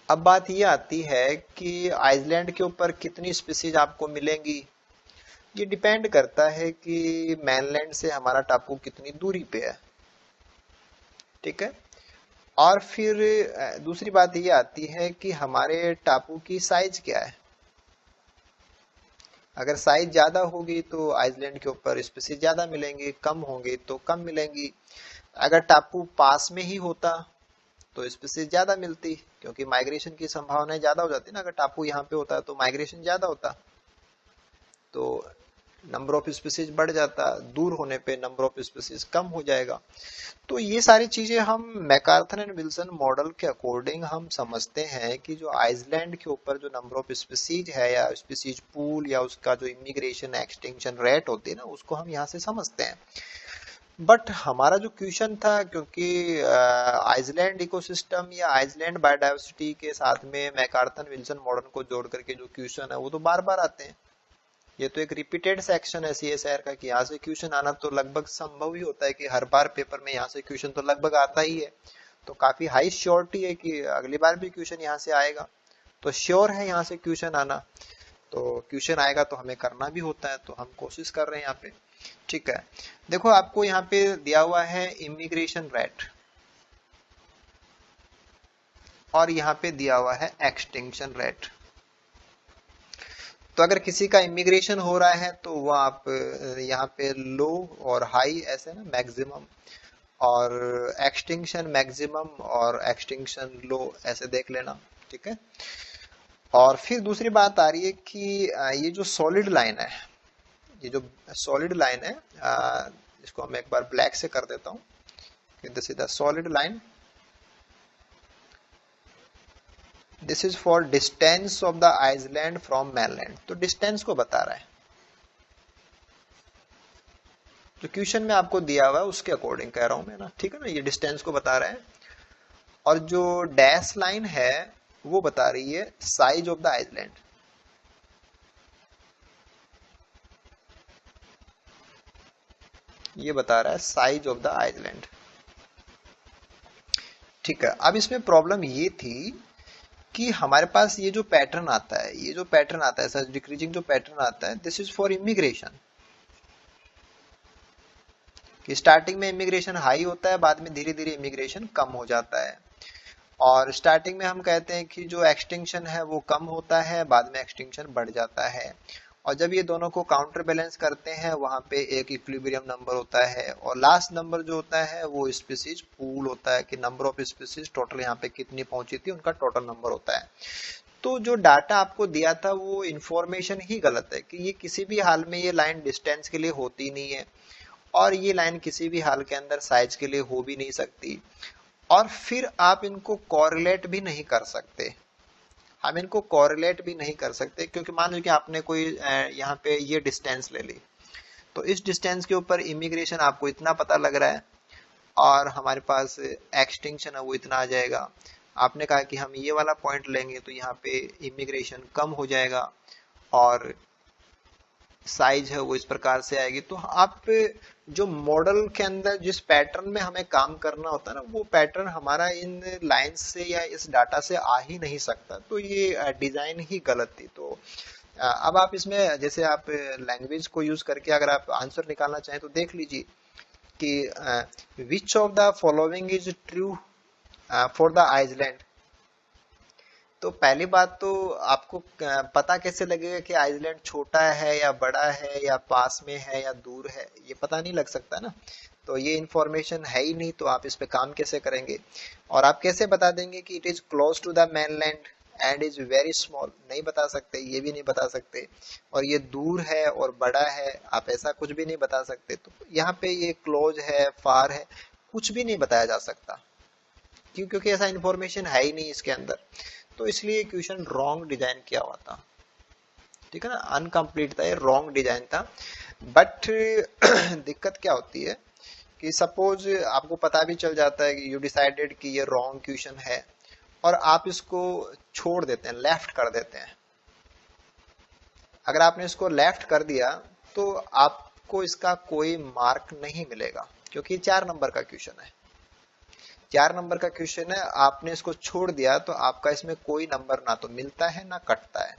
अब बात ये आती है कि आइसलैंड के ऊपर कितनी स्पीसीज आपको मिलेंगी, ये डिपेंड करता है कि मैनलैंड से हमारा टापू कितनी दूरी पे है। ठीक है। और फिर दूसरी बात ये आती है कि हमारे टापू की साइज क्या है। अगर साइज ज्यादा होगी तो आइसलैंड के ऊपर स्पीसीज ज्यादा मिलेंगी, कम होंगी तो कम मिलेंगी। अगर टापू पास में ही होता तो स्पीसीज ज्यादा मिलती, क्योंकि माइग्रेशन की संभावनाएं ज्यादा हो जाती ना। अगर टापू यहाँ पे होता तो माइग्रेशन ज्यादा होता, तो नंबर ऑफ स्पीसीज बढ़ जाता, दूर होने पे नंबर ऑफ स्पीसीज कम हो जाएगा। तो ये सारी चीजें हम मैकार्थन एंड विल्सन मॉडल के अकॉर्डिंग हम समझते हैं कि जो आइसलैंड के ऊपर जो नंबर ऑफ स्पीसीज है या स्पीसीज पूल या उसका जो इमिग्रेशन एक्सटिंक्शन रेट होती है ना, उसको हम यहाँ से समझते हैं। बट हमारा जो क्वेश्चन था, क्योंकि आइसलैंड इकोसिस्टम या आइसलैंड बायोडायवर्सिटी के साथ में मैकार्थन विल्सन मॉडल को जोड़ करके जो क्वेश्चन है वो तो बार बार आते हैं। ये तो एक रिपीटेड सेक्शन है सीएसआर का कि यहाँ से क्वेश्चन आना तो लगभग संभव ही होता है कि हर बार पेपर में यहाँ से क्वेश्चन तो लगभग आता ही है। तो काफी हाई श्योरिटी है कि अगली बार भी क्वेश्चन यहाँ से आएगा, तो श्योर है यहाँ से क्वेश्चन आना। तो क्वेश्चन आएगा तो हमें करना भी होता है, तो हम कोशिश कर रहे हैं यहाँ पे। ठीक है, देखो आपको यहाँ पे दिया हुआ है इमिग्रेशन रेट और यहाँ पे दिया हुआ है एक्सटिंक्शन रेट। तो अगर किसी का इमिग्रेशन हो रहा है तो वो आप यहाँ पे लो और हाई ऐसे ना, मैक्सिमम और एक्सटिंक्शन मैक्सिमम और एक्सटिंक्शन लो ऐसे देख लेना। ठीक है, और फिर दूसरी बात आ रही है कि ये जो सॉलिड लाइन है, ये जो सॉलिड लाइन है, इसको हम एक बार ब्लैक से कर देता हूँ कि this is the solid line. This is for distance of the island from mainland। तो डिस्टेंस को बता रहा है, जो क्वेश्चन में आपको दिया हुआ है उसके अकॉर्डिंग कह रहा हूं मैं ना। ठीक है ना, ये डिस्टेंस को बता रहा है। और जो डैश लाइन है वो बता रही है साइज ऑफ द आइसलैंड। ये बता रहा है साइज ऑफ द आइसलैंड। ठीक है, अब इसमें प्रॉब्लम ये थी कि हमारे पास ये जो पैटर्न आता है, ये जो पैटर्न आता है सच डिक्रीजिंग जो पैटर्न आता है, दिस इज फॉर इमिग्रेशन। कि स्टार्टिंग में इमिग्रेशन हाई होता है, बाद में धीरे धीरे इमिग्रेशन कम हो जाता है। और स्टार्टिंग में हम कहते हैं कि जो एक्सटिंक्शन है वो कम होता है, बाद में एक्सटिंक्शन बढ़ जाता है। और जब ये दोनों को काउंटर बैलेंस करते हैं वहां पे एक इक्विलिब्रियम नंबर होता है, और लास्ट नंबर जो होता है वो स्पीसीज पूल होता है कि नंबर ऑफ स्पीसीज टोटल यहाँ पे कितनी पहुंची थी उनका टोटल नंबर होता है। तो जो डाटा आपको दिया था वो इंफॉर्मेशन ही गलत है कि ये किसी भी हाल में ये लाइन डिस्टेंस के लिए होती नहीं है, और ये लाइन किसी भी हाल के अंदर साइज के लिए हो भी नहीं सकती। और फिर आप इनको कोरिलेट भी नहीं कर सकते, हम इनको कोरिलेट भी नहीं कर सकते, क्योंकि मान लीजिए आपने कोई यहाँ पे ये डिस्टेंस ले ली, तो इस डिस्टेंस के ऊपर इमिग्रेशन आपको इतना पता लग रहा है और हमारे पास एक्सटिंक्शन है वो इतना आ जाएगा। आपने कहा कि हम ये वाला पॉइंट लेंगे तो यहाँ पे इमिग्रेशन कम हो जाएगा और साइज है वो इस प्रकार से आएगी। तो आप जो मॉडल के अंदर जिस पैटर्न में हमें काम करना होता है ना, वो पैटर्न हमारा इन लाइंस से या इस डाटा से आ ही नहीं सकता। तो ये डिजाइन ही गलत थी। तो अब आप इसमें जैसे आप लैंग्वेज को यूज करके अगर आप आंसर निकालना चाहें तो देख लीजिए कि which of the following is true for the island. तो पहली बात तो आपको पता कैसे लगेगा कि आइसलैंड छोटा है या बड़ा है या पास में है या दूर है, ये पता नहीं लग सकता ना। तो ये इंफॉर्मेशन है ही नहीं, तो आप इस पे काम कैसे करेंगे। और आप कैसे बता देंगे कि it is close to the mainland and is very small, नहीं बता सकते, ये भी नहीं बता सकते। और ये दूर है और बड़ा है, आप ऐसा कुछ भी नहीं बता सकते। तो यहाँ पे ये क्लोज है फार है, कुछ भी नहीं बताया जा सकता, क्यों? क्योंकि ऐसा इंफॉर्मेशन है ही नहीं इसके अंदर। तो इसलिए क्वेश्चन रॉन्ग डिजाइन किया हुआ था। ठीक है ना, अनकंप्लीट था, ये रॉन्ग डिजाइन था। बट दिक्कत क्या होती है कि सपोज आपको पता भी चल जाता है कि यू डिसाइडेड कि ये रॉन्ग क्वेश्चन है और आप इसको छोड़ देते हैं, लेफ्ट कर देते हैं। अगर आपने इसको लेफ्ट कर दिया तो आपको इसका कोई मार्क नहीं मिलेगा, क्योंकि 4 नंबर का क्वेश्चन है। 4 नंबर का क्वेश्चन है, आपने इसको छोड़ दिया तो आपका इसमें कोई नंबर ना तो मिलता है ना कटता है।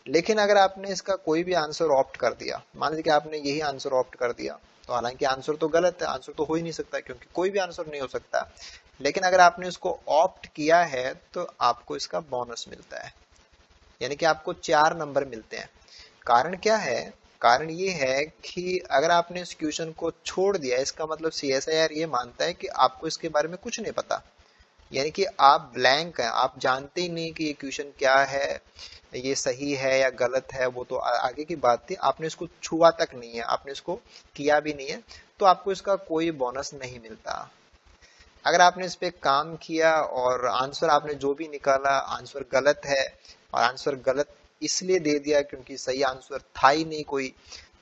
लेकिन अगर आपने इसका कोई भी आंसर ऑप्ट कर दिया, मान लीजिए कि आपने यही आंसर ऑप्ट कर दिया तो हालांकि आंसर तो गलत है, आंसर तो हो ही नहीं सकता, क्योंकि कोई भी आंसर नहीं हो सकता। लेकिन अगर आपने इसको ऑप्ट किया है तो आपको इसका बोनस मिलता है, यानी कि आपको 4 नंबर मिलते हैं। कारण क्या है? कारण ये है कि अगर आपने इस क्वेश्चन को छोड़ दिया, इसका मतलब CSIR ये मानता है कि आपको इसके बारे में कुछ नहीं पता, यानी कि आप ब्लैंक हैं, आप जानते ही नहीं कि ये क्वेश्चन क्या है, ये सही है या गलत है, वो तो आगे की बात थी। आपने इसको छुआ तक नहीं है, आपने इसको किया भी नहीं है, तो आपको इसका कोई बोनस नहीं मिलता। अगर आपने इस पे काम किया और आंसर आपने जो भी निकाला आंसर गलत है, और आंसर गलत इसलिए दे दिया क्योंकि सही आंसर था ही नहीं कोई,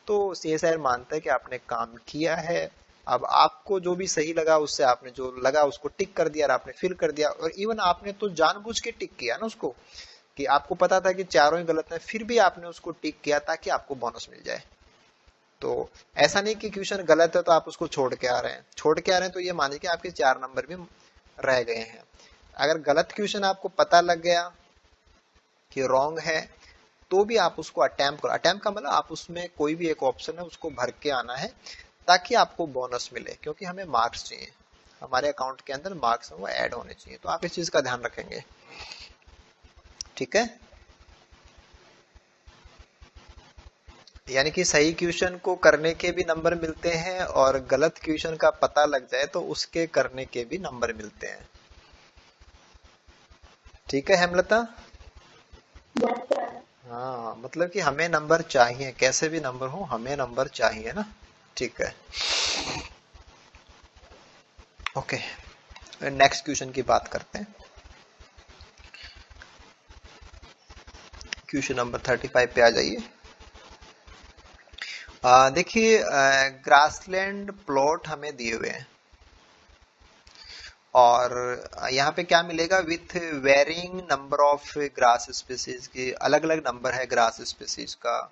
तो CSIR मानता है कि आपने काम किया है। अब आपको जो भी सही लगा उससे आपने जो लगा उसको टिक कर दिया और आपने फिल कर दिया, और इवन आपने तो जानबूझ के टिक किया ना उसको, कि आपको पता था कि चारों ही गलत है, फिर भी आपने उसको टिक किया ताकि आपको बोनस मिल जाए। तो ऐसा नहीं कि क्वेश्चन गलत है तो आप उसको छोड़ के आ रहे हैं, छोड़ के आ रहे हैं तो ये मानिए कि आपके 4 नंबर भी रह गए हैं। अगर गलत क्वेश्चन आपको पता लग गया कि रॉन्ग है, तो भी आप उसको अटेम्प्ट करो। अटेम्प्ट का मतलब आप उसमें कोई भी एक ऑप्शन है उसको भर के आना है ताकि आपको बोनस मिले, क्योंकि हमें मार्क्स चाहिए, हमारे अकाउंट के अंदर मार्क्स वो ऐड होने चाहिए। तो आप इस चीज का ध्यान रखेंगे, ठीक है। यानी कि सही क्वेश्चन को करने के भी नंबर मिलते हैं, और गलत क्वेश्चन का पता लग जाए तो उसके करने के भी नंबर मिलते हैं। ठीक है हेमलता? हाँ, मतलब कि हमें नंबर चाहिए, कैसे भी नंबर हो हमें नंबर चाहिए ना। ठीक है, ओके, नेक्स्ट क्वेश्चन की बात करते हैं। क्वेश्चन नंबर 35 पे आ जाइए। देखिए, ग्रासलैंड प्लॉट हमें दिए हुए हैं, और यहाँ पे क्या मिलेगा, with varying number of grass species की, अलग अलग नंबर है ग्रास स्पीसीज का,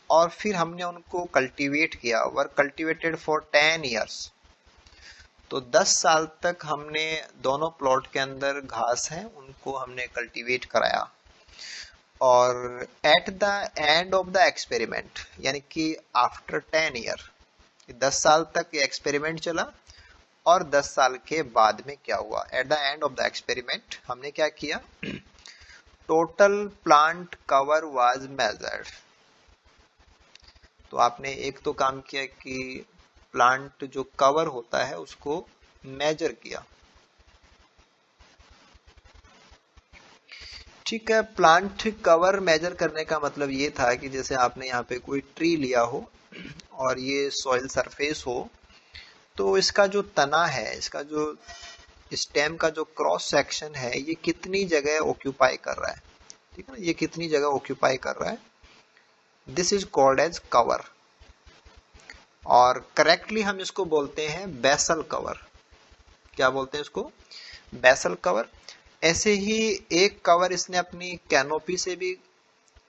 और फिर हमने उनको कल्टीवेट किया, वर कल्टीवेटेड फॉर 10 years। तो 10 साल तक हमने दोनों प्लॉट के अंदर घास है उनको हमने कल्टीवेट कराया, और at the end of the experiment, यानी कि आफ्टर 10 year, 10 साल तक ये एक्सपेरिमेंट चला, और 10 साल के बाद में क्या हुआ, at the end of the experiment हमने क्या किया, total plant cover was measured. तो आपने एक तो काम किया कि प्लांट जो कवर होता है उसको मेजर किया, ठीक है। प्लांट कवर मेजर करने का मतलब ये था कि जैसे आपने यहाँ पे कोई ट्री लिया हो और ये सॉइल सरफेस हो, तो इसका जो तना है, इसका जो स्टेम का जो क्रॉस सेक्शन है, ये कितनी जगह ऑक्यूपाई कर रहा है, ठीक है ना, ये कितनी जगह ऑक्यूपाई कर रहा है, this is called as cover. और करेक्टली हम इसको बोलते हैं बेसल कवर। क्या बोलते हैं इसको? Basal cover. ऐसे ही एक कवर इसने अपनी कैनोपी से भी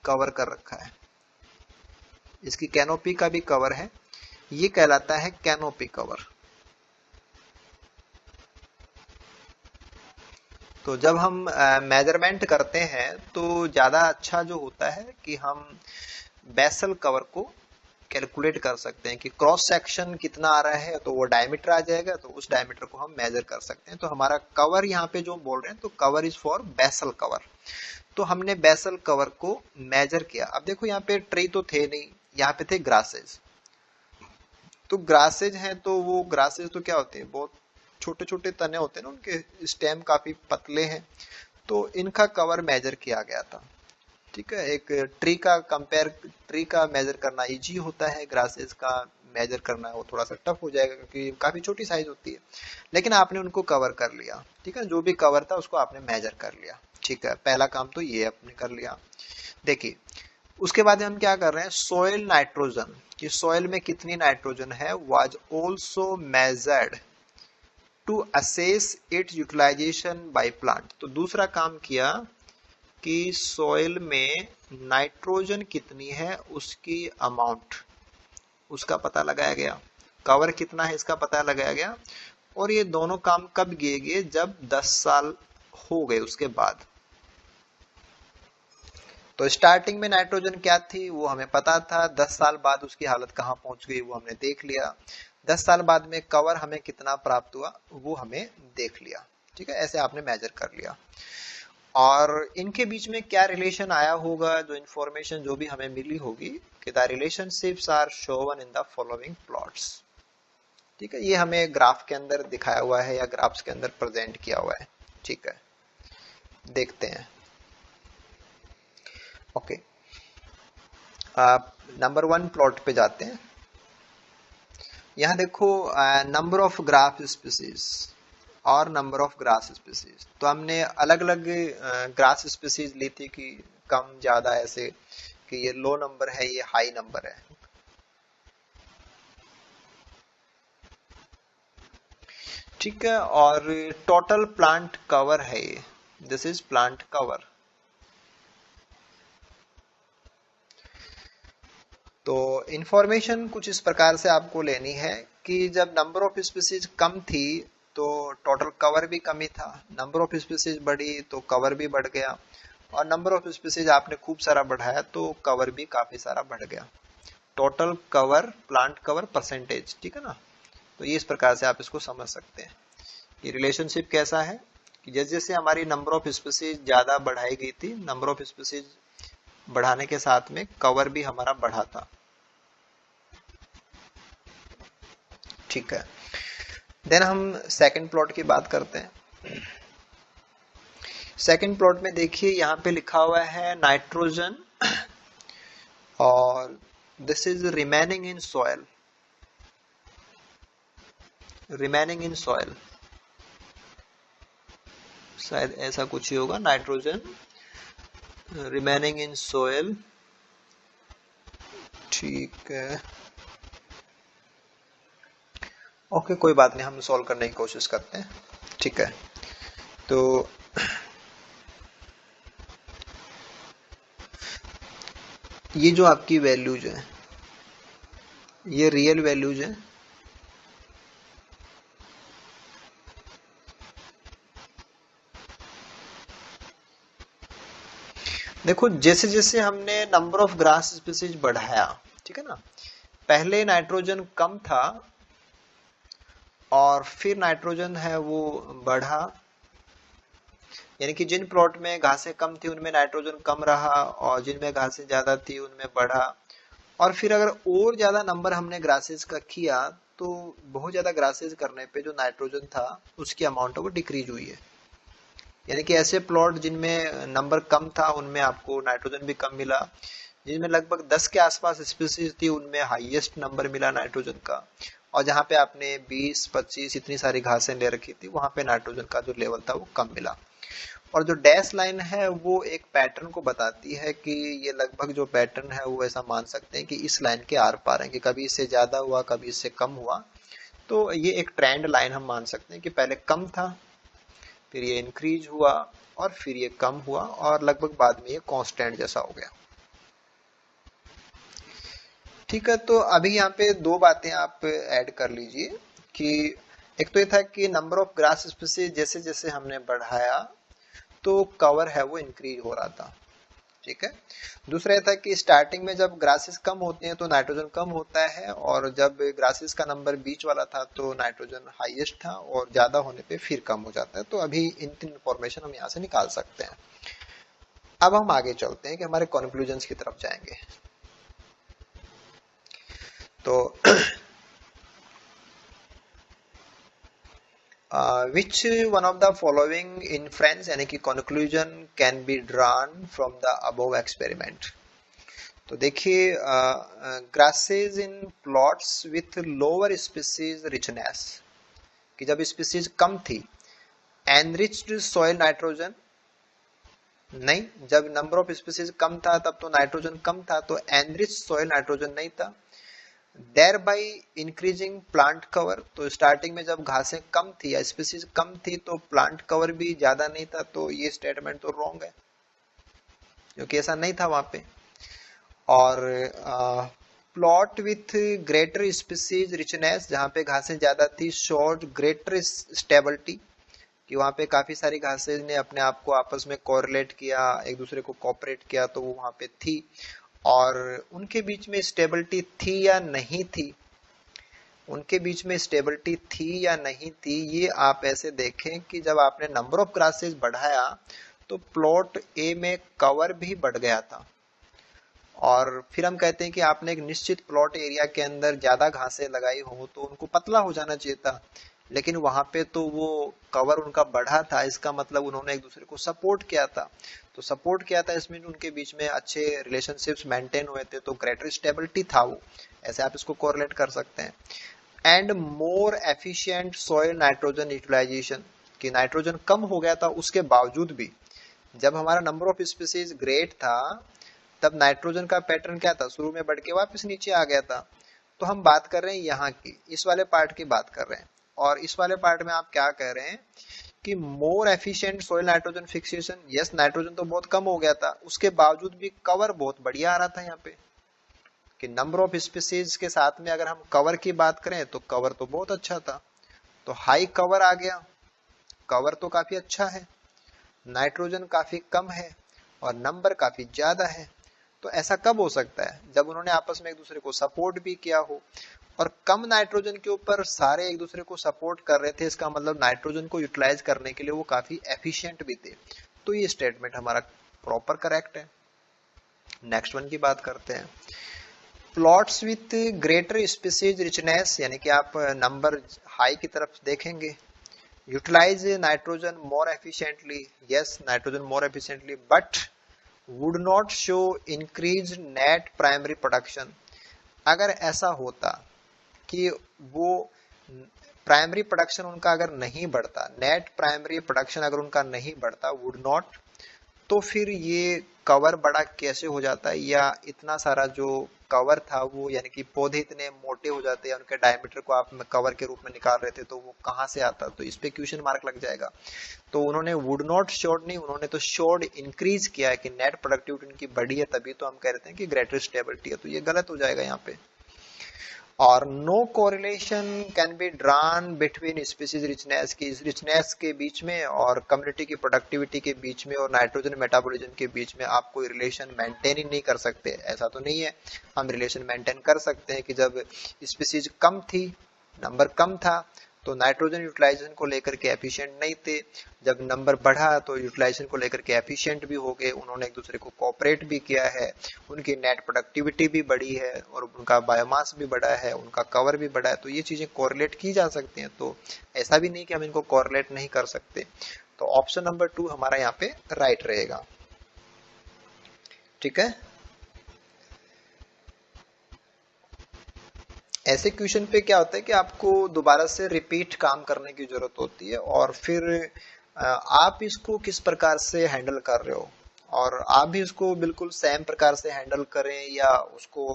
कवर कर रखा है, इसकी कैनोपी का भी कवर है, ये कहलाता है कैनोपी कवर। तो जब हम मेजरमेंट करते हैं तो ज्यादा अच्छा जो होता है कि हम बेसल कवर को कैलकुलेट कर सकते हैं कि क्रॉस सेक्शन कितना आ रहा है, तो वो डायमीटर आ जाएगा, तो उस डायमीटर को हम मेजर कर सकते हैं। तो हमारा कवर यहाँ पे जो बोल रहे हैं, तो cover is for basal cover. तो हमने बेसल कवर को मेजर किया। अब देखो यहाँ पे ट्री तो थे नहीं, यहाँ पे थे ग्रासेज। तो ग्रासेज हैं तो वो ग्रासेज तो क्या होते हैं, बहुत छोटे छोटे तने होते हैं ना, उनके स्टेम काफी पतले हैं, तो इनका कवर मेजर किया गया था, ठीक है। एक ट्री का मेजर करना इजी होता है, ग्रासेस का मेजर करना वो थोड़ा सा टफ हो जाएगा क्योंकि काफी छोटी साइज होती है, लेकिन आपने उनको कवर कर लिया, ठीक है। जो भी कवर था उसको आपने मेजर कर लिया, ठीक है। पहला काम तो ये आपने कर लिया। देखिए, उसके बाद हम क्या कर रहे हैं, सोयल नाइट्रोजन, कि सोयल में कितनी नाइट्रोजन है, was also measured to assess its utilization by plant. तो दूसरा काम किया कि सॉइल में नाइट्रोजन कितनी है उसकी अमाउंट, उसका पता लगाया गया, कवर कितना है इसका पता लगाया गया। और ये दोनों काम कब किए गए, जब 10 साल हो गए उसके बाद। तो स्टार्टिंग में नाइट्रोजन क्या थी वो हमें पता था, 10 साल बाद उसकी हालत कहाँ पहुंच गई वो हमने देख लिया, 10 साल बाद में कवर हमें कितना प्राप्त हुआ वो हमें देख लिया। ठीक है, ऐसे आपने मेजर कर लिया। और इनके बीच में क्या रिलेशन आया होगा, जो इंफॉर्मेशन जो भी हमें मिली होगी, कि the relationships are shown in the following plots. ठीक है, ये हमें ग्राफ के अंदर दिखाया हुआ है या ग्राफ्स के अंदर प्रेजेंट किया हुआ है। ठीक है, देखते हैं। ओके, आप नंबर 1 प्लॉट पे जाते हैं। यहां देखो नंबर ऑफ ग्रास स्पीसीज और नंबर ऑफ ग्रास स्पीसीज। तो हमने अलग अलग ग्रास स्पीसीज ली थी कि कम ज्यादा, ऐसे कि ये लो नंबर है ये हाई नंबर है। ठीक है, और टोटल प्लांट कवर है ये, दिस इज प्लांट कवर। तो इंफॉर्मेशन कुछ इस प्रकार से आपको लेनी है कि जब नंबर ऑफ स्पीसीज कम थी तो टोटल कवर भी कम ही था, नंबर ऑफ स्पीसीज बढ़ी तो कवर भी बढ़ गया, और नंबर ऑफ स्पीसीज आपने खूब सारा बढ़ाया तो कवर भी काफी सारा बढ़ गया। Total cover, plant cover percentage. ठीक है ना, तो ये इस प्रकार से आप इसको समझ सकते हैं। ये रिलेशनशिप कैसा है कि जैसे जैसे हमारी नंबर ऑफ स्पीसीज ज्यादा बढ़ाई गई थी, नंबर ऑफ स्पीसीज बढ़ाने के साथ में कवर भी हमारा बढ़ा था। ठीक है, देन हम सेकंड प्लॉट की बात करते हैं। सेकंड प्लॉट में देखिए यहाँ पे लिखा हुआ है नाइट्रोजन और this is remaining in soil, remaining in soil, शायद ऐसा कुछ ही होगा, नाइट्रोजन रिमेनिंग इन सॉइल। ठीक है, ओके कोई बात नहीं, हम सॉल्व करने की कोशिश करते हैं। ठीक है, तो ये जो आपकी वैल्यूज है ये रियल वैल्यूज है। देखो जैसे जैसे हमने नंबर ऑफ ग्रास स्पीसीज बढ़ाया, ठीक है ना, पहले नाइट्रोजन कम था और फिर नाइट्रोजन है वो बढ़ा, यानी कि जिन प्लॉट में घासें कम थी उनमें नाइट्रोजन कम रहा और जिनमें घासें ज्यादा थी उनमें बढ़ा। और फिर अगर और ज्यादा नंबर हमने ग्रासेस का किया तो बहुत ज्यादा ग्रासेस करने पे जो नाइट्रोजन था उसकी अमाउंट वो डिक्रीज हुई है। यानी कि ऐसे प्लॉट जिनमें नंबर कम था उनमें आपको नाइट्रोजन भी कम मिला, जिनमें लगभग 10 के आसपास स्पीसीज थी उनमें हाईएस्ट नंबर मिला नाइट्रोजन का, और जहां पे आपने 20-25 इतनी सारी घासें ले रखी थी वहां पे नाइट्रोजन का जो लेवल था वो कम मिला। और जो डैश लाइन है वो एक पैटर्न को बताती है कि ये लगभग जो पैटर्न है वो ऐसा मान सकते हैं कि इस लाइन के आर पार है, कि कभी इससे ज्यादा हुआ कभी इससे कम हुआ। तो ये एक ट्रेंड लाइन हम मान सकते हैं कि पहले कम था, फिर ये इंक्रीज हुआ और फिर ये कम हुआ और लगभग बाद में ये कांस्टेंट जैसा हो गया। ठीक है, तो अभी यहाँ पे दो बातें आप ऐड कर लीजिए कि एक तो ये था कि नंबर ऑफ ग्रास स्पीसीज जैसे जैसे हमने बढ़ाया तो कवर है वो इंक्रीज हो रहा था। ठीक है, दूसरा यह था कि स्टार्टिंग में जब ग्रासेस कम होते हैं तो नाइट्रोजन कम होता है, और जब ग्रासेस का नंबर बीच वाला था तो नाइट्रोजन हाईएस्ट था और ज्यादा होने पे फिर कम हो जाता है। तो अभी इन तीन इंफॉर्मेशन हम यहाँ से निकाल सकते हैं। अब हम आगे चलते हैं कि हमारे कंक्लूजन्स की तरफ जाएंगे। तो which one of the following inference यानी कि conclusion can be drawn from the above experiment। तो देखिए grasses in plots with lower species richness, कि जब स्पीसीज कम थी, एनरिच्ड सॉइल नाइट्रोजन नहीं, जब नंबर ऑफ स्पीसीज कम था तब तो नाइट्रोजन कम था तो एनरिच्ड सॉइल नाइट्रोजन नहीं था। Thereby increasing plant cover, तो स्टार्टिंग में जब घासें कम थी या स्पीसीज कम थी तो प्लांट कवर भी ज्यादा नहीं था, तो ये स्टेटमेंट तो रॉन्ग है क्योंकि ऐसा नहीं था वहां पे। और plot with greater species richness, जहां पे घासें ज्यादा थी, शोड ग्रेटर स्टेबिलिटी, कि वहां पे काफी सारी घासें ने अपने आप को आपस में कोरिलेट किया, एक दूसरे को कोऑपरेट किया, तो वो वहां पे थी। और उनके बीच में स्टेबिलिटी थी या नहीं थी, उनके बीच में स्टेबिलिटी थी या नहीं थी, ये आप ऐसे देखें कि जब आपने नंबर ऑफ ग्रासेस बढ़ाया तो प्लॉट ए में कवर भी बढ़ गया था। और फिर हम कहते हैं कि आपने एक निश्चित प्लॉट एरिया के अंदर ज्यादा घासें लगाई हो तो उनको पतला हो जाना चाहिए था, लेकिन वहां पे तो वो कवर उनका बढ़ा था, इसका मतलब उन्होंने एक दूसरे को सपोर्ट किया था। तो सपोर्ट किया था इसमें उनके बीच में अच्छे रिलेशनशिप्स मेंटेन हुए थे, तो ग्रेटर स्टेबिलिटी था वो, ऐसे आप इसको कोरिलेट कर सकते हैं। And more efficient soil nitrogen utilization, कि नाइट्रोजन कम हो गया था उसके बावजूद भी, जब हमारा नंबर ऑफ स्पीसीज ग्रेट था तब नाइट्रोजन का पैटर्न क्या था, शुरू में बढ़ के वापस नीचे आ गया था। तो हम बात कर रहे हैं यहाँ की, इस वाले पार्ट की बात कर रहे हैं। और इस वाले पार्ट में आप क्या कह रहे हैं कि more efficient soil nitrogen fixation, yes nitrogen तो बहुत कम हो गया था, उसके बावजूद भी कवर बहुत बढ़िया आ रहा था यहाँ पे, कि नंबर ऑफ स्पीसीज के साथ में अगर हम कवर की बात करें तो कवर तो बहुत अच्छा था। तो हाई कवर आ गया, कवर तो काफी अच्छा है, नाइट्रोजन काफी कम है और नंबर काफी ज्यादा है। तो ऐसा कब हो सकता है, जब उन्होंने आपस में एक दूसरे को सपोर्ट भी किया हो। और कम नाइट्रोजन के ऊपर सारे एक दूसरे को सपोर्ट कर रहे थे, इसका मतलब नाइट्रोजन को यूटिलाइज करने के लिए वो काफी एफिशिएंट भी थे। तो ये स्टेटमेंट हमारा प्रॉपर करेक्ट है। नेक्स्ट वन की बात करते हैं। Plots with greater species richness, यानी कि आप नंबर हाई की तरफ देखेंगे, utilize nitrogen more efficiently, yes nitrogen more efficiently, but would not show increase net primary production. अगर ऐसा होता कि वो प्राइमरी प्रोडक्शन उनका अगर नहीं बढ़ता, नेट प्राइमरी प्रोडक्शन अगर उनका नहीं बढ़ता, वुड नॉट, तो फिर ये कवर बड़ा कैसे हो जाता है, या इतना सारा जो कवर था वो, यानी कि पौधे इतने मोटे हो जाते हैं, उनके डायमीटर को आप कवर के रूप में निकाल रहे थे, तो वो कहाँ से आता, तो इस पे क्वेश्चन मार्क लग जाएगा। तो उन्होंने वुड नॉट शोड नहीं, उन्होंने तो शोड इंक्रीज किया है कि नेट प्रोडक्टिविटी उनकी बढ़ी है, तभी तो हम कह रहे हैं कि ग्रेटर स्टेबिलिटी है, तो ये गलत हो जाएगा यहाँ पे। और no correlation can be drawn between species richness, की रिचनेस के बीच में और कम्युनिटी की प्रोडक्टिविटी के बीच में और नाइट्रोजन मेटाबॉलिज्म के बीच में आप कोई रिलेशन मेंटेन ही नहीं कर सकते, ऐसा तो नहीं है। हम रिलेशन मेंटेन कर सकते हैं कि जब स्पीसीज कम थी, नंबर कम था, तो नाइट्रोजन यूटिलाइजेशन को लेकर के एफिशिएंट नहीं थे, जब नंबर बढ़ा तो यूटिलाइजेशन को लेकर के एफिशिएंट भी हो गए, उन्होंने एक दूसरे को कोऑपरेट भी किया है, उनकी नेट प्रोडक्टिविटी भी बढ़ी है और उनका बायोमास भी बढ़ा है, उनका कवर भी बढ़ा है, तो ये चीजें कोरिलेट की जा सकती हैं। तो ऐसा भी नहीं कि हम इनको कोरिलेट नहीं कर सकते। तो ऑप्शन नंबर 2 हमारा यहाँ पे राइट रहेगा। ठीक है, ऐसे क्वेश्चन पे क्या होता है कि आपको दोबारा से रिपीट काम करने की जरूरत होती है, और फिर आप इसको किस प्रकार से हैंडल कर रहे हो, और आप भी उसको बिल्कुल सेम प्रकार से हैंडल करें, या उसको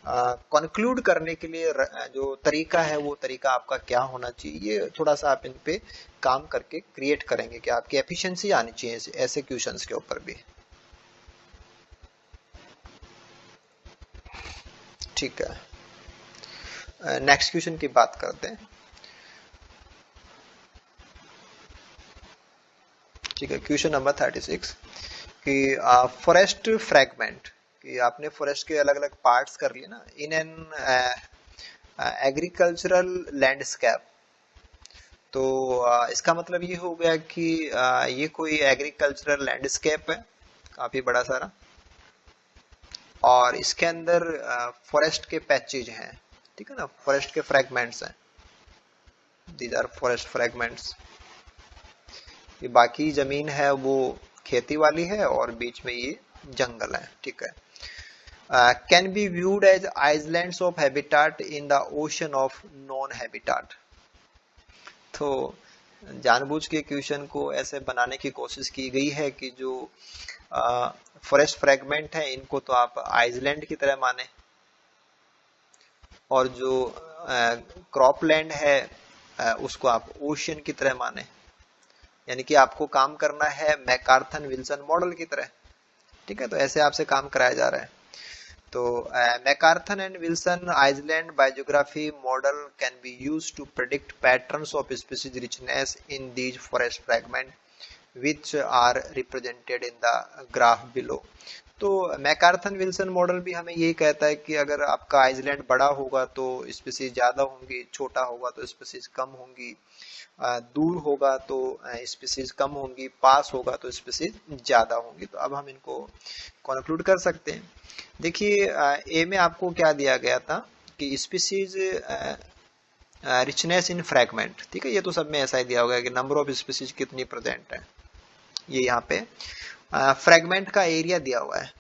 कंक्लूड करने के लिए जो तरीका है वो तरीका आपका क्या होना चाहिए, ये थोड़ा सा आप इन पे काम करके क्रिएट करेंगे कि आपकी एफिशिएंसी आनी चाहिए ऐसे क्वेश्चंस के ऊपर भी। ठीक है, नेक्स्ट क्वेश्चन की बात करते हैं। ठीक है, क्वेश्चन नंबर 36 कि फॉरेस्ट फ्रैगमेंट, कि आपने फॉरेस्ट के अलग अलग पार्ट्स कर लिए ना, इन एन एग्रीकल्चरल लैंडस्केप। तो इसका मतलब ये हो गया कि ये कोई एग्रीकल्चरल लैंडस्केप है काफी बड़ा सारा, और इसके अंदर फॉरेस्ट के पैचेज हैं, ठीक है ना, फॉरेस्ट के फ्रैगमेंट्स हैं, दीज आर फॉरेस्ट फ्रैगमेंट्स। ये बाकी जमीन है वो खेती वाली है और बीच में ये जंगल है। ठीक है, can be viewed as islands of habitat in the ocean of non habitat. तो जानबूझ के क्वेश्चन को ऐसे बनाने की कोशिश की गई है कि जो फॉरेस्ट फ्रैगमेंट है इनको तो आप आइलैंड की तरह माने, और जो क्रॉपलैंड है उसको आप ओशन की तरह माने, यानी कि आपको काम करना है मैकार्थन विल्सन मॉडल की तरह। ठीक है, तो ऐसे आपसे काम कराया जा रहा है। तो MacArthur and Wilson island biogeography model can be used to predict patterns of species richness in these forest fragment which are represented in the graph below। तो मैकार्थन विल्सन मॉडल भी हमें यही कहता है कि अगर आपका आइसलैंड बड़ा होगा तो स्पीसीज ज्यादा होंगी, छोटा होगा तो स्पीसीज कम होंगी, दूर होगा तो स्पीसीज कम होंगी, पास होगा तो स्पीसीज ज्यादा होंगी। तो अब हम इनको कंक्लूड कर सकते हैं। देखिए ए में आपको क्या दिया गया था कि स्पीसीज रिचनेस इन फ्रैगमेंट, ठीक है, ये तो सब में ऐसा ही दिया होगा कि नंबर ऑफ स्पीसीज कितनी प्रेजेंट है। ये यहाँ पे फ्रैगमेंट का एरिया दिया हुआ है।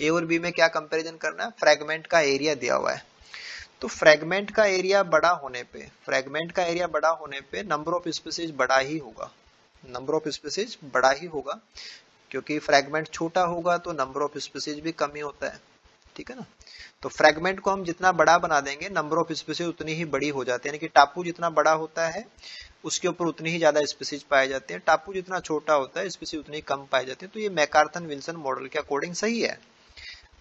ए और बी में क्या कंपैरिजन करना है, फ्रैगमेंट का एरिया दिया हुआ है। तो फ्रैगमेंट का एरिया बड़ा होने पे नंबर ऑफ स्पीसीज बड़ा ही होगा, नंबर ऑफ स्पीसीज बड़ा ही होगा, क्योंकि फ्रैगमेंट छोटा होगा तो नंबर ऑफ स्पीसीज भी कम ही होता है, ठीक है ना। तो फ्रैगमेंट को हम जितना बड़ा बना देंगे नंबर ऑफ स्पीसीज उतनी ही बड़ी हो जाती है, यानी कि टापू जितना बड़ा होता है उसके ऊपर उतनी ही ज्यादा स्पीसीज पाए जाते हैं, टापू जितना छोटा होता है स्पीसीज उतनी कम पाए जाती है। तो ये मैकार्थन विल्सन मॉडल के अकॉर्डिंग सही है।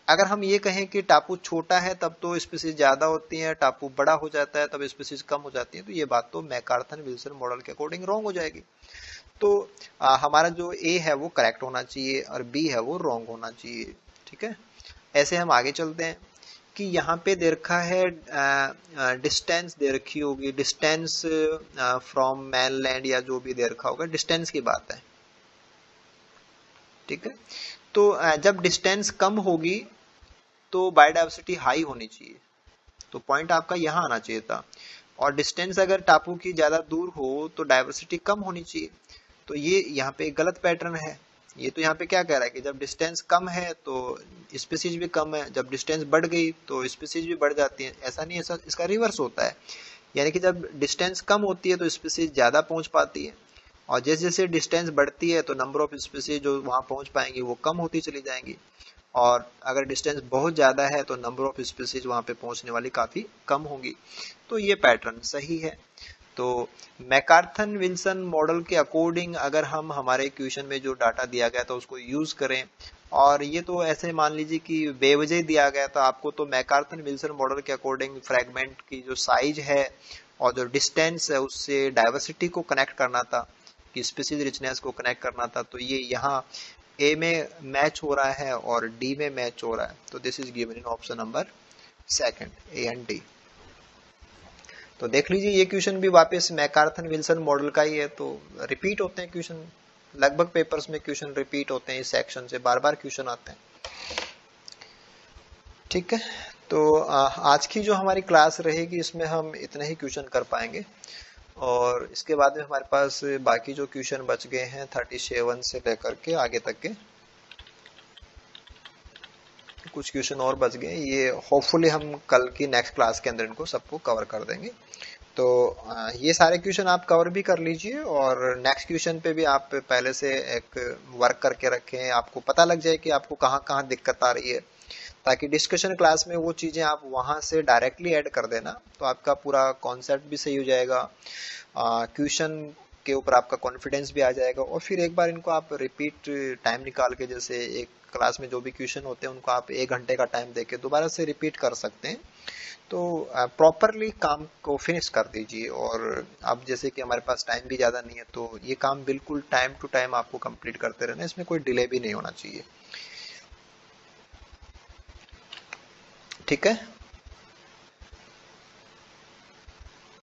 अगर हम ये कहें कि टापू छोटा है तब तो स्पीसीज ज्यादा होती है, टापू बड़ा हो जाता है तब स्पीसीज कम हो जाती है, तो ये बात तो मैकार्थन विल्सन मॉडल के अकॉर्डिंग रॉन्ग हो जाएगी। तो हमारा जो ए है वो करेक्ट होना चाहिए और बी है वो रॉन्ग होना चाहिए, ठीक है। ऐसे हम आगे चलते हैं कि यहाँ पे दे रखा है डिस्टेंस दे रखी होगी, डिस्टेंस फ्रॉम मैनलैंड या जो भी दे रखा होगा, डिस्टेंस की बात है, ठीक है। तो जब डिस्टेंस कम होगी तो बायोडायवर्सिटी हाई होनी चाहिए, तो पॉइंट आपका यहाँ आना चाहिए था। और डिस्टेंस अगर टापू की ज्यादा दूर हो तो डायवर्सिटी कम होनी चाहिए, तो ये यहाँ पे गलत पैटर्न है। ये तो यहाँ पे क्या कह रहा है कि जब डिस्टेंस कम है तो स्पीसीज भी कम है, जब डिस्टेंस बढ़ गई तो स्पीसीज भी बढ़ जाती है। ऐसा नहीं, ऐसा इसका रिवर्स होता है, यानी कि जब डिस्टेंस कम होती है तो स्पीसीज ज्यादा पहुंच पाती है, और जैसे जैसे डिस्टेंस बढ़ती है तो नंबर ऑफ स्पीसीज जो वहां पहुंच पाएंगी वो कम होती चली जाएंगी, और अगर डिस्टेंस बहुत ज्यादा है तो नंबर ऑफ स्पीसीज वहां पे पहुंचने वाली काफी कम होंगी। तो ये पैटर्न सही है। तो मैकार्थन विल्सन मॉडल के अकॉर्डिंग अगर हम हमारे क्वेश्चन में जो डाटा दिया गया था उसको यूज करें, और ये तो ऐसे मान लीजिए कि बेवजह दिया गया था आपको, तो मैकार्थन विल्सन मॉडल के अकॉर्डिंग फ्रैगमेंट की जो साइज है और जो डिस्टेंस है उससे डायवर्सिटी को कनेक्ट करना था, कि स्पीसीज रिचनेस को कनेक्ट करना था। तो ये यहाँ ए में मैच हो रहा है और डी में मैच हो रहा है, तो this is given in option number second, A and D. तो देख लीजिए ये क्वेश्चन भी वापस मैकार्थन विल्सन मॉडल का ही है, तो रिपीट होते हैं क्वेश्चन, लगभग पेपर्स में क्वेश्चन रिपीट होते हैं, इस सेक्शन से बार बार क्वेश्चन आते हैं, ठीक है। तो आज की जो हमारी क्लास रहेगी इसमें हम इतने ही क्वेश्चन कर पाएंगे, और इसके बाद में हमारे पास बाकी जो क्वेश्चन बच गए हैं 37 से लेकर के आगे तक के कुछ क्वेश्चन और बच गए, ये होपफुली हम कल की नेक्स्ट क्लास के अंदर इनको सबको कवर कर देंगे। तो ये सारे क्वेश्चन आप कवर भी कर लीजिए, और नेक्स्ट क्वेश्चन पे भी आप पहले से एक वर्क करके रखें, आपको पता लग जाए कि आपको कहाँ कहाँ दिक्कत आ रही है, ताकि डिस्कशन क्लास में वो चीजें आप वहां से डायरेक्टली ऐड कर देना, तो आपका पूरा कॉन्सेप्ट भी सही हो जाएगा, क्वेश्चन के ऊपर आपका कॉन्फिडेंस भी आ जाएगा, और फिर एक बार इनको आप रिपीट टाइम निकाल के, जैसे एक क्लास में जो भी क्वेश्चन होते हैं उनको आप 1 घंटे का टाइम देके दोबारा से रिपीट कर सकते हैं। तो प्रॉपरली काम को फिनिश कर दीजिए, और अब जैसे कि हमारे पास टाइम भी ज्यादा नहीं है तो ये काम बिल्कुल टाइम टू टाइम आपको कंप्लीट करते रहना, इसमें कोई डिले भी नहीं होना चाहिए, ठीक है।